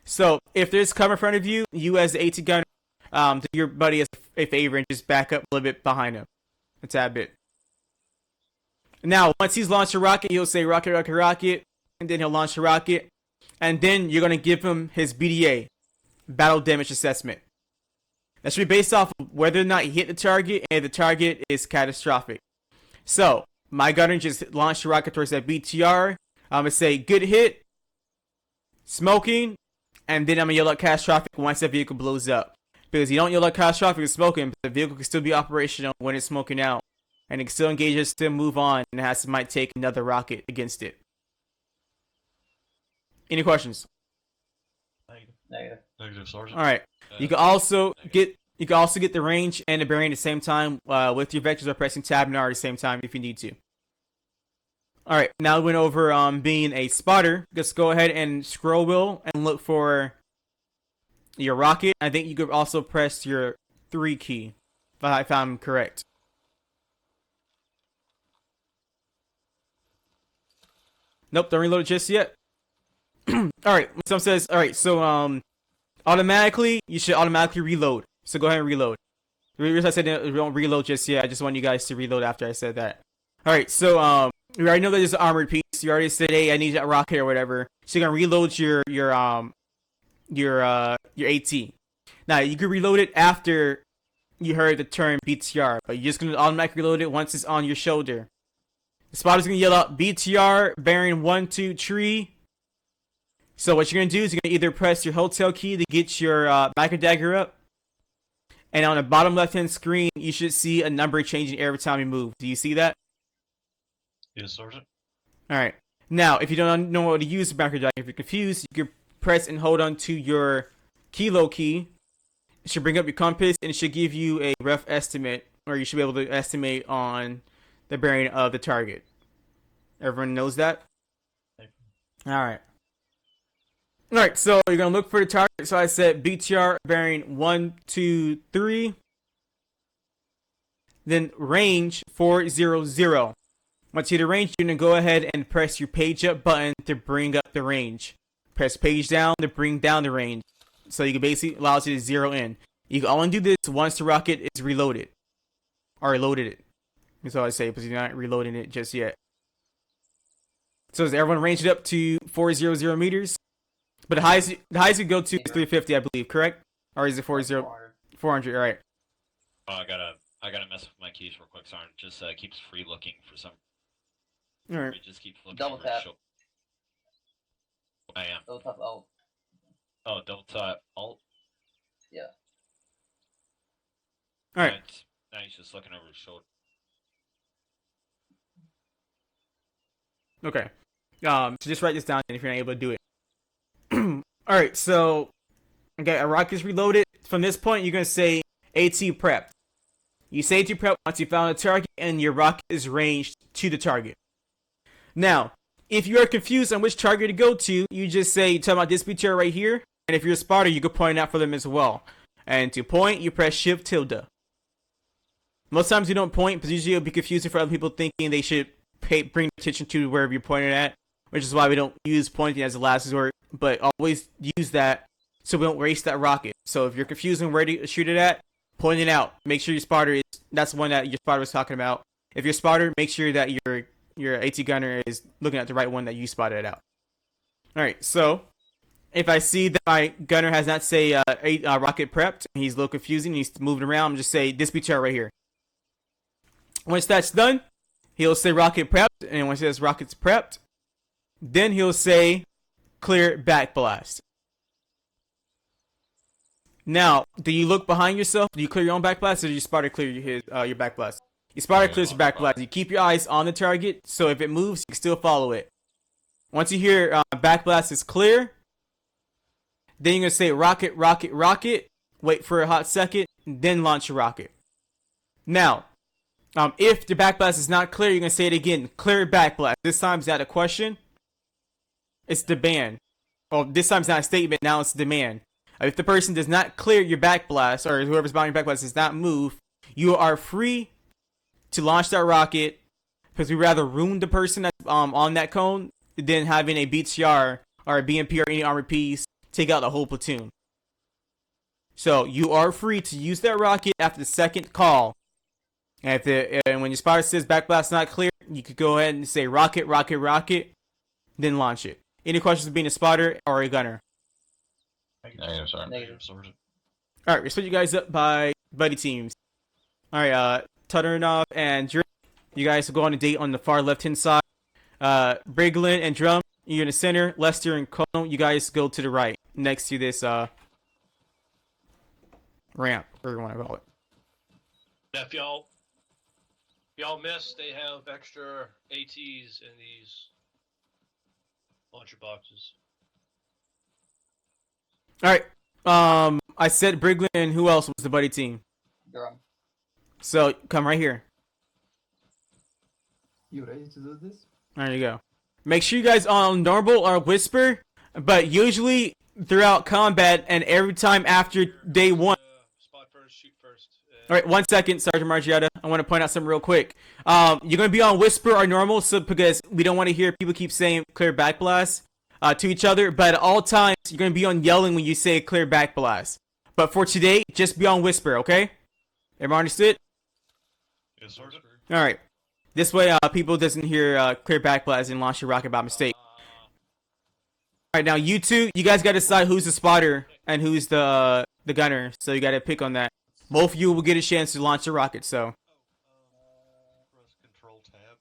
So if there's cover in front of you, you as the AT gunner, do your buddy a favor and just back up a little bit behind him, a tad bit. Now, once he's launched a rocket, he'll say rocket, rocket, rocket, and then he'll launch a rocket, and then you're gonna give him his BDA, battle damage assessment. That should be based off of whether or not he hit the target and the target is catastrophic. So, my gunner just launched a rocket towards that BTR. I'm going to say good hit, smoking, and then I'm going to yell out catastrophic once that vehicle blows up. Because you don't yell out catastrophic with smoking, but the vehicle can still be operational when it's smoking out. And it can still engage it, still move on, and might take another rocket against it. Any questions? Negative, Sergeant. Alright. You can also get the range and the bearing at the same time with your vectors or pressing tab and R at the same time if you need to. Alright, now we went over being a spotter. Let's go ahead and scroll wheel and look for your rocket. I think you could also press your 3 key, if I'm correct. Nope, don't reload it just yet. Alright, some says, alright, so, automatically, you should automatically reload. So go ahead and reload. The reason I said don't reload just yet, I just want you guys to reload after I said that. Alright, so, we already know that there's an armored piece. You already said, hey, I need that rocket or whatever. So you're gonna reload your AT. Now, you can reload it after you heard the term BTR, but you're just gonna automatically reload it once it's on your shoulder. The spotter's gonna yell out BTR bearing 1, 2, tree. So what you're gonna do is you're gonna either press your hotel key to get your micro dagger up, and on the bottom left hand screen you should see a number changing every time you move. Do you see that? Yes, Sergeant. All right. Now, if you don't know what to use the micro dagger, if you're confused, you can press and hold on to your kilo key. It should bring up your compass and it should give you a rough estimate, or you should be able to estimate on the bearing of the target. Everyone knows that? Alright. Alright, so you're going to look for the target. So I said BTR bearing 1, 2, 3. Then range 400. Once you hit the range, you're going to go ahead and press your page up button to bring up the range. Press page down to bring down the range. So you can basically allow you to zero in. You can only do this once the rocket is reloaded. Or loaded it. That's all I say, because you're not reloading it just yet. So does everyone range it up to 400 meters? But the highest you go to is 350, I believe, correct? Or is it 400? 400, alright. Oh, I gotta mess with my keys real quick. Sorry, just keeps free looking for some. Alright. It just keeps looking. Double tap. I am. Double tap Alt. Oh, double tap Alt. Yeah. Alright. Now he's just looking over his shoulder. Okay. So just write this down if you're not able to do it. Alright, so okay, a rocket's reloaded. From this point, you're gonna say AT prepped. You say AT prepped once you found a target and your rocket is ranged to the target. Now, if you are confused on which target to go to, you just say, you tell about this BTR right here, and if you're a spotter, you can point out for them as well. And to point, you press Shift tilde. Most times you don't point, because usually it'll be confusing for other people thinking they should bring attention to wherever you're pointing at, which is why we don't use pointing as a last resort, but always use that so we don't waste that rocket. So if you're confused on where to shoot it at, point it out. Make sure your spotter is, that's the one that your spotter was talking about. If you're a spotter, make sure that your AT gunner is looking at the right one that you spotted out. Alright, so if I see that my gunner has not say rocket prepped, and he's a little confusing, he's moving around, I'm just say this BTR right here. Once that's done, he'll say rocket prepped, and once he says rocket's prepped, then he'll say clear backblast. Now, do you look behind yourself? Do you clear your own backblast, or do you spotter clear your backblast? Your spotter clears your backblast. You keep your eyes on the target, so if it moves, you can still follow it. Once you hear backblast is clear, then you're gonna say rocket, rocket, rocket. Wait for a hot second, then launch your rocket. Now, if the backblast is not clear, you're gonna say it again. Clear backblast. This time it's not a question. It's demand. Well, this time it's not a statement. Now it's demand. If the person does not clear your backblast, or whoever's behind your backblast does not move, you are free to launch that rocket, because we rather ruin the person that's on that cone than having a BTR or a BMP or any armored piece take out the whole platoon. So you are free to use that rocket after the second call. And when your spotter says backblast not clear, you could go ahead and say rocket, rocket, rocket, then launch it. Any questions of being a spotter or a gunner? Negative, Sergeant. Negative. Sergeant. Alright, we split you guys up by buddy teams. Alright, Tutterenov and Drum, you guys will go on a date on the far left hand side. Briglin and Drum, you're in the center. Lester and Cone, you guys go to the right, next to this ramp, whatever you want to call it. If y'all miss, they have extra ATs in these launcher boxes. Alright, I said Briglin, and who else was the buddy team? Drum. So, come right here. You ready to do this? There you go. Make sure you guys on normal or whisper, but usually throughout combat and every time after day one. Spot first, shoot first. All right, 1 second, Sergeant Margiotta. I want to point out something real quick. You're gonna be on whisper or normal, so because we don't want to hear people keep saying clear backblast to each other. But at all times, you're gonna be on yelling when you say clear backblast. But for today, just be on whisper, okay? Everyone understood? Yes, sir. All right. This way, people doesn't hear clear backblast and launch your rocket by mistake. All right, now you two, you guys gotta decide who's the spotter and who's the gunner. So you gotta pick on that. Both of you will get a chance to launch a rocket. So. Press Control Tab.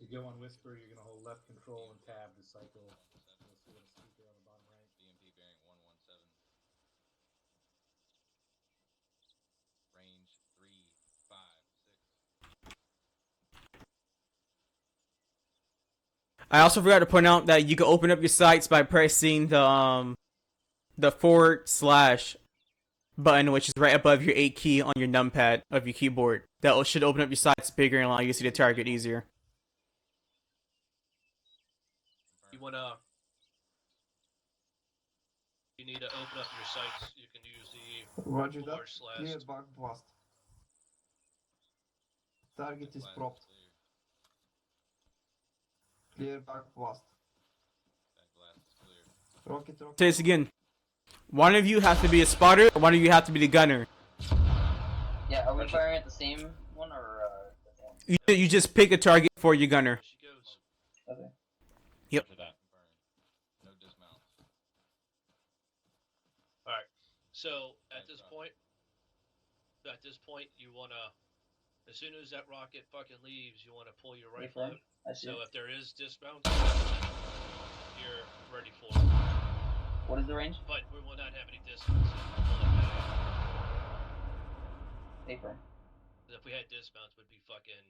To go on whisper, you're gonna hold left control and tab to cycle. You'll see a speaker on the bottom right. DMP bearing 117. Range 356. I also forgot to point out that you can open up your sights by pressing the / button, which is right above your 8 key on your numpad of your keyboard. That should open up your sights bigger and allow you to see the target easier. You need to open up your sights. You can use the Roger that. / Clear back blast. Target is propped. Clear back blast. Rocket. Say this again. One of you has to be a spotter, or one of you have to be the gunner. Yeah, are we firing at the same one or You just pick a target for your gunner. Okay. Yep. No dismount. Alright. So at this point you wanna, as soon as that rocket fucking leaves, you wanna pull your rifle out. So if there is dismount, you're ready for it. What is the range? But we will not have any dismounts. Paper. If we had dismounts, we'd be fucking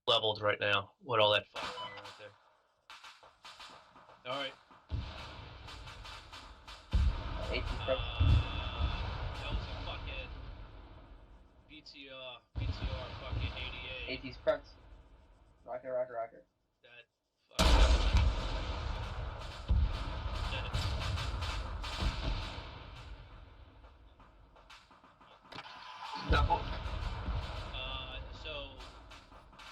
leveled right now with all that firepower right there. Alright. That was a fucking BTR fucking 88. AT's prepped. Rocket. That fucking... Double. So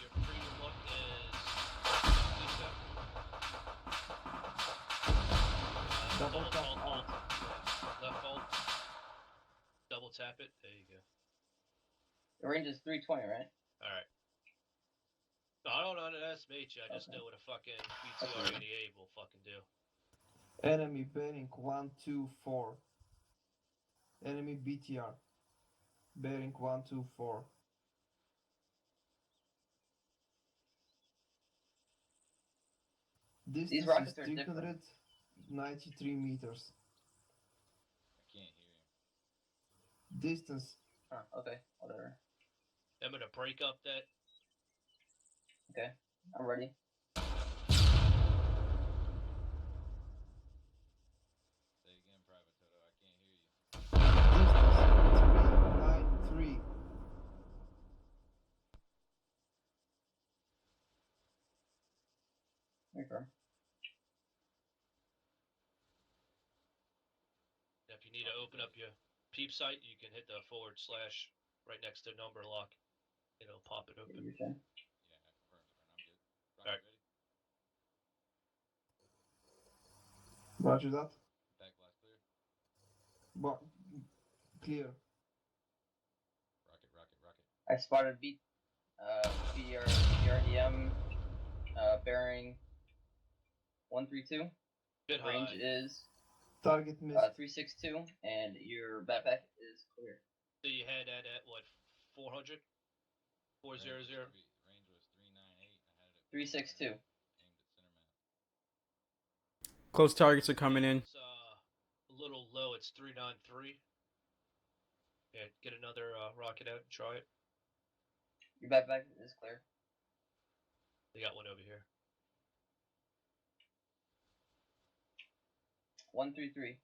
your free look is Double tap alt. Left alt. Double tap it. There you go. The range is 320, right? Alright. I don't underestimate you. I just know what a fucking BTR 88 will fucking do. Enemy bearing 124. Enemy BTR. Bearing 124. Distance rockets is are different. 393 meters. I can't hear you. Distance. Okay, whatever. I'm gonna break up that. Okay, I'm ready. Say again, Private Toto. I can't hear you. Distance 393. Okay. If you need to open up your peep sight, you can hit the / right next to number lock. It'll pop it open. Okay. Yeah, confirm. I'm good. Alright. Ready? Roger that. Back blast clear. Clear. Rocket. I spotted BRDM bearing 132. Bit Range high. is Target missed. 362, and your backpack is clear. So you had that at what, 400? 400? Range was 398. I had it 362. aimed at center mass. Close targets are coming in. It's a little low. It's 393. Yeah, get another rocket out and try it. Your backpack is clear. They got one over here. 133.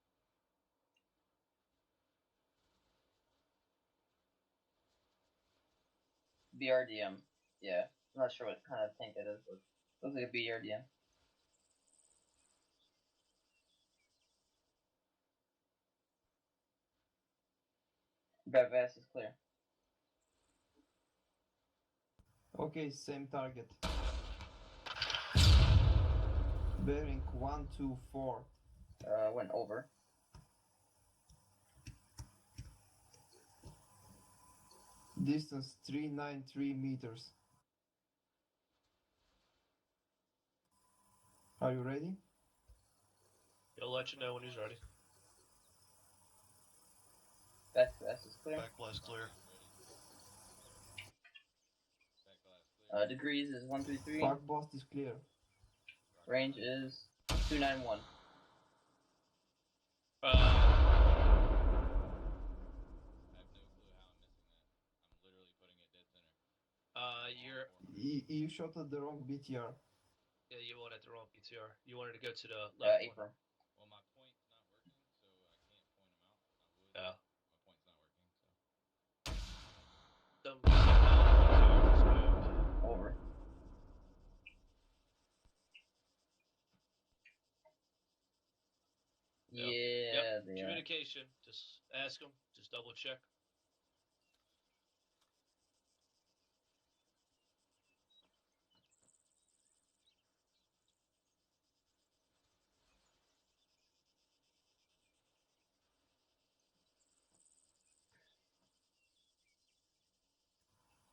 BRDM. Yeah, I'm not sure what kind of tank that is, but looks like a BRDM. Bad Bass is clear. Okay, same target. Bearing 124. Went over. Distance 393 meters. Are you ready? He'll let you know when he's ready. Back Bass is clear. Back blast clear. Back glass clear. Degrees is 133. Back blast is clear. Range is 291. I have no clue how I'm missing that. I'm literally putting it dead center. You're You shot at the wrong BTR. yeah, you wanted the wrong PTR. You wanted to go to the left one. Apron. Well, my point's not working, so I can't point them out. I would. Yeah. My point's not working, so. Somehow PTR just moved. Over. Yep. Yeah, they are. Communication. Just ask them. Just double check.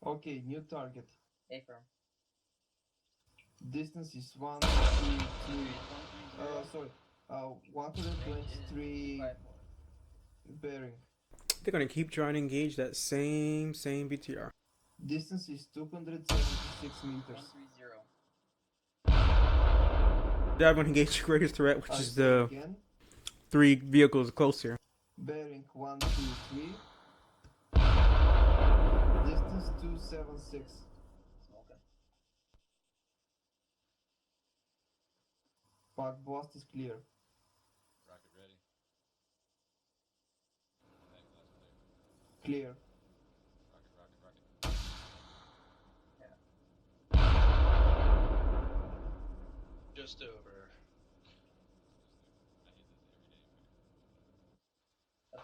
Okay, new target. Apron. Distance is 133. 130. Sorry. Range is 123 254. bearing. They're gonna keep trying to engage that same BTR. Distance is 276 meters. 130. They're gonna engage the greatest threat, which I is say the again. 3 vehicles closer. Bearing 123. Distance 276. Smoking. Back blast is clear. Rocket ready. Back glass clear. Clear. Rocket. Just over. I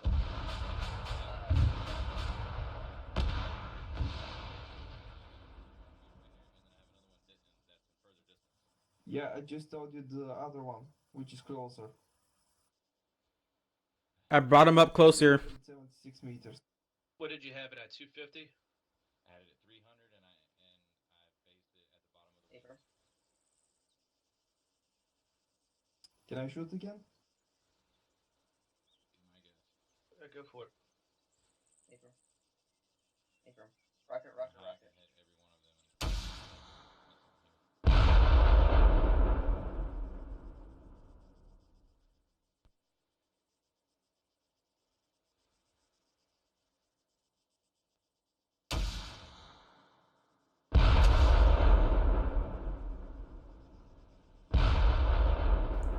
hit this every day, man. Okay. Yeah, I just told you the other one, which is closer. I brought him up closer. 276 meters. What did you have it at? 250? I had it at 300, and I based it at the bottom of the Apron. Can I shoot again? Be my guess. Go for it. Apron. Rocket. Hit every one of them and miss them here.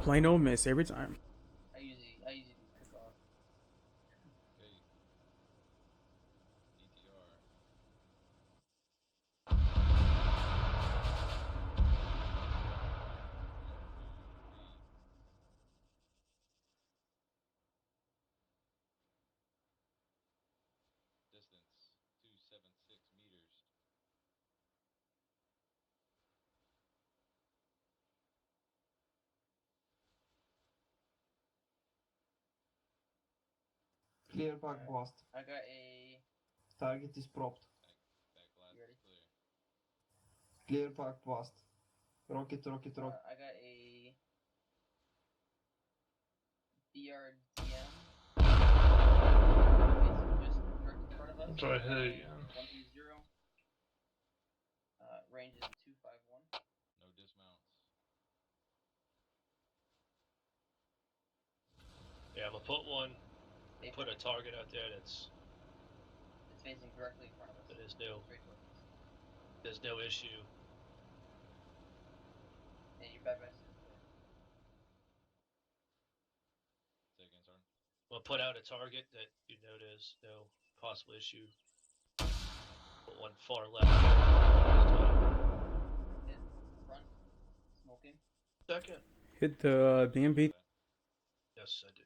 Plain old miss every time. I usually do cook off. Okay. DTR. Distance 276 meters. Clear back blast. I got a. Target is propped. Back glass You ready? is clear. Clear back blast. Rocket. I got a. BRDM. Just direct in front of us. That's what I hit again. 130. Range is 251. No dismounts. Yeah, I'm gonna put one. Apron. Put a target out there that's. It's facing directly in front of us. That is no. Straight towards us. There's no issue. And your bad bass is clear. Say again, Sergeant. We'll put out a target that you know there's no possible issue. Put one far left here. Hit front. Smoking. Second. Hit the BMP. Yes, I do.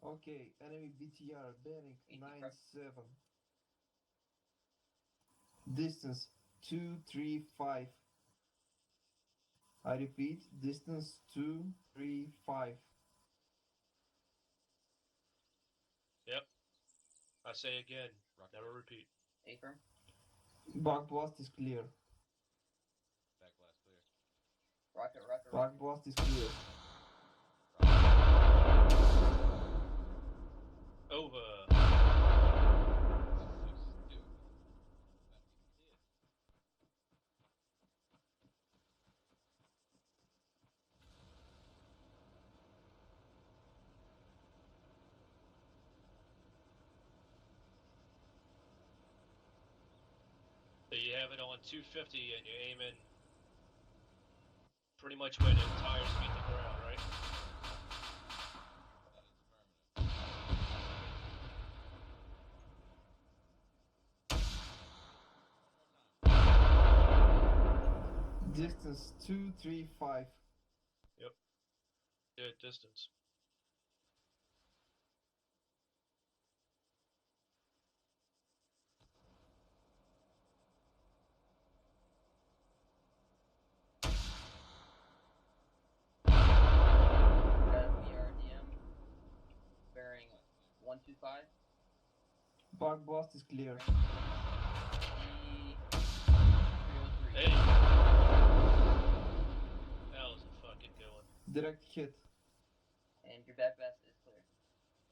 Okay, enemy BTR bearing 97. Distance 235. I repeat, distance 235. Yep. I say again, Rocket never left. repeat. A firm. Back blast is clear. Back blast clear. Rocket, rocket, Back rocket. blast is clear. Over. 6-2. About to be clear. So you have it on 250 and you're aiming pretty much where the tires meet the ground, right? That is affirmative. One more time. Distance 235. Yep. Good distance. Got BRDM bearing 125. Back blast is clear. Bearing 303. Hey! That was a fucking good one. Direct hit. And your back vest is clear.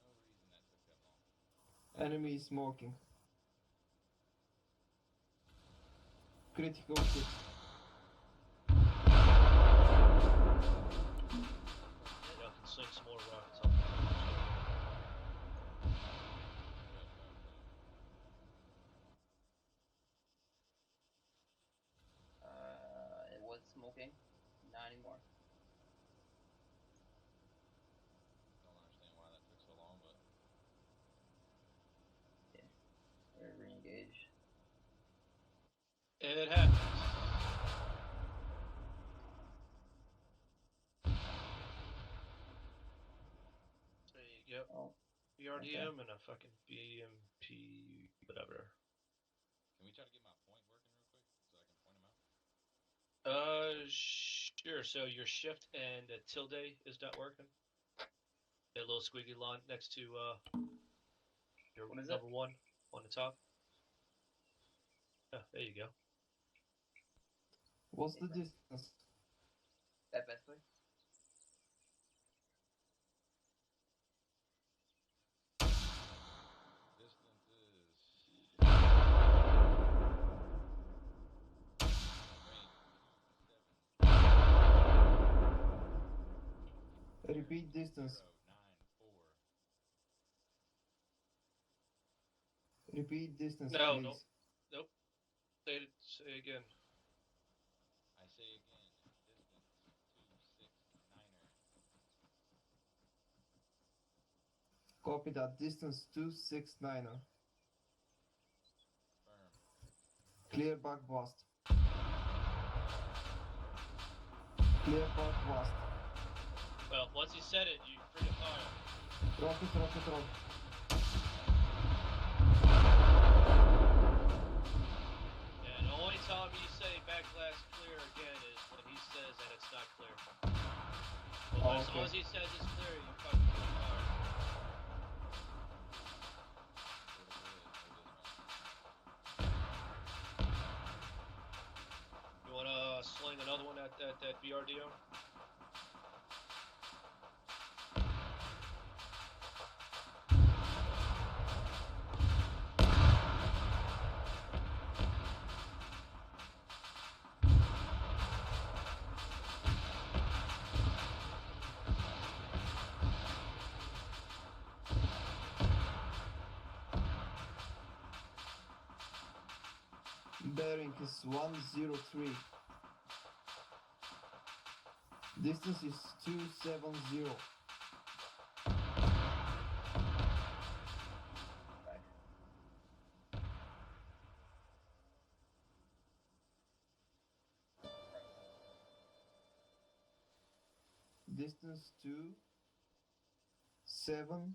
No reason that took that long. Enemy is smoking. Critical hit. Yeah, I can sling some more rockets on that. It was smoking. Not anymore. Don't understand why that took so long, but Yeah. We're re-engaged. It happens. There you go. Oh. BRDM and a fucking BMP, whatever. can we try to get my point working real quick so I can point them out? Sure. So your shift and the tilde is not working. That little squiggly line next to your What is number it? 1 on the top. Yeah, there you go. What's the distance? Back vest clear. Distance is range 27. Repeat distance. 094. Repeat distance, No, please. nope. Say again. I say again, distance 269er. Copy that. Distance 269er. Firm. Clear back blast. Clear back blast. Well, once he said it, you free to fire. Rocket, rocket, rocket. And the only time you say backblast clear again is when he says that it's not clear. But as long as he says it's clear, you fucking free to fire. You wanna sling another one at that BRDO? Bearing is 103. Distance is 270. Distance 270.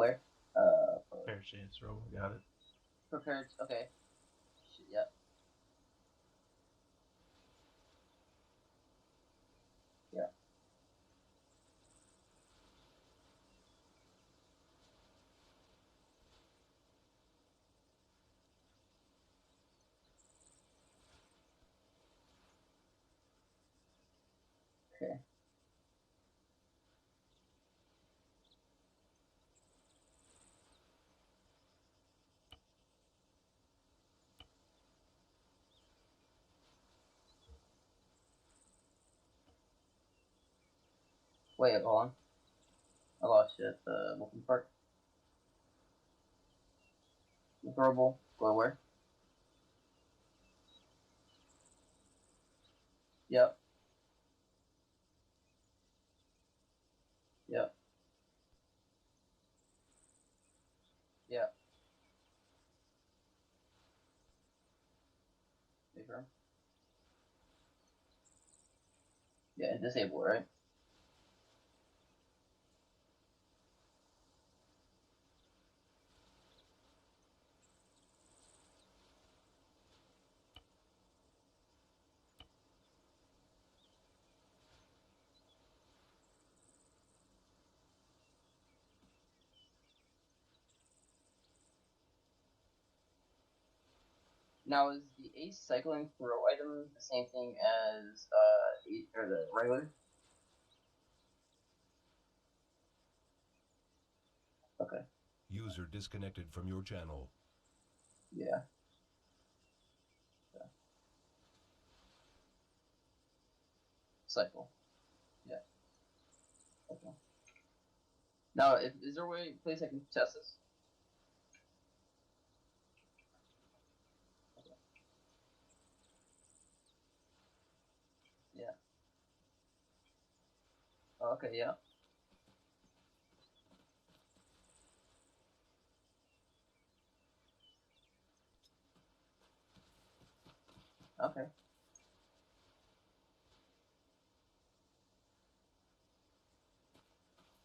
Where? Fair chance roll. Got it. Prepared. Okay. Shit, yep. Yeah. Okay. Wait, hold on. I lost you at the looking part. Throwable. Go where? Yep. Yep. Yep. Big room. Yeah, and disable, right? Now, is the ace cycling throw item the same thing as or the regular? Okay. User disconnected from your channel. Yeah. Cycle. Yeah. Okay. Now, is there a place I can test this? Okay. Yeah. Oh, okay. Yeah. Okay.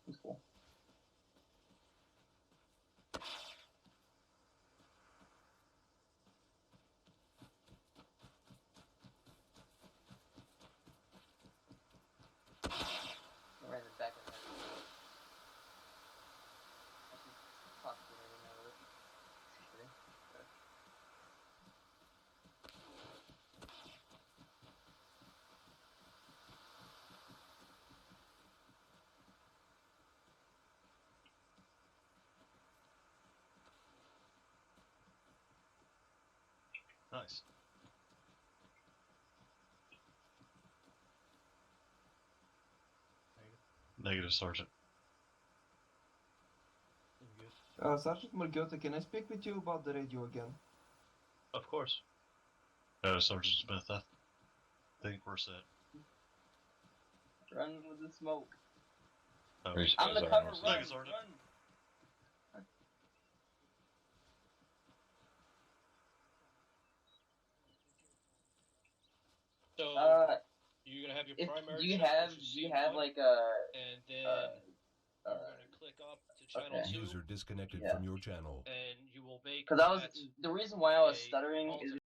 That's cool. I ran it back in there. I should possibly maybe know with it. Okay. Nice. Negative, Sergeant. Sergeant Margiotta, can I speak with you about the radio again? Of course. Sergeant Smith, I think we're set. Run with the smoke. Oh, I'm the cover. Run. Thank you, Sergeant. Run. So you're gonna have your primary. Do you have like a? And then you're gonna click up to channel Okay. 2. User disconnected Yeah. from your channel. And you will make Because that the reason why I was a stuttering is